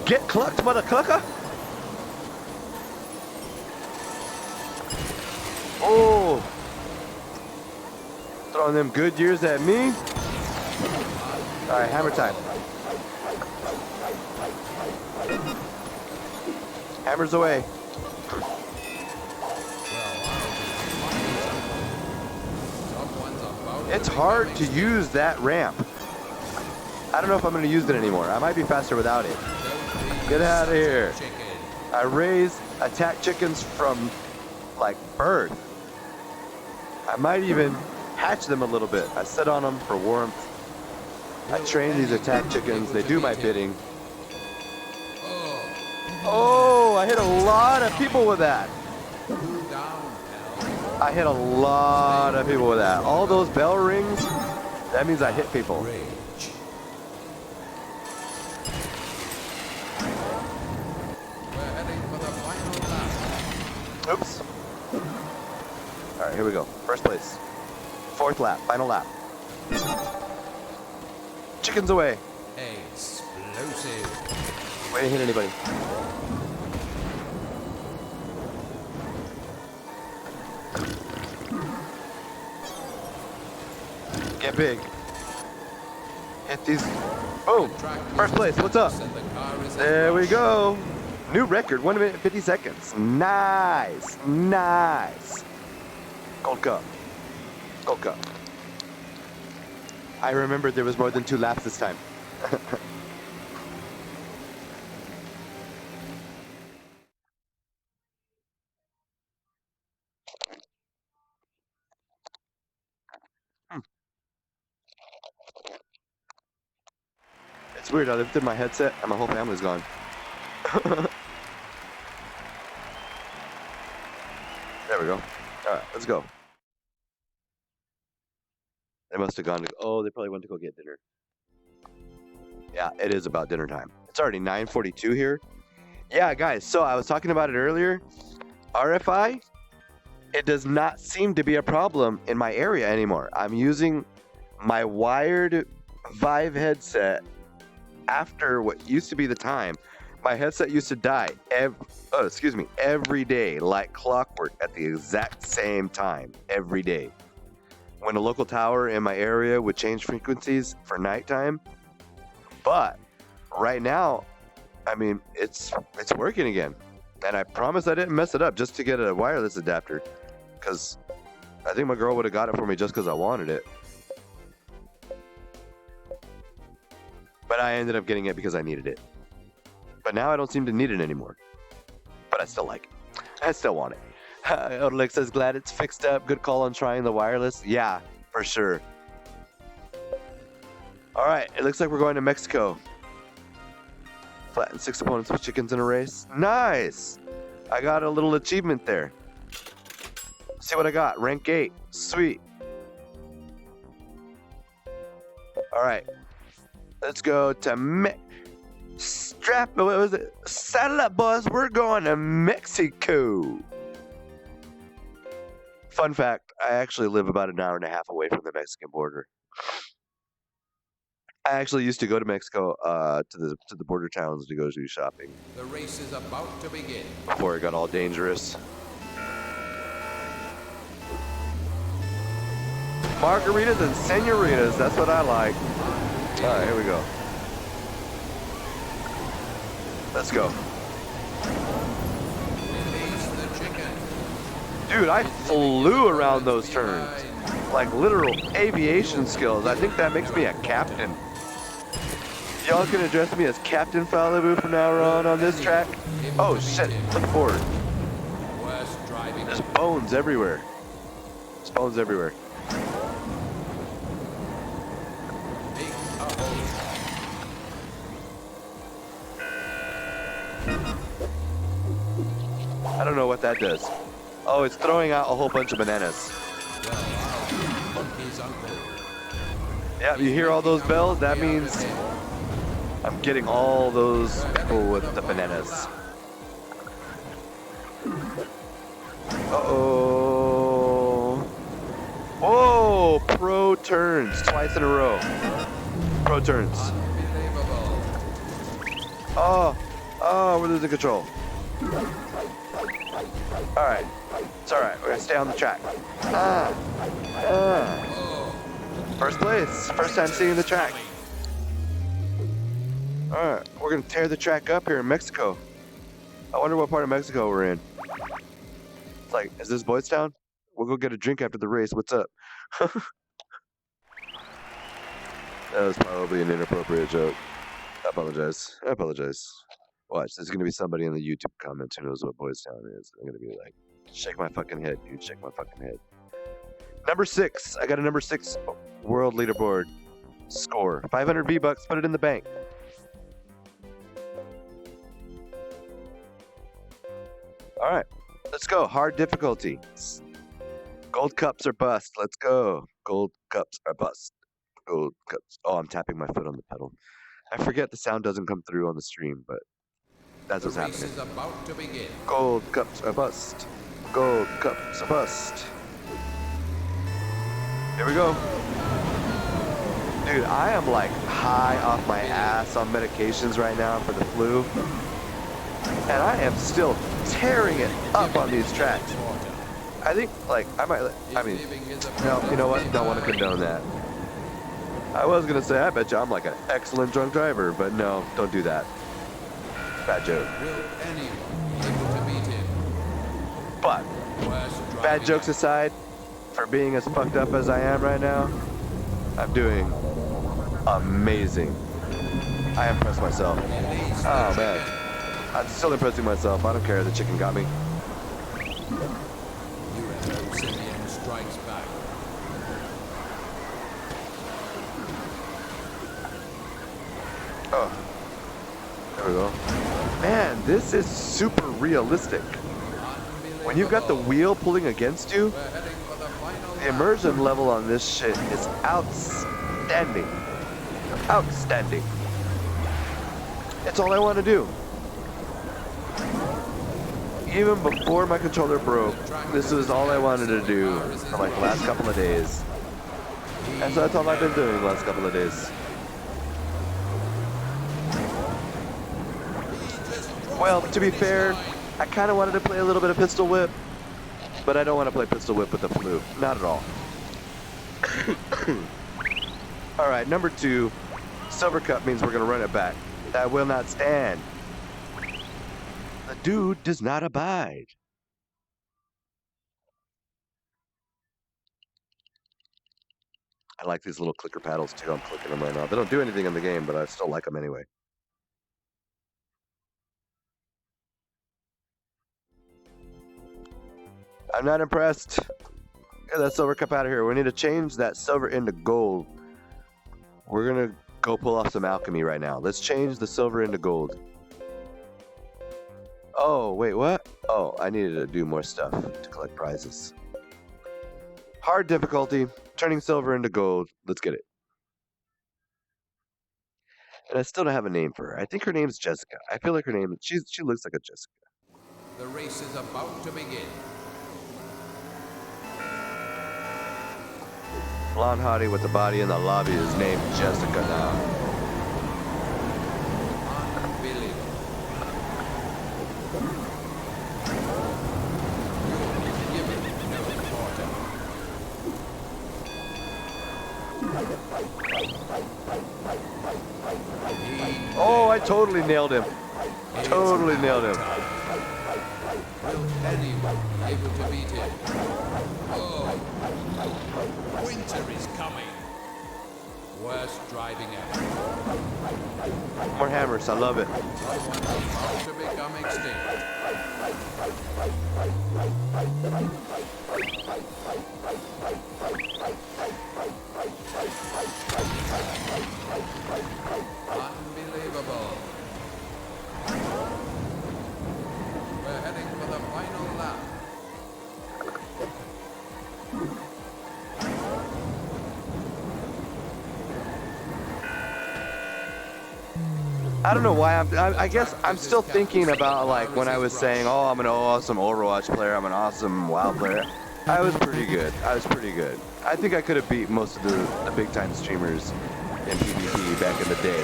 Get clucked, mother clucker. Oh. Throwing them good years at me. All right, hammer time. Hammers away. It's hard to use that ramp. I don't know if I'm going to use it anymore. I might be faster without it. Get out of here. I raise attack chickens from, like, birth. I might even hatch them a little bit. I sit on them for warmth. I train these attack chickens. They do my bidding. Oh, I hit a lot of people with that. I hit a lot of people with that. All those bell rings, that means I hit people. Oops. All right, here we go. First place. 4th lap, final lap. Chickens away. Explosive. We didn't hit anybody. Get big. Hit these. Boom. First place. What's up? There we go. New record. 1 minute 50 seconds. Nice. Nice. Gold Cup. Gold Cup. I remembered there was more than 2 laps this time. It's weird. I lifted my headset and my whole family's gone. There we go. All right, let's go. They must have gone to. Oh, they probably went to go get dinner. Yeah, it is about dinner time. It's already 9:42 here. Yeah, guys. So I was talking about it earlier. RFI. It does not seem to be a problem in my area anymore. I'm using my wired Vive headset after what used to be the time. My headset used to die every day, like clockwork, at the exact same time, every day. When a local tower in my area would change frequencies for nighttime. But right now, I mean, it's working again. And I promise I didn't mess it up just to get a wireless adapter. Because I think my girl would have got it for me just because I wanted it. But I ended up getting it because I needed it. But now I don't seem to need it anymore. But I still like it. I still want it. Odelic says, glad it's fixed up. Good call on trying the wireless. Yeah, for sure. All right, it looks like we're going to Mexico. Flatten 6 opponents with chickens in a race. Nice! I got a little achievement there. See what I got. Rank 8. Sweet. All right. Let's go to what was it? Saddle up, boys. We're going to Mexico. Fun fact, I actually live about an hour and a half away from the Mexican border. I actually used to go to Mexico to the border towns to go do shopping. The race is about to begin. Before it got all dangerous. Margaritas and senoritas, that's what I like. All right, here we go. Let's go. Release the chicken. Dude, I flew around those turns. Like literal aviation skills. I think that makes me a captain. Y'all can address me as Captain Falibu from now on this track. Oh shit, look forward. There's bones everywhere. There's bones everywhere. I don't know what that does. Oh, it's throwing out a whole bunch of bananas. Yeah, you hear all those bells? That means I'm getting all those people with the bananas. Uh-oh. Whoa, pro turns twice in a row. Pro turns. Oh, we're losing control. Alright. It's alright. We're gonna stay on the track. First place. First time seeing the track. Alright. We're gonna tear the track up here in Mexico. I wonder what part of Mexico we're in. It's like, is this Boys Town? We'll go get a drink after the race. What's up? That was probably an inappropriate joke. I apologize. Watch, there's gonna be somebody in the YouTube comments who knows what Boys Town is. I'm gonna be like, shake my fucking head, dude. Shake my fucking head. Number 6. I got a number 6 world leaderboard score. 500 V-Bucks. Put it in the bank. All right, let's go. Hard difficulty. Gold cups are bust. Let's go. Gold cups are bust. Gold cups. Oh, I'm tapping my foot on the pedal. I forget the sound doesn't come through on the stream, but that's what's happening. The race is about to begin. Gold cups are bust. Gold cups are bust. Here we go. Dude, I am like high off my ass on medications right now for the flu. And I am still tearing it up on these tracks. I think, like, no, you know what? Don't want to condone that. I was going to say, I bet you I'm like an excellent drunk driver, but no, don't do that. Bad joke. Will anyone be able to beat him? But, bad jokes aside, for being as fucked up as I am right now, I'm doing amazing. I impressed myself. Oh, man. I'm still impressing myself. I don't care. The chicken got me. Simeon strikes back. Oh, there we go. Man, this is super realistic. When you've got the wheel pulling against you, We're heading for the final the lap. immersion level on this shit is outstanding. Outstanding. It's all I want to do. Even before my controller broke, this is all I wanted to do for like the last couple of days. And so that's all I've been doing the last couple of days. Well, to be fair, I kind of wanted to play a little bit of Pistol Whip, but I don't want to play Pistol Whip with the flu. Not at all. Alright, number 2. Silver Cup means we're going to run it back. That will not stand. The dude does not abide. I like these little clicker paddles too. I'm clicking them right now. They don't do anything in the game, but I still like them anyway. I'm not impressed. Get that silver cup out of here. We need to change that silver into gold. We're gonna go pull off some alchemy right now. Let's change the silver into gold. Oh, wait, what? Oh, I needed to do more stuff to collect prizes. Hard difficulty, turning silver into gold. Let's get it. And I still don't have a name for her. I think her name's Jessica. I feel like her name, she looks like a Jessica. The race is about to begin. Blonde hottie with the body in the lobby is named Jessica now. Unbelievable. You'll be given no quarter. Oh, I totally nailed him. Totally nailed him. Will anyone be able to beat him? Oh, winter is coming. Worst driving ever. More hammers, I love it. Someone's about to become extinct. Unbelievable. We're heading for the final lap. I don't know why I guess I'm still thinking about like when I was saying, oh, I'm an awesome Overwatch player, I'm an awesome WoW player. I was pretty good. I think I could have beat most of the big time streamers in PvP back in the day.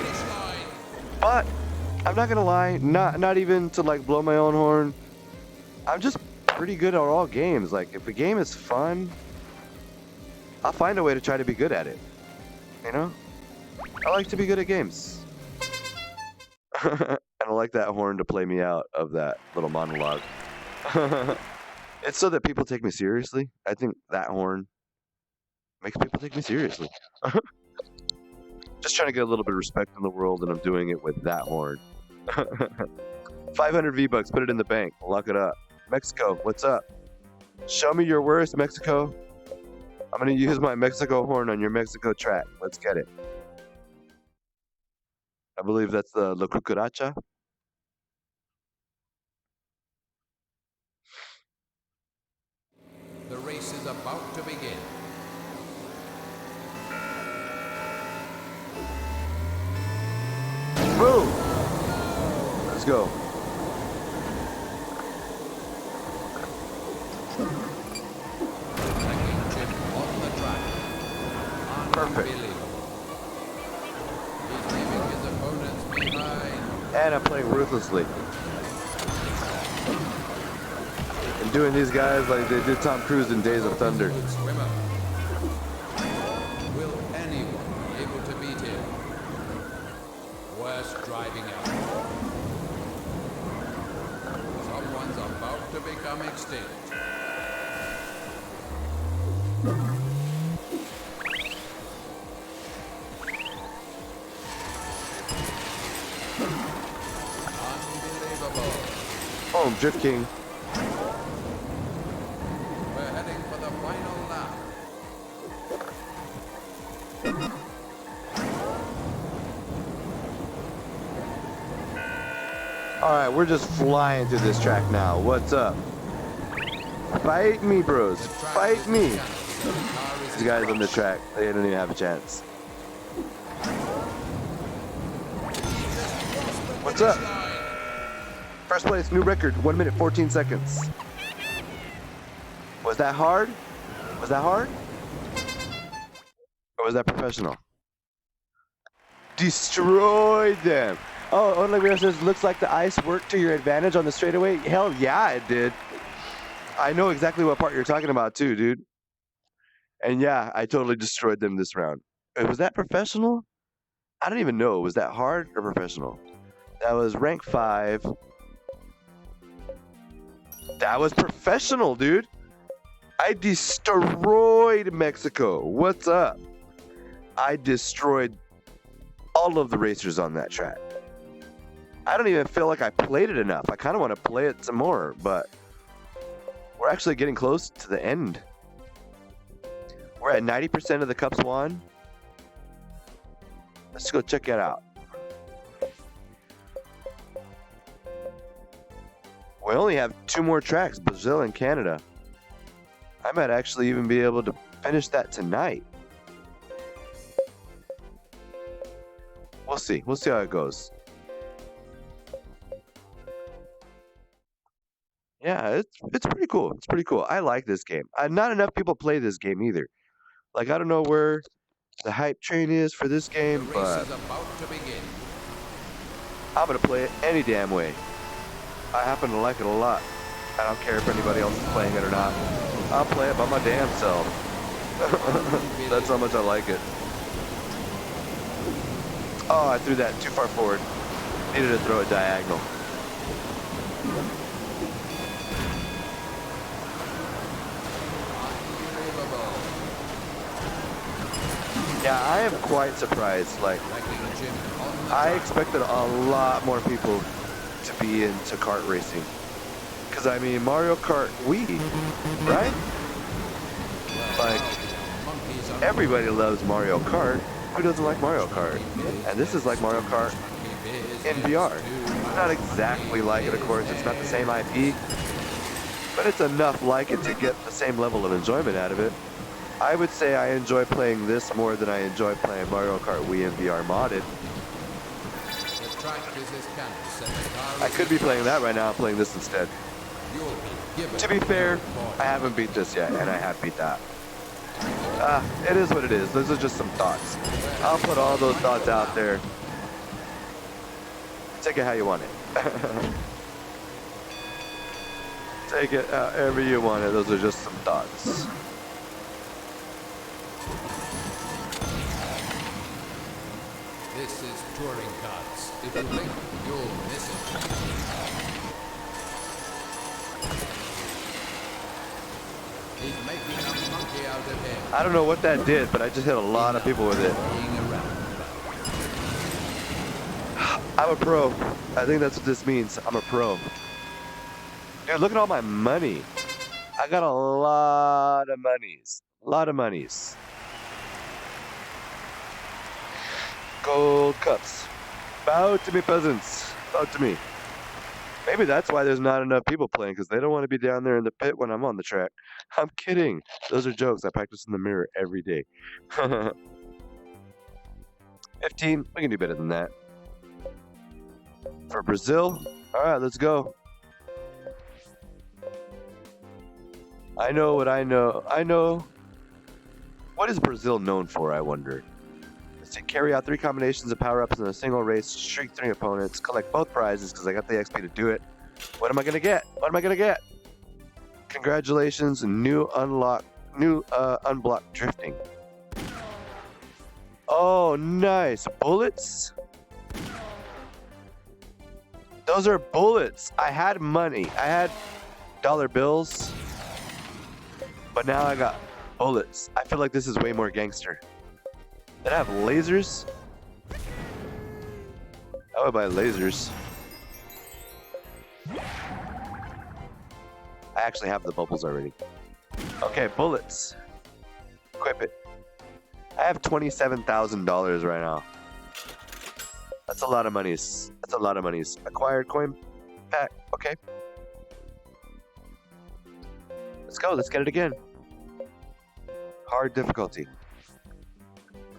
But I'm not gonna lie, not even to like blow my own horn. I'm just pretty good at all games. Like if a game is fun, I'll find a way to try to be good at it. You know? I like to be good at games. And I like that horn to play me out of that little monologue. It's so that people take me seriously. I think that horn makes people take me seriously. Just trying to get a little bit of respect in the world, and I'm doing it with that horn. 500 V-Bucks, put it in the bank. Lock it up. Mexico, what's up? Show me your worst, Mexico. I'm going to use my Mexico horn on your Mexico track. Let's get it. I believe that's the La Cucaracha. The race is about to begin. Boom! Let's go. Taking chip on the track. Perfect. Unbelievable. He's leaving his opponents behind. And I'm playing ruthlessly. And doing these guys like they did Tom Cruise in Days of Thunder. Good swimmer. Will anyone be able to beat him? Worst driving ever. Someone's about to become extinct. Unbelievable. Boom, Drift King. We're heading for the final lap. Alright, we're just flying through this track now. What's up? Fight me, bros. Fight me. These guys on the track, they don't even have a chance. What's up? First place, new record, 1 minute 14 seconds. Was that hard? Was that hard? Or was that professional? Destroyed them. Oh, Only Real says, looks like the ice worked to your advantage on the straightaway. Hell yeah, it did. I know exactly what part you're talking about too, dude. And yeah, I totally destroyed them this round. Was that professional? I don't even know. Was that hard or professional? That was rank 5. That was professional, dude. I destroyed Mexico. What's up? I destroyed all of the racers on that track. I don't even feel like I played it enough. I kind of want to play it some more, but we're actually getting close to the end. We're at 90% of the cups won. Let's go check it out. We only have 2 more tracks, Brazil and Canada. I might actually even be able to finish that tonight. We'll see. We'll see how it goes. Yeah, it's pretty cool. It's pretty cool. I like this game. Not enough people play this game either. Like, I don't know where the hype train is for this game, but I'm gonna play it any damn way. I happen to like it a lot. I don't care if anybody else is playing it or not. I'll play it by my damn self. That's how much I like it. Oh, I threw that too far forward. Needed to throw it diagonal. Yeah, I am quite surprised. Like, I expected a lot more people to be into kart racing. Because, I mean, Mario Kart Wii, right? Like, everybody loves Mario Kart. Who doesn't like Mario Kart? And this is like Mario Kart in VR. Not exactly like it, of course. It's not the same IP. But it's enough like it to get the same level of enjoyment out of it. I would say I enjoy playing this more than I enjoy playing Mario Kart Wii in VR modded. I could be playing that right now. I'm playing this instead. To be fair, I haven't beat this yet, and I have beat that. It is what it is. Those are just some thoughts. I'll put all those thoughts out there. Take it how you want it. Take it however you want it. Those are just some thoughts. This is Touring Karts. If you blink, you'll miss it. He's making a monkey out of him. I don't know what that did, but I just hit a lot of people with it. I'm a pro. I think that's what this means. I'm a pro. Dude, look at all my money. I got a lot of monies. A lot of monies. Gold cups. Bow to me, peasants. Bow to me. Maybe that's why there's not enough people playing, because they don't want to be down there in the pit when I'm on the track. I'm kidding. Those are jokes. I practice in the mirror every day. 15. We can do better than that. For Brazil. All right, let's go. I know what I know. I know. What is Brazil known for, I wonder? Let's see. Carry out 3 combinations of power-ups in a single race, streak 3 opponents, collect both prizes because I got the XP to do it. What am I going to get? What am I going to get? Congratulations, new unblocked drifting. Oh, nice. Bullets? Those are bullets. I had money. I had dollar bills. But now I got bullets. I feel like this is way more gangster. Did I have lasers? I would buy lasers. I actually have the bubbles already. Okay, bullets. Equip it. I have $27,000 right now. That's a lot of monies. That's a lot of monies. Acquired coin pack. Okay. Let's go. Let's get it again. Hard difficulty.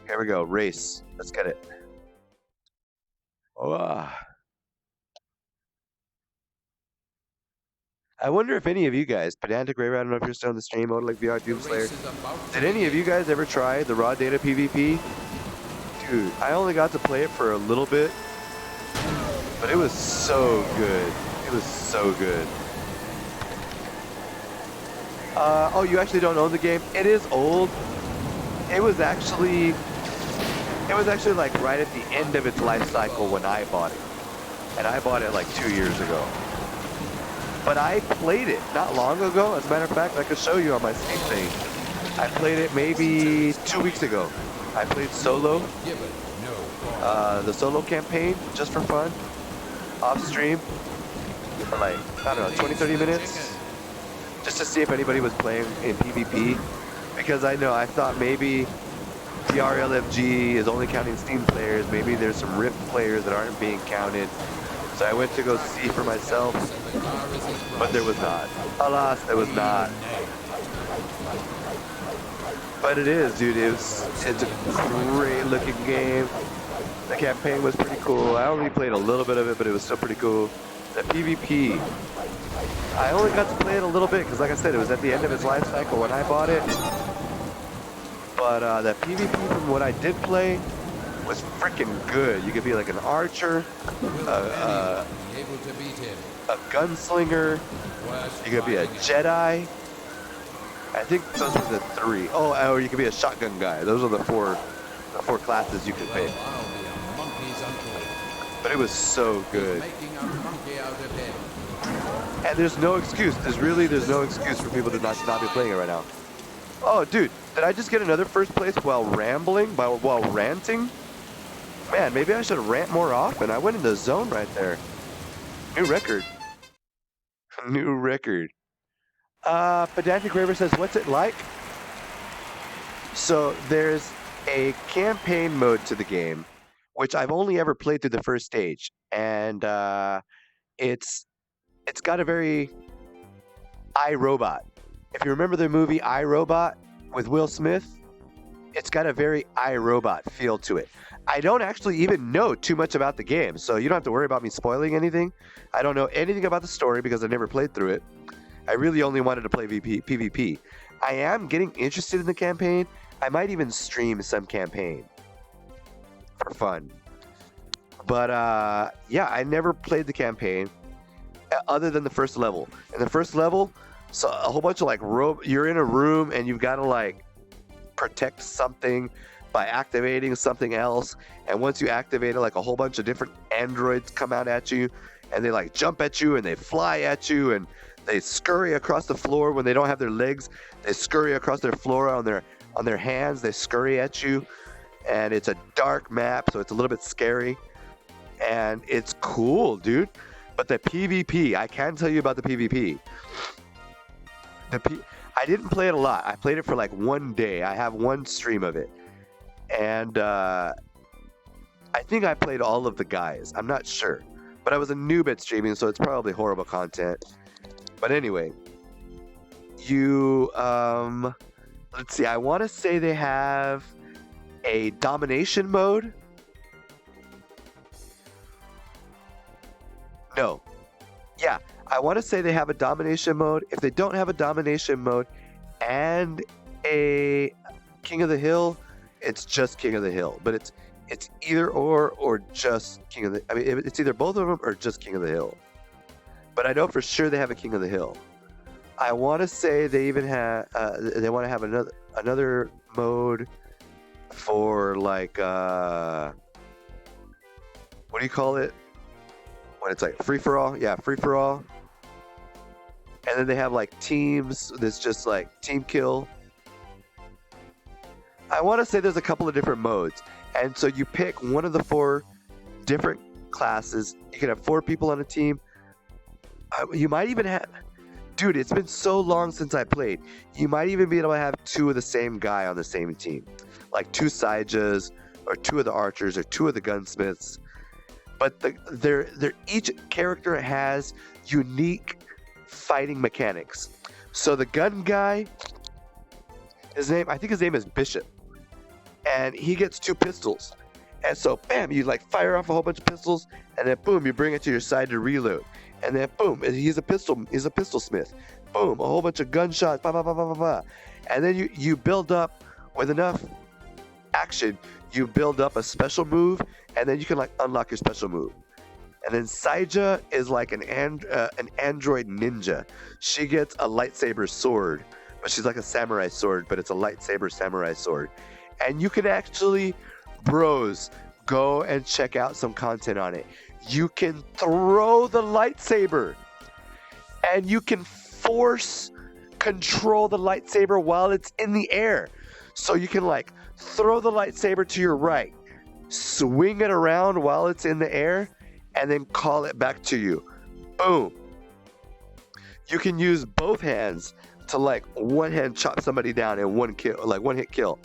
Here we go. Race. Let's get it. Oh, I wonder if any of you guys, Pedantic Raver, I don't know if you're still in the stream mode like VR Doom Slayer. Did any of you guys ever try the raw data PvP? Dude, I only got to play it for a little bit, but it was so good. It was so good. Oh, you actually don't own the game? It is old. It was actually like right at the end of its life cycle when I bought it. And I bought it like 2 years ago. But I played it not long ago. As a matter of fact, I could show you on my Steam thing. I played it maybe 2 weeks ago. I played solo, the solo campaign, just for fun, off stream, for like, I don't know, 20, 30 minutes, just to see if anybody was playing in PvP. Because I thought maybe the RLFG is only counting Steam players. Maybe there's some Rift players that aren't being counted. So I went to go see for myself, but there was not. Alas, there was not. But it is, dude. It's a great looking game. The campaign was pretty cool. I only played a little bit of it, but it was still pretty cool. The PvP, I only got to play it a little bit because, like I said, it was at the end of its life cycle when I bought it. But the PvP from what I did play was freaking good. You could be like an archer, a gunslinger, you could be a Jedi. I think those were the three. Oh, or you could be a shotgun guy. Those are the four classes you could pick. But it was so good. And there's no excuse. There's no excuse for people to not be playing it right now. Oh, dude, did I just get another first place while ranting? Man, maybe I should rant more often. I went in the zone right there. New record. New record. Pedantic Raver says, what's it like? So there's a campaign mode to the game, which I've only ever played through the first stage. And it's got a very iRobot. If you remember the movie iRobot with Will Smith, it's got a very iRobot feel to it. I don't actually even know too much about the game, so you don't have to worry about me spoiling anything. I don't know anything about the story because I never played through it. I really only wanted to play PvP. I am getting interested in the campaign. I might even stream some campaign for fun. But yeah, I never played the campaign other than the first level. In the first level, so a whole bunch of like you're in a room and you've got to like protect something by activating something else, and once you activate it, like a whole bunch of different androids come out at you, and they like jump at you and they fly at you and they scurry across the floor. When they don't have their legs, they scurry across their floor on their hands. They scurry at you, and it's a dark map, so it's a little bit scary, and it's cool, dude. But the PvP, I can tell you about the PvP. I didn't play it a lot. I played it for like one day. I have one stream of it. And I think I played all of the guys. I'm not sure. But I was a noob at streaming, so it's probably horrible content. But anyway, let's see. I want to say they have a domination mode. No. Yeah, I want to say they have a domination mode. If they don't have a domination mode and a King of the Hill, it's just King of the Hill. But it's either or just King of the... I mean, it's either both of them or just King of the Hill. But I know for sure they have a King of the Hill. I want to say they even have... they want to have another mode for like... what do you call it? When it's like free-for-all? Yeah, free-for-all. And then they have like teams that's just like team kill. I want to say there's a couple of different modes. And so you pick one of the 4 different classes. You can have 4 people on a team. You might even have... Dude, it's been so long since I played. You might even be able to have 2 of the same guy on the same team. Like 2 Saijas, or 2 of the archers, or 2 of the gunsmiths. but each character has unique fighting mechanics. So the gun guy, I think his name is Bishop, and he gets 2 pistols. And so, bam, you like fire off a whole bunch of pistols, and then boom, you bring it to your side to reload. And then boom, he's a pistol smith. Boom, a whole bunch of gunshots, bah, bah, bah, bah, bah, bah. And then you build up with enough action, you build up a special move, and then you can like unlock your special move. And then Saija is like an android ninja. She gets a lightsaber sword, but she's like a samurai sword, but it's a lightsaber samurai sword. And you can actually, bros, go and check out some content on it. You can throw the lightsaber, and you can force control the lightsaber while it's in the air. So you can like throw the lightsaber to your right, swing it around while it's in the air, and then call it back to you. Boom. You can use both hands to like one hand chop somebody down and one hit kill.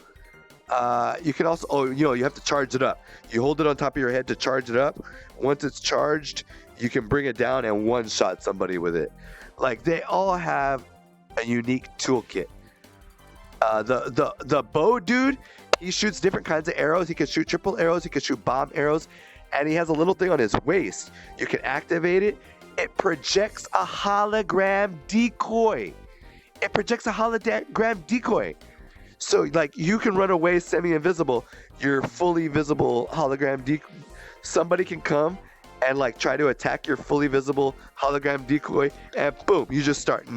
You can also, you have to charge it up. You hold it on top of your head to charge it up. Once it's charged, you can bring it down and one shot somebody with it. Like, they all have a unique toolkit. The bow dude, he shoots different kinds of arrows. He can shoot triple arrows. He can shoot bomb arrows. And he has a little thing on his waist. You can activate it. It projects a hologram decoy. So, like, you can run away semi-invisible. You're fully visible hologram decoy. Somebody can come and, like, try to attack your fully visible hologram decoy. And boom, you just start.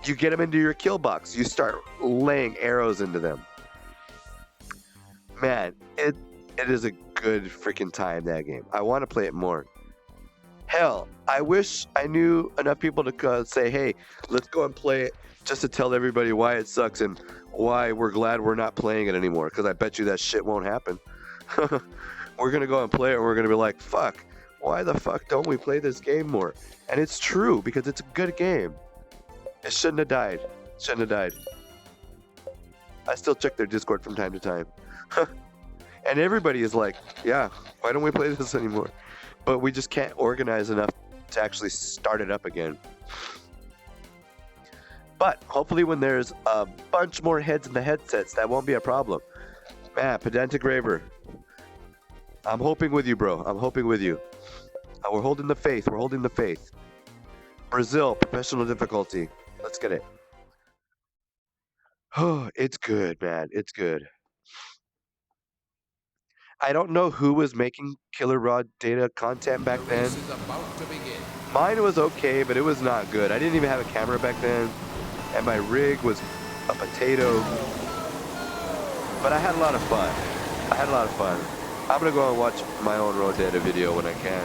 You get them into your kill box. You start laying arrows into them. Man, it is a good freaking time, that game. I want to play it more. Hell, I wish I knew enough people to say, hey, let's go and play it, just to tell everybody why it sucks and why we're glad we're not playing it anymore, because I bet you that shit won't happen. We're going to go and play it, and we're going to be like, fuck, why the fuck don't we play this game more? And it's true, because it's a good game. It shouldn't have died. I still check their Discord from time to time. And everybody is like, yeah, why don't we play this anymore? But we just can't organize enough to actually start it up again. But hopefully when there's a bunch more heads in the headsets, that won't be a problem. Man, Pedantic Raver, I'm hoping with you, bro. I'm hoping with you. We're holding the faith. Brazil, professional difficulty. Let's get it. Oh, it's good, man. It's good. I don't know who was making Killer Raw data content back then. Mine was okay, but it was not good. I didn't even have a camera back then, and my rig was a potato. But I had a lot of fun. I'm gonna go and watch my own Raw data video when I can.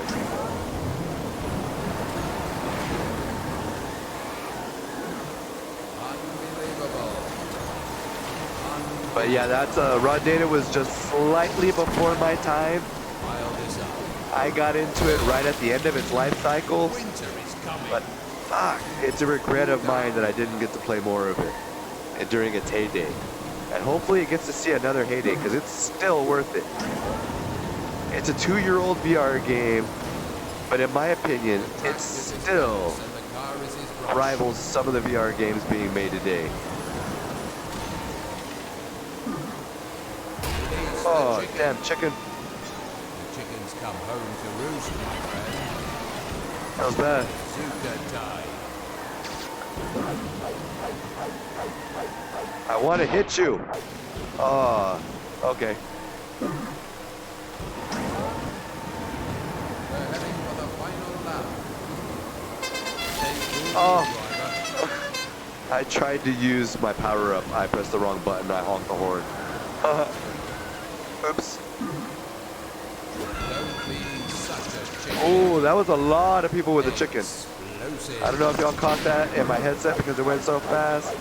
But yeah, that's Raw data was just slightly before my time. I got into it right at the end of its life cycle. But fuck, it's a regret of mine that I didn't get to play more of it during its heyday. And hopefully it gets to see another heyday, because it's still worth it. It's a 2-year-old VR game, but in my opinion, it still rivals some of the VR games being made today. Oh, damn, chicken. The chickens come home to roost, my friend. How's that? Zuka time. I want to hit you. Oh, okay. We're heading for the final lap. Oh. I tried to use my power-up. I pressed the wrong button. I honked the horn. Oops. Oh, that was a lot of people with the chicken. I don't know if y'all caught that in my headset because it went so fast.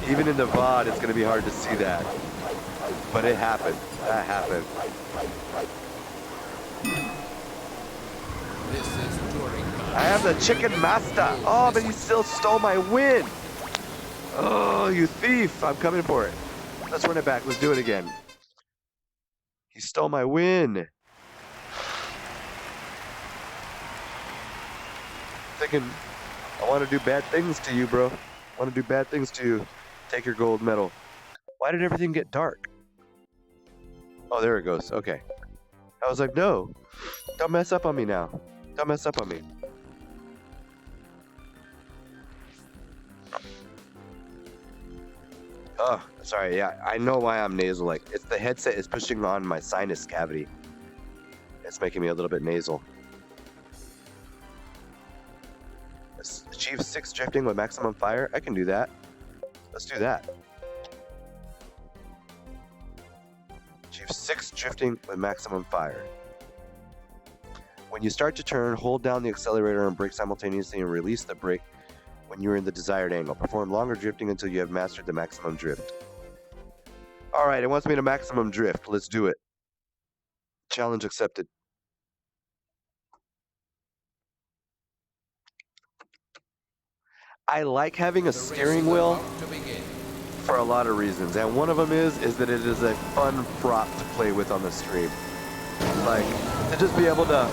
Even in the VOD, it's going to be hard to see that. But it happened. That happened. This is Touring Karts. I have the chicken master. Oh, but he still stole my win. Oh, you thief. I'm coming for it. Let's run it back. Let's do it again. He stole my win. thinking, I want to do bad things to you, bro. I want to do bad things to you. Take your gold medal. Why did everything get dark? Oh, there it goes. Okay. I was like, no, don't mess up on me now. Don't mess up on me. Oh, sorry. Yeah, I know why I'm nasal. Like, it's the headset is pushing on my sinus cavity. It's making me a little bit nasal. Achieve 6 drifting with maximum fire. I can do that. Let's do that. Achieve 6 drifting with maximum fire. When you start to turn, hold down the accelerator and brake simultaneously and release the brake when you're in the desired angle. Perform longer drifting until you have mastered the maximum drift. Alright, it wants me to maximum drift. Let's do it. Challenge accepted. I like having a steering wheel for a lot of reasons, and one of them is that it is a fun prop to play with on the stream. Like, to just be able to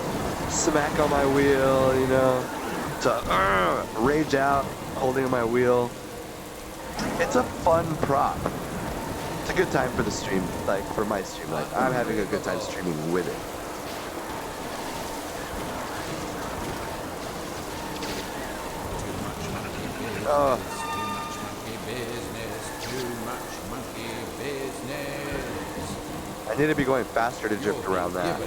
smack on my wheel, you know, to rage out holding my wheel. It's a fun prop. It's a good time for the stream, like for my stream. Like, I'm having a good time streaming with it. Too much monkey business. Too much monkey business. I need to be going faster to drift around that.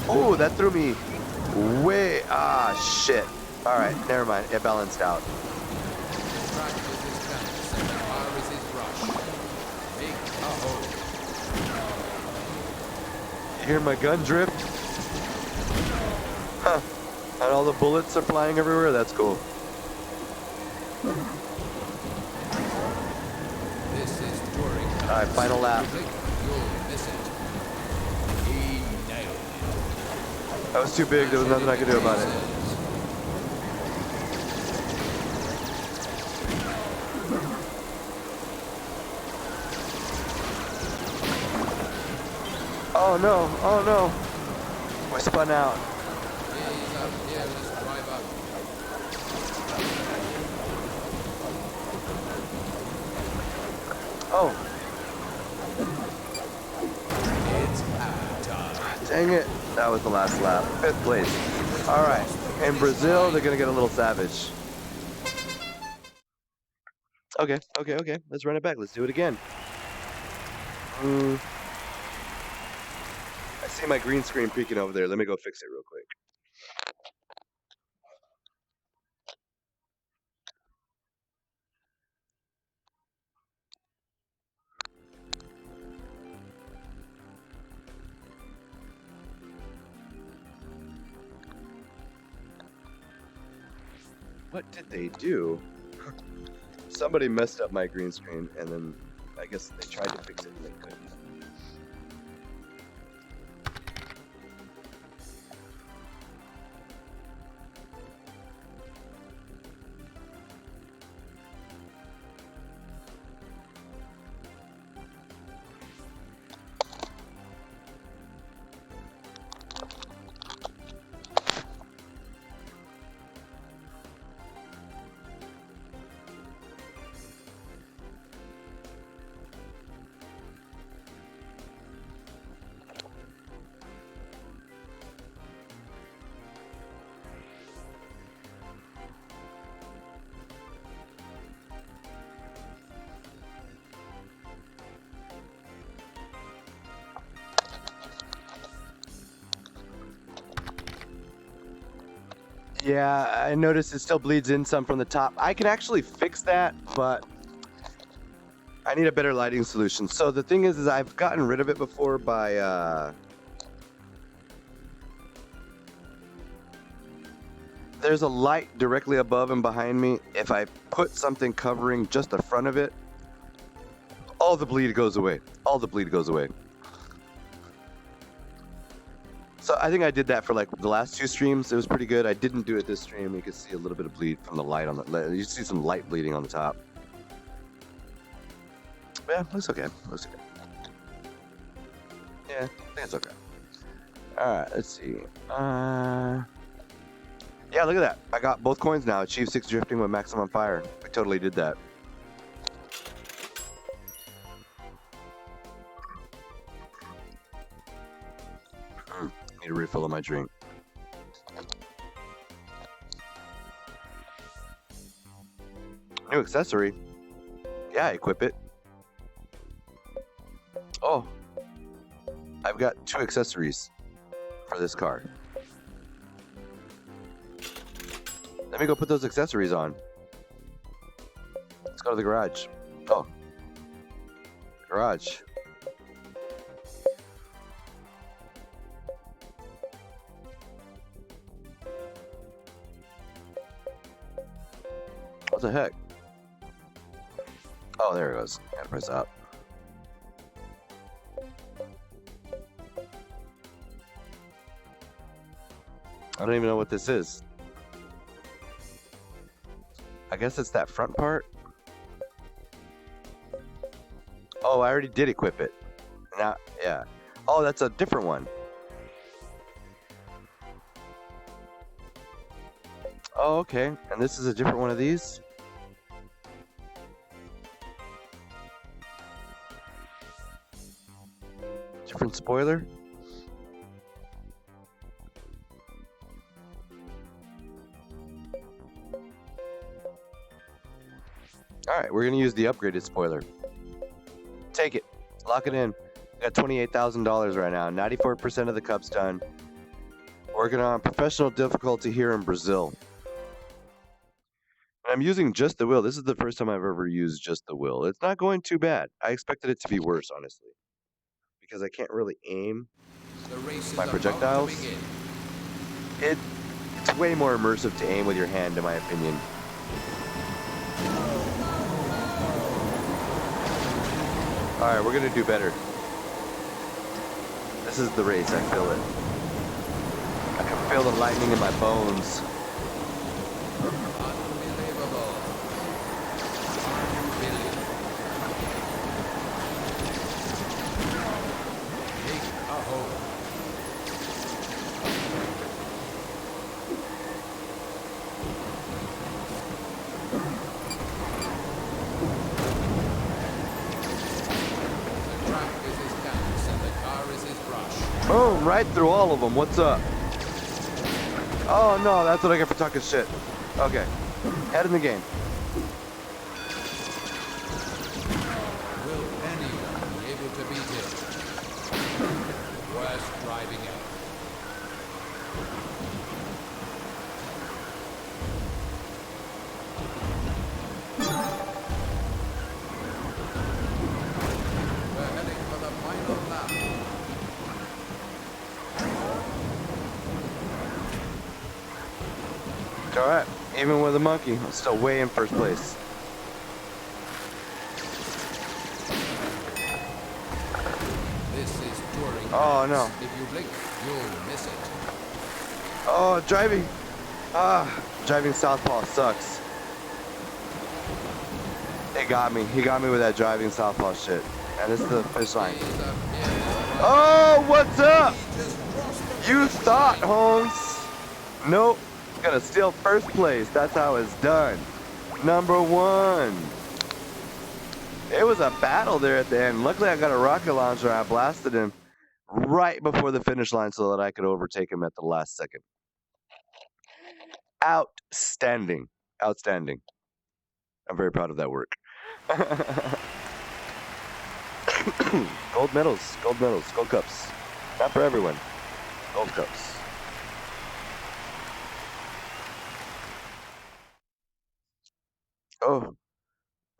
Oh, that threw me way. Ah, shit. All right, never mind. It balanced out. You hear my gun drift? Huh. And all the bullets are flying everywhere? That's cool. This is Touring Karts. Alright, final lap. You'll miss it. He nailed it. That was too big. There was nothing I could do about it. Oh no, oh no. We spun out. He's up here, let's drive up. Oh, It's half time. dang it. That was the last lap. 5th place. Alright. In Brazil, they're gonna get a little savage. Okay. Let's run it back. Let's do it again. I see my green screen peeking over there. Let me go fix it real quick. What did they do? Somebody messed up my green screen, and then I guess they tried to fix it and they couldn't. Yeah, I noticed it still bleeds in some from the top. I can actually fix that, but I need a better lighting solution. So the thing is I've gotten rid of it before by there's a light directly above and behind me. If I put something covering just the front of it, all the bleed goes away. All the bleed goes away. So I think I did that for like the last 2 streams. It was pretty good. I didn't do it this stream. You can see a little bit of bleed from the light on the. You see some light bleeding on the top. Yeah, looks okay. Looks okay. Yeah, I think it's okay. Alright, let's see. Yeah, look at that. I got both coins now. Achieve 6 drifting with maximum fire. I totally did that. Need a refill of my drink. New accessory. Yeah, I equip it. Oh. I've got 2 accessories for this car. Let me go put those accessories on. Let's go to the garage. Oh. Garage. What the heck? Oh, there it goes. Gotta press up. I don't even know what this is. I guess it's that front part. Oh, I already did equip it. Now, yeah. Oh, that's a different one. Oh, okay. And this is a different one of these? Different spoiler? Alright, we're gonna use the upgraded spoiler. Take it. Lock it in. Got $28,000 right now. 94% of the cup's done. Working on professional difficulty here in Brazil. I'm using just the wheel. This is the first time I've ever used just the wheel. It's not going too bad. I expected it to be worse, honestly. Because I can't really aim my projectiles. It's way more immersive to aim with your hand, in my opinion. Alright, we're gonna do better. This is the race, I feel it. I can feel the lightning in my bones. Unbelievable. Unbelievable. Take a hold. The track is his canvas and the car is his brush. Boom, right through all of them. What's up? Oh no, that's what I get for talking shit. Okay, head in the game. Will anyone be able to beat him? Worst driving ever. We're heading for the final lap. It's alright, even with a monkey, I'm still way in first place. This is Touring Oh, Karts. no. If you blink, you'll miss it. Oh, driving. Driving southpaw sucks. It got me. He got me with that driving southpaw shit. And this is the finish line. He's up here. Oh, what's up? He just crossed the You finish thought, line. Holmes. Nope. Gonna steal first place. That's how it's done. Number 1. It was a battle there at the end. Luckily, I got a rocket launcher. I blasted him right before the finish line so that I could overtake him at the last second. Outstanding. Outstanding. I'm very proud of that work. Gold medals, gold medals, gold cups. Not for everyone. Gold cups. Oh,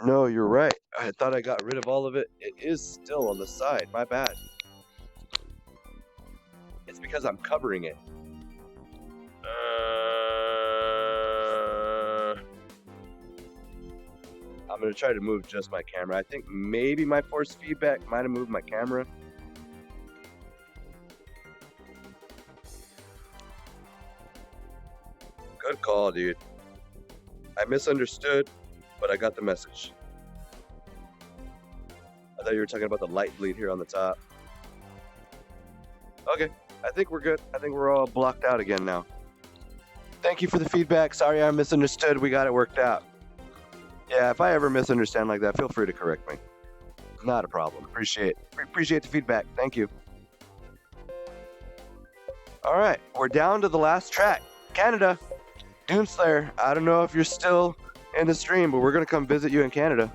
no, you're right. I thought I got rid of all of it. It is still on the side. My bad. It's because I'm covering it. I'm going to try to move just my camera. I think maybe my force feedback might have moved my camera. Good call, dude. I misunderstood, but I got the message. I thought you were talking about the light bleed here on the top. Okay, I think we're good. I think we're all blocked out again now. Thank you for the feedback. Sorry I misunderstood. We got it worked out. Yeah, if I ever misunderstand like that, feel free to correct me. Not a problem. Appreciate the feedback. Thank you. All right, we're down to the last track. Canada. Doomslayer, I don't know if you're still in the stream, but we're going to come visit you in Canada.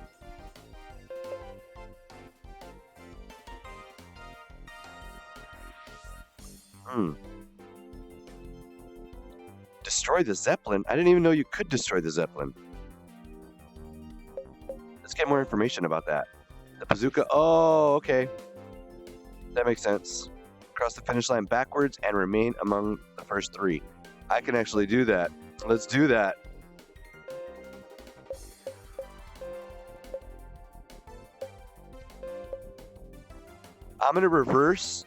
Destroy the Zeppelin? I didn't even know you could destroy the Zeppelin. Let's get more information about that. The bazooka. Oh, okay. That makes sense. Cross the finish line backwards and remain among the first 3. I can actually do that. Let's do that. I'm going to reverse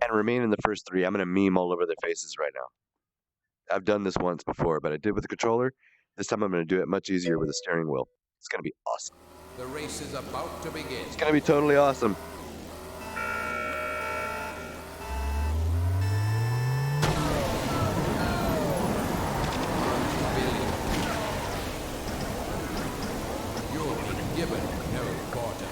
and remain in the first 3. I'm going to meme all over their faces right now. I've done this once before, but I did with the controller. This time I'm going to do it much easier with the steering wheel. It's going to be awesome. The race is about to begin. It's going to be totally awesome. You'll be given no quarter.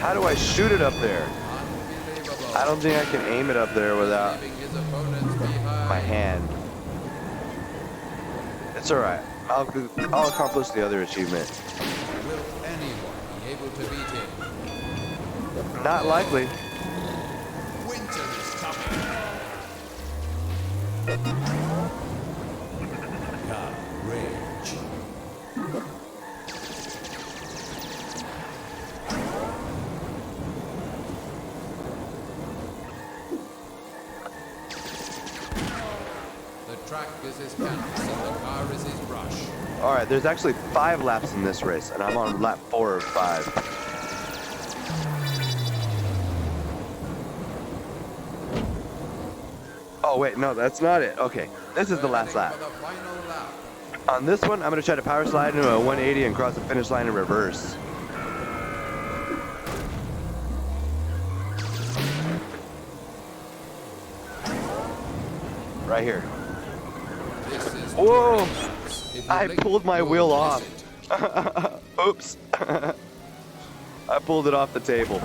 How do I shoot it up there? I don't think I can aim it up there without my hand. It's alright. I'll accomplish the other achievement. Will anyone be able to beat him? Not likely. Winter is coming. Rage. The track is his canvas and the car is his brush. Alright, there's actually 5 laps in this race, and I'm on lap 4 or 5. Oh wait, no, that's not it. Okay, this is the last lap. On this one, I'm going to try to power slide into a 180 and cross the finish line in reverse. Right here. Whoa! I pulled my wheel off. Oops. I pulled it off the table.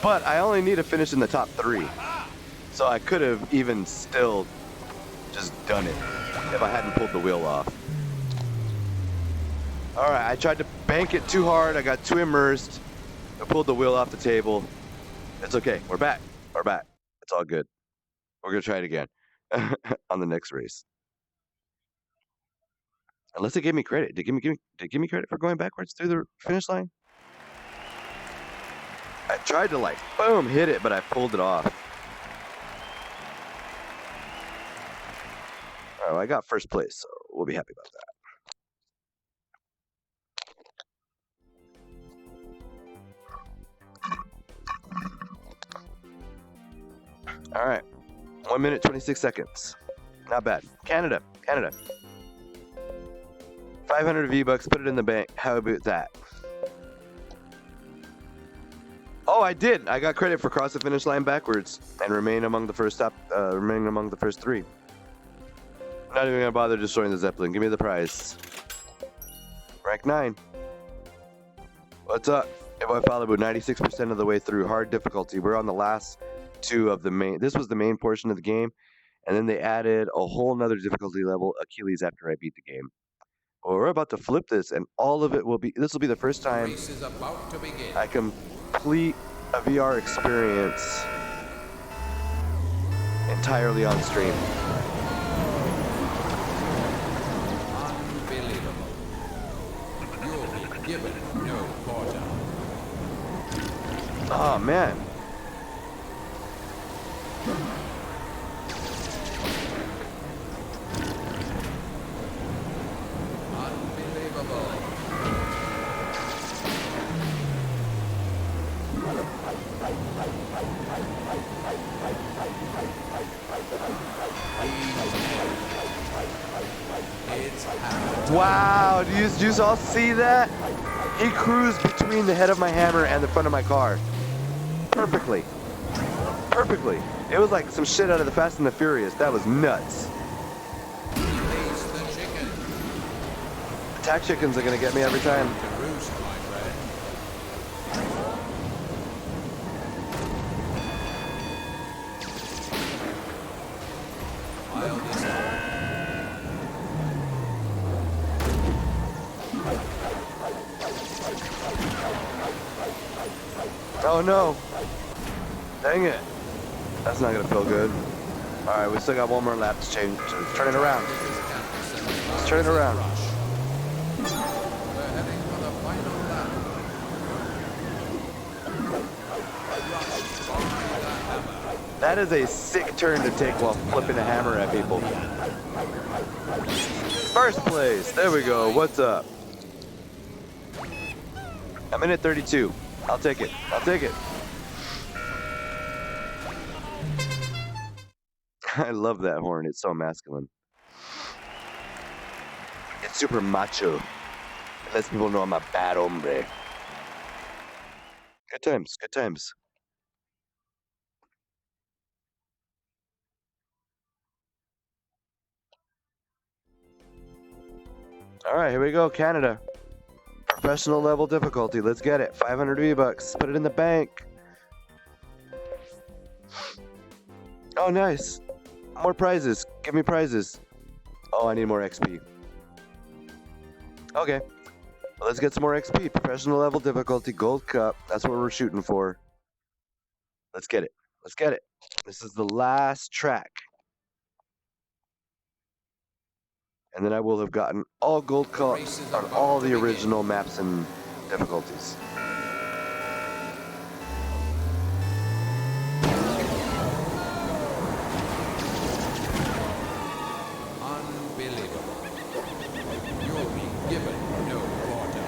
But I only need to finish in the top 3. So I could have even still just done it if I hadn't pulled the wheel off. Alright, I tried to bank it too hard. I got too immersed. I pulled the wheel off the table. It's okay. We're back. We're back. It's all good. We're going to try it again on the next race. Unless they gave me credit. Did they give me credit for going backwards through the finish line? I tried to like, boom, hit it, but I pulled it off. All right, well, I got first place, so we'll be happy about that. All right, 1 minute, 26 seconds. Not bad. Canada. 500 V-Bucks, put it in the bank. How about that? Oh, I did. I got credit for cross the finish line backwards and remain among the first 3. Not even gonna bother destroying the Zeppelin. Give me the prize. Rank 9. What's up? If I Falibu, 96% of the way through. Hard difficulty. We're on the last 2 of the main. This was the main portion of the game, and then they added a whole nother difficulty level, Achilles, after I beat the game. Well, we're about to flip this, and all of it will be. This will be the first time I complete a VR experience entirely on stream. Unbelievable. You'll be given no quarter. Oh man. Unbelievable. It's hammer. Wow, do you all see that? He cruised between the head of my hammer and the front of my car. Perfectly. Perfectly. It was like some shit out of the Fast and the Furious. That was nuts. Release the chicken. Attack chickens are gonna get me every time. To roost, my friend. Pile this up. Oh no. Dang it. That's not gonna feel good. Alright, we still got one more lap to change. Let's turn it around. Let's turn it around. We're heading for the final lap. Rush by the hammer. That is a sick turn to take while flipping a hammer at people. First place. There we go. What's up? I'm in at 32. I'll take it. I'll take it. I love that horn. It's so masculine. It's super macho. It lets people know I'm a bad hombre. Good times. Good times. All right, here we go. Canada. Professional level difficulty. Let's get it. 500 V-Bucks. Put it in the bank. Oh, nice. More prizes. Give me prizes. Oh, I need more XP. Okay. Well, let's get some more XP. Professional level difficulty. Gold cup. That's what we're shooting for. Let's get it. Let's get it. This is the last track. And then I will have gotten all gold cups on all the original maps and difficulties. Unbelievable. You'll be given no quarter.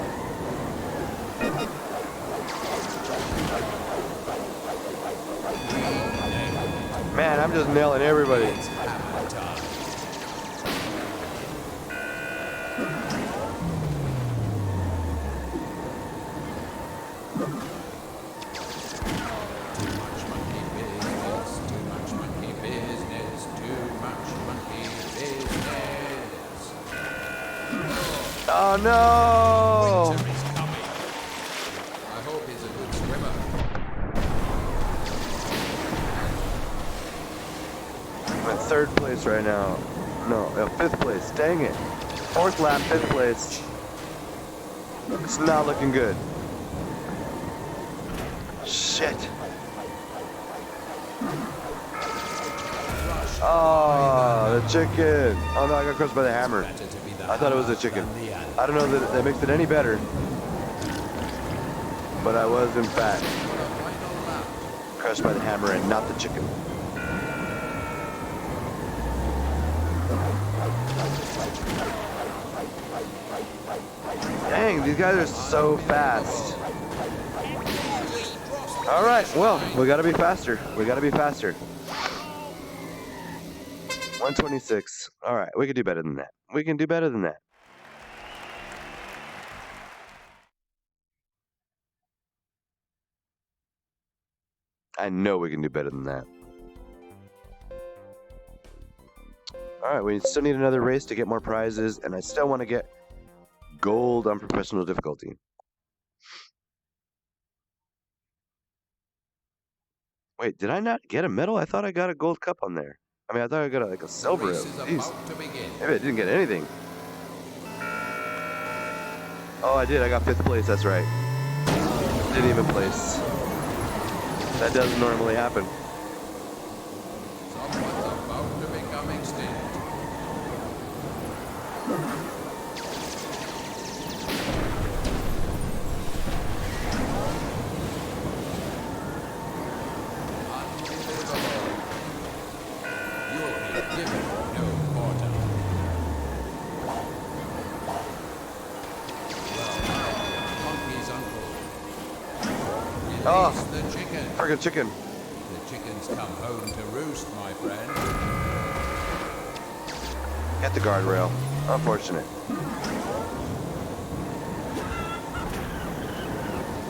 Man, I'm just nailing everybody. It's hammer time. Too much monkey business, too much monkey business, too much monkey business. Oh no! Winter is coming. I hope he's a good swimmer. I'm in third place right now. No, fifth place. Dang it. Fourth lap, fifth place. It's not looking good. Shit. Oh, the chicken. Oh no, I got crushed by the hammer. Better to be the I thought it was a hammer chicken. than the ant. I don't know that that makes it any better. But I was, in fact, For the final lap. crushed by the hammer and not the chicken. Dang, these guys are so fast. All right, well, we gotta be faster. We gotta be faster. 126. All right, we can do better than that. We can do better than that. I know we can do better than that. All right, we still need another race to get more prizes, and I still want to get gold on professional difficulty. Wait, did I not get a medal? I thought I got a gold cup on there. I mean, I thought I got like a The silver. race is Jeez. about to begin. Maybe I didn't get anything. Oh, I did. I got fifth place. That's right. Didn't even place. That doesn't normally happen. Someone's about to become extinct. Unbelievable. You'll be given no quarter. Well, monkey's uncle. Oh, the chicken. friggin' chicken. The chickens come home to roost, my friend. Hit the guardrail. Unfortunate.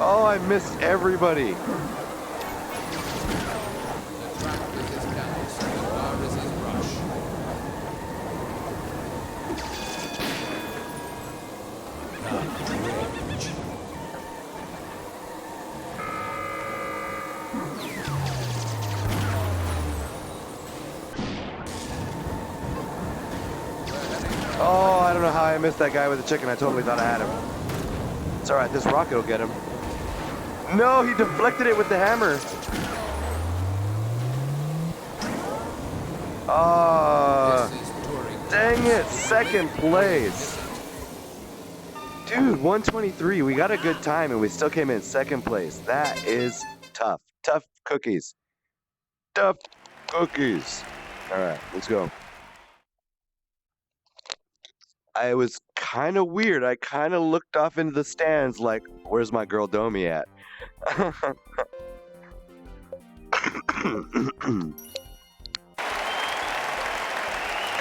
Oh, I missed everybody. The track is his chaos, and the car is his rush. Oh, I don't know how I missed that guy with the chicken. I totally thought I had him. It's alright, this rocket will get him. No, he deflected it with the hammer. Ah, This is Touring dang it, Karts. second place. Dude, 123. We got a good time and we still came in second place. That is tough. Tough cookies. Tough cookies. Alright, let's go. I was kind of weird. I kind of looked off into the stands like, where's my girl Domi at?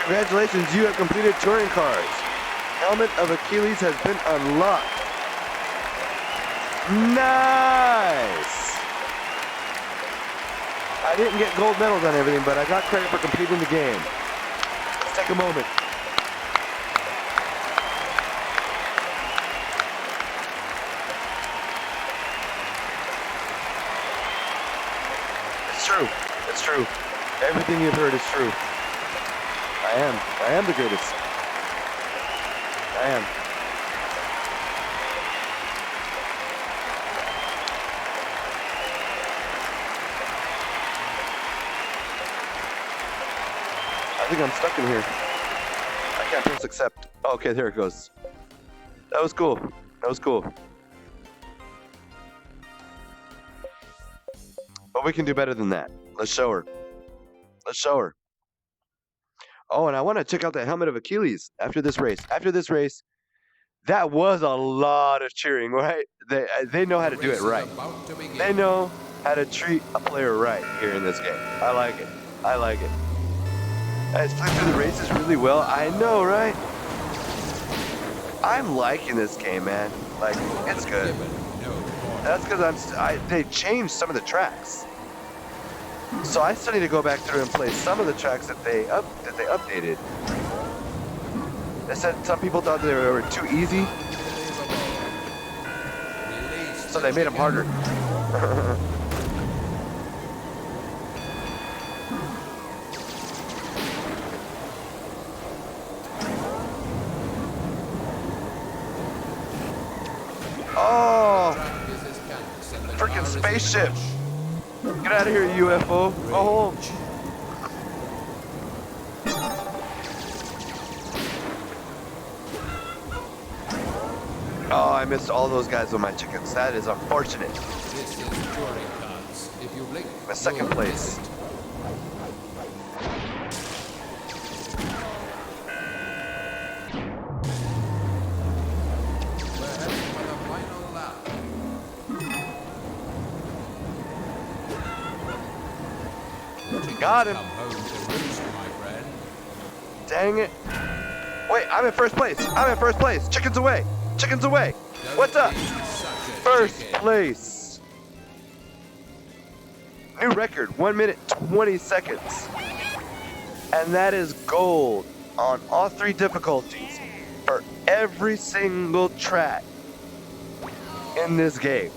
Congratulations, you have completed Touring Karts. Helmet of Achilles has been unlocked. Nice! I didn't get gold medals on everything, but I got credit for completing the game. Let's take a moment. It's true. It's true. Everything you've heard is true. I am the greatest. I am. I think I'm stuck in here. I can't press accept. Oh, okay, there it goes. That was cool. That was cool. But we can do better than that. Let's show her. Let's show her. Oh, and I want to check out the helmet of Achilles after this race. After this race, that was a lot of cheering, right? They know how to do it right. They know how to treat a player right here in this game. I like it. I like it. I flipped through the races really well. I know, right? I'm liking this game, man. Like, it's good. That's because they changed some of the tracks. So I still need to go back through and play some of the tracks that they updated. They said some people thought they were too easy, so they made them harder. Oh, freaking spaceship! Get out of here, UFO! Go home! Oh, I missed all those guys with my chickens. That is unfortunate. This is Touring Karts. If you blink, My second you'll place. miss it. We're heading for the final lap. The chickens Got him. come home to roost, my friend. Dang it. Wait, I'm in first place. I'm in first place. Chickens away. Chickens away. What's up? Don't be such a First chicken. place. New record, 1 minute, 20 seconds. And that is gold on all 3 difficulties for every single track in this game.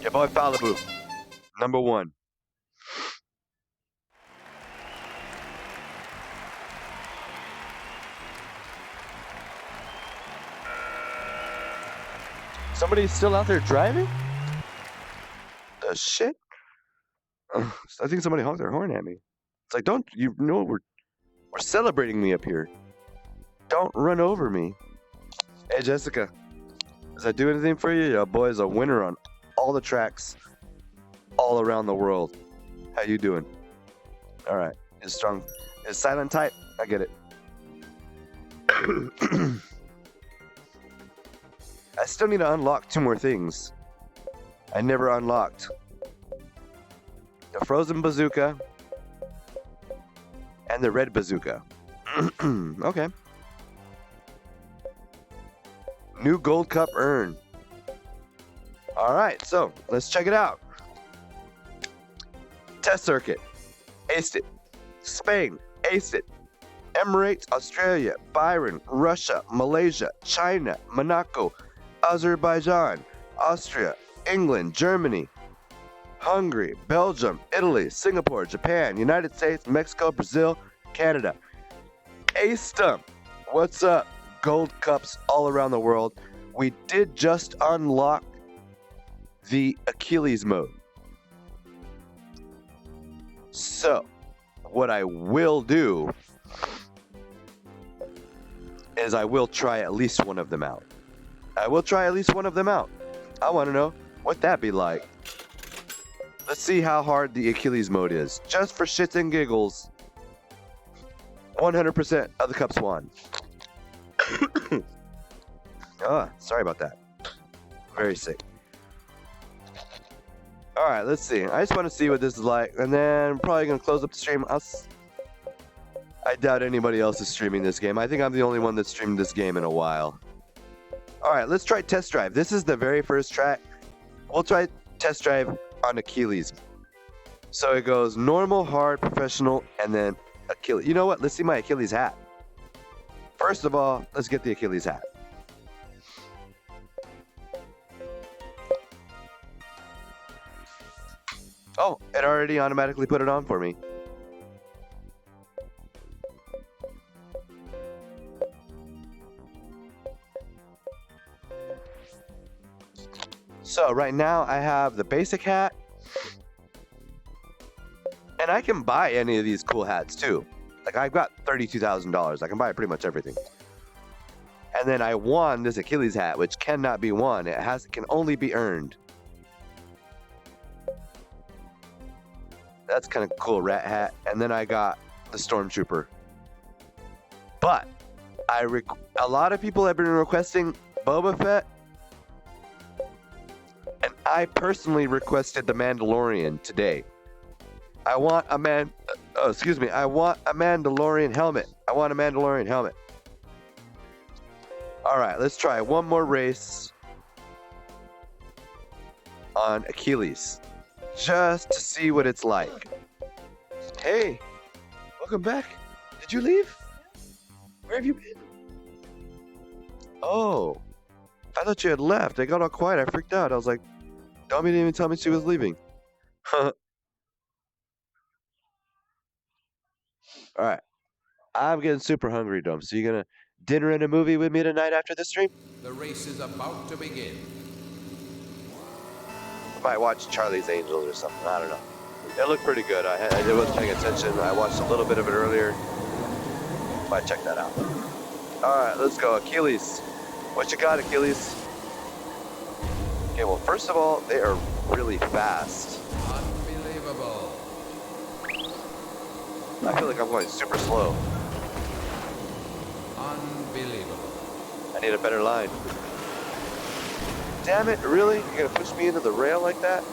Your boy Falibu, number 1. Somebody's still out there driving? The shit? I think somebody honked their horn at me. It's like, don't you know we're celebrating me up here? Don't run over me. Hey Jessica, does that do anything for you? Your boy's a winner on all the tracks, all around the world. How you doing? All right, is strong, is silent type. I get it. I still need to unlock 2 more things. I never unlocked. The frozen bazooka and the red bazooka. Okay. New gold cup earned. Alright, so let's check it out. Test circuit. Aced it. Spain. Aced it. Emirates, Australia, Byron, Russia, Malaysia, China, Monaco, Azerbaijan, Austria, England, Germany, Hungary, Belgium, Italy, Singapore, Japan, United States, Mexico, Brazil, Canada. Aced them. What's up? Gold cups all around the world. We did just unlock the Achilles mode. So, what I will do is I will try at least one of them out. I want to know what that'd be like. Let's see how hard the Achilles mode is. Just for shits and giggles. 100% of the cups won. Sorry about that. Very sick. Alright, let's see. I just want to see what this is like. And then I'm probably going to close up the stream. I doubt anybody else is streaming this game. I think I'm the only one that's streamed this game in a while. Alright, let's try test drive. This is the very first track. We'll try test drive on Achilles. So it goes normal, hard, professional, and then Achilles. You know what? Let's see my Achilles hat. First of all, let's get the Achilles hat. Oh, it already automatically put it on for me. So right now I have the basic hat. And I can buy any of these cool hats too. Like I've got $32,000. I can buy pretty much everything. And then I won this Achilles hat, which cannot be won. It can only be earned. That's kind of cool, rat hat. And then I got the Stormtrooper. But a lot of people have been requesting Boba Fett. And I personally requested the Mandalorian today. I want a Mandalorian helmet. All right, let's try one more race on Achilles, just to see what it's like. Hey, welcome back. Did you leave? Where have you been? Oh, I thought you had left. I got all quiet. I freaked out. I was like, Domi didn't even tell me she was leaving. All right. I'm getting super hungry, Dom. So you gonna dinner and a movie with me tonight after the stream? The race is about to begin. I might watch Charlie's Angels or something. I don't know. It looked pretty good. I wasn't paying attention. I watched a little bit of it earlier. Might check that out. All right, let's go. Achilles. What you got, Achilles? Okay, well, first of all, they are really fast. Unbelievable. I feel like I'm going super slow. Unbelievable. I need a better line. Damn it, really? You're gonna push me into the rail like that?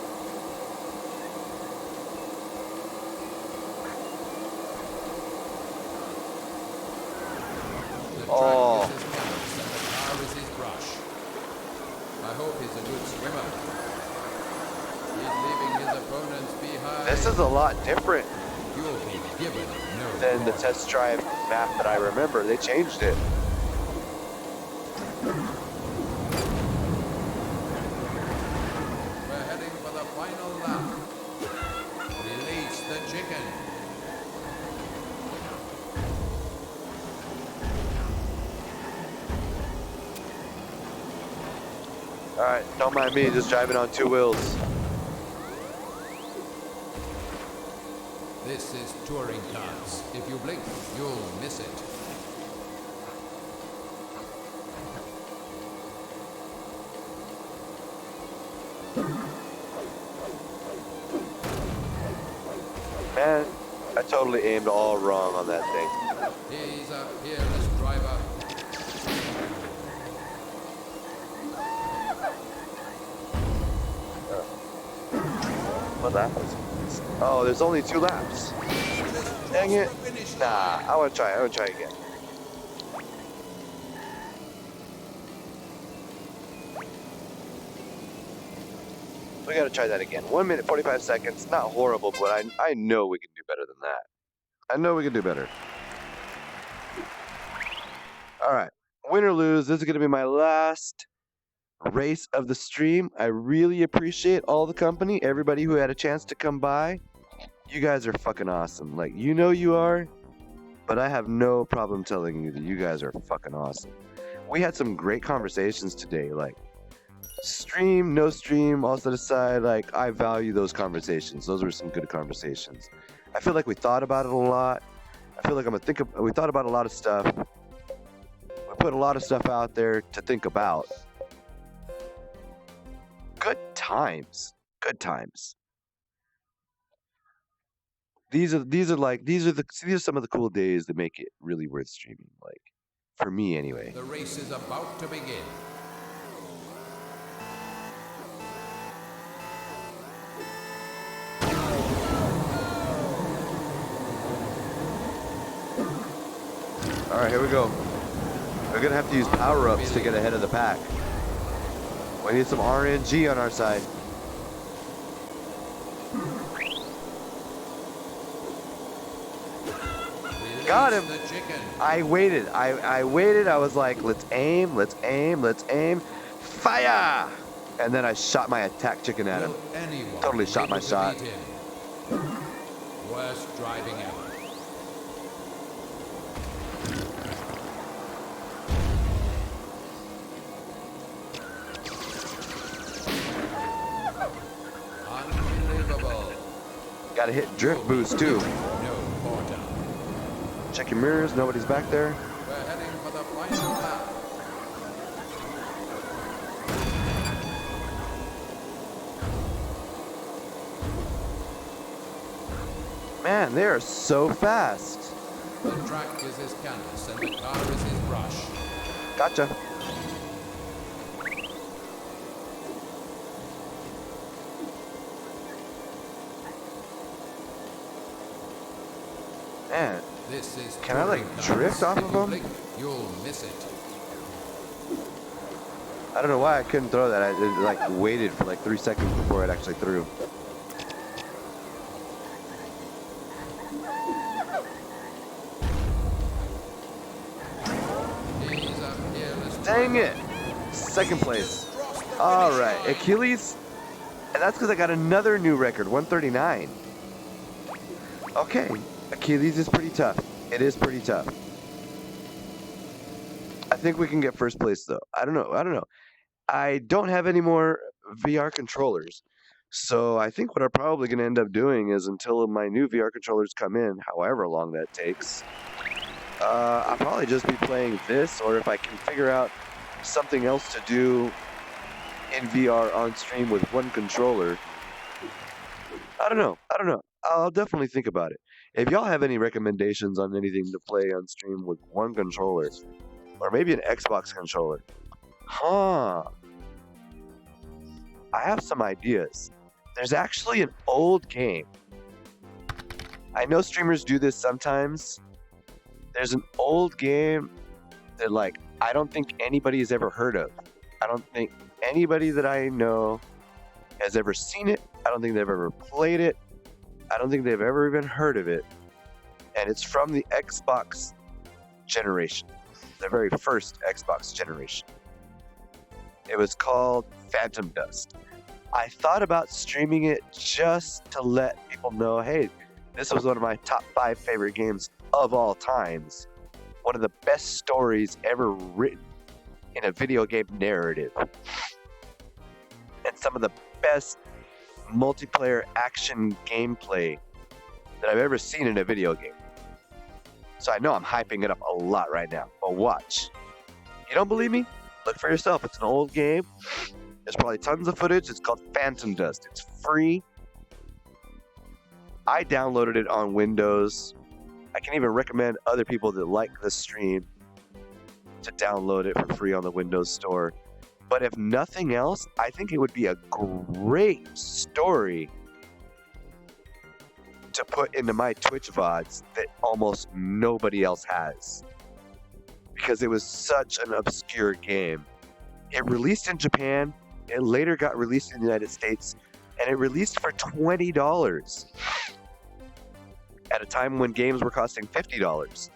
The track Oh. is his canvas and the car is his brush. I hope he's a good swimmer. He's leaving his opponents behind. This is a lot different You'll be given no than the quarter. test drive map that I remember. They changed it. We're heading for the final lap. Release the chicken. Alright, don't mind me, just driving on 2 wheels. This is Touring Karts. If you blink, you'll miss it. Man, I totally aimed all wrong on that thing. He's a fearless driver. But that was... Oh, there's only 2 laps. Dang it. Nah, I want to try. I want to try again. We got to try that again. 1 minute, 45 seconds. Not horrible, but I know we can do better than that. I know we can do better. All right. Win or lose, this is going to be my last race of the stream. I really appreciate all the company, everybody who had a chance to come by. You guys are fucking awesome. Like, you know you are, but I have no problem telling you that you guys are fucking awesome. We had some great conversations today, like stream, no stream, all set aside. Like, I value those conversations. Those were some good conversations. I feel like we thought about it a lot. I feel like we thought about a lot of stuff. We put a lot of stuff out there to think about. Good times. Good times. These are some of the cool days that make it really worth streaming. Like, for me anyway. The race is about to begin. All right, here we go. We're gonna have to use power-ups to get ahead of the pack. We need some RNG on our side. Got him. I waited. I waited. I was like, let's aim, let's aim, let's aim. Fire! And then I shot my attack chicken at him. Totally shot my shot. Worst driving ever. Unbelievable. Gotta hit drift boost too. Check your mirrors, nobody's back there. We're heading for the final lap. Man, they are so fast. The track is his canvas and the car is his brush. Gotcha. Man. This is Can I like drift off of them? You'll miss it. I don't know why I couldn't throw that. I like waited for like 3 seconds before it actually threw. Dang it! Second place. All right, Achilles, and that's because I got another new record, 139. Okay. Achilles is pretty tough. It is pretty tough. I think we can get first place though. I don't know. I don't have any more VR controllers. So I think what I'm probably going to end up doing is until my new VR controllers come in, however long that takes, I'll probably just be playing this, or if I can figure out something else to do in VR on stream with one controller. I don't know. I'll definitely think about it. If y'all have any recommendations on anything to play on stream with one controller, or maybe an Xbox controller, I have some ideas. There's actually an old game. I know streamers do this sometimes. There's an old game that, like, I don't think anybody has ever heard of. I don't think anybody that I know has ever seen it. I don't think they've ever played it. I don't think they've ever even heard of it. And it's from the Xbox generation. The very first Xbox generation. It was called Phantom Dust. I thought about streaming it just to let people know, hey, this was one of my top 5 favorite games of all times. One of the best stories ever written in a video game narrative. And some of the best multiplayer action gameplay that I've ever seen in a video game. So I know I'm hyping it up a lot right now, but watch. You don't believe me? Look for yourself. It's an old game. There's probably tons of footage. It's called Phantom Dust. It's free. I downloaded it on Windows. I can even recommend other people that like the stream to download it for free on the Windows Store. But if nothing else, I think it would be a great story to put into my Twitch VODs that almost nobody else has. Because it was such an obscure game. It released in Japan, it later got released in the United States, and it released for $20 at a time when games were costing $50.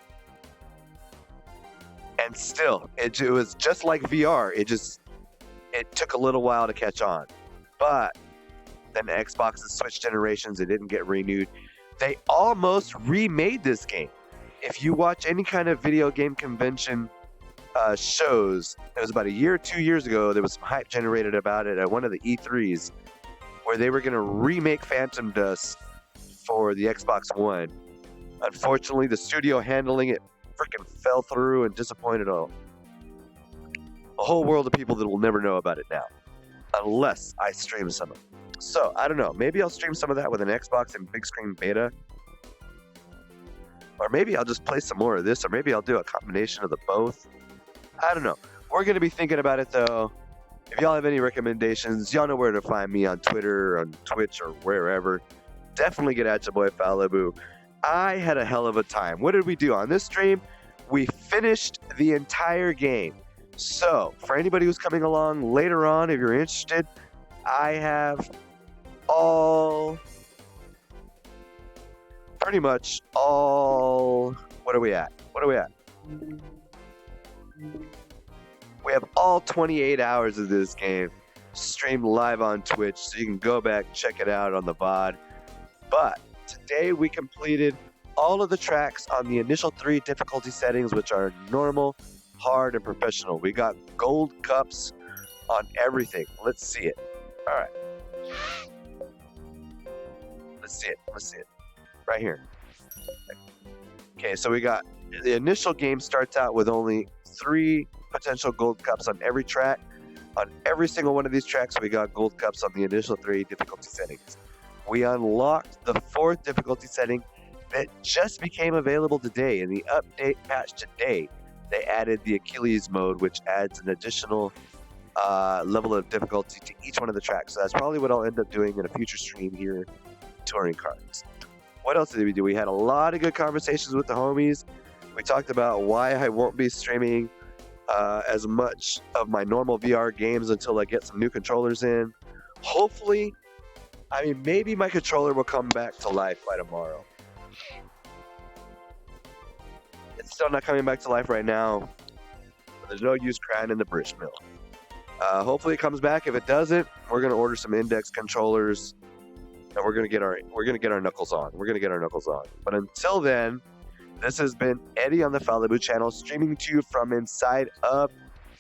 And still, it was just like VR. It took a little while to catch on. But then Xbox's Switch generations, it didn't get renewed. They almost remade this game. If you watch any kind of video game convention shows, it was about a year, 2 years ago, there was some hype generated about it at one of the E3s where they were going to remake Phantom Dust for the Xbox One. Unfortunately, the studio handling it freaking fell through and disappointed a whole world of people that will never know about it now, unless I stream some of it. So, I don't know. Maybe I'll stream some of that with an Xbox and big screen beta. Or maybe I'll just play some more of this, or maybe I'll do a combination of the both. I don't know. We're going to be thinking about it, though. If y'all have any recommendations, y'all know where to find me on Twitter, on Twitch, or wherever. Definitely get at your boy Falibu. I had a hell of a time. What did we do on this stream? We finished the entire game. So, for anybody who's coming along later on, if you're interested, I have pretty much all, what are we at? We have all 28 hours of this game streamed live on Twitch, so you can go back, check it out on the VOD. But today we completed all of the tracks on the initial 3 difficulty settings, which are normal, hard, and professional. We got gold cups on everything. Let's see it. All right. Let's see it. Right here. Okay, so we got the initial game starts out with only 3 potential gold cups on every track. On every single one of these tracks, we got gold cups on the initial 3 difficulty settings. We unlocked the 4th difficulty setting that just became available today. In the update patch today, they added the Achilles mode, which adds an additional level of difficulty to each one of the tracks. So that's probably what I'll end up doing in a future stream here, Touring Karts. What else did we do? We had a lot of good conversations with the homies. We talked about why I won't be streaming as much of my normal VR games until I get some new controllers in. Hopefully, maybe my controller will come back to life by tomorrow. It's still not coming back to life right now, but there's no use crying in the grist mill. Hopefully it comes back. If it doesn't, we're gonna order some index controllers, and we're gonna get our knuckles on. But until then, this has been Eddie on the Falibu channel, streaming to you from inside of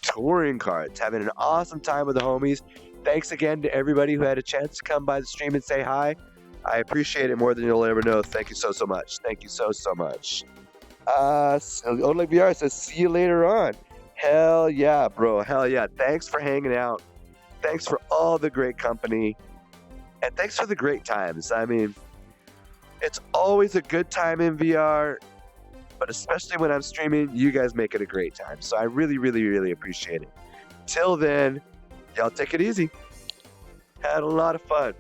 Touring Karts, having an awesome time with the homies. Thanks again to everybody who had a chance to come by the stream and say hi. I appreciate it more than you'll ever know. Thank you so much. Thank you so much. Oleg VR says, see you later on. Hell yeah, bro. Hell yeah. Thanks for hanging out. Thanks for all the great company. And thanks for the great times. It's always a good time in VR, but especially when I'm streaming, you guys make it a great time. So I really, really, really appreciate it. Till then, y'all take it easy. Had a lot of fun.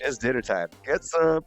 It's dinner time. Get some.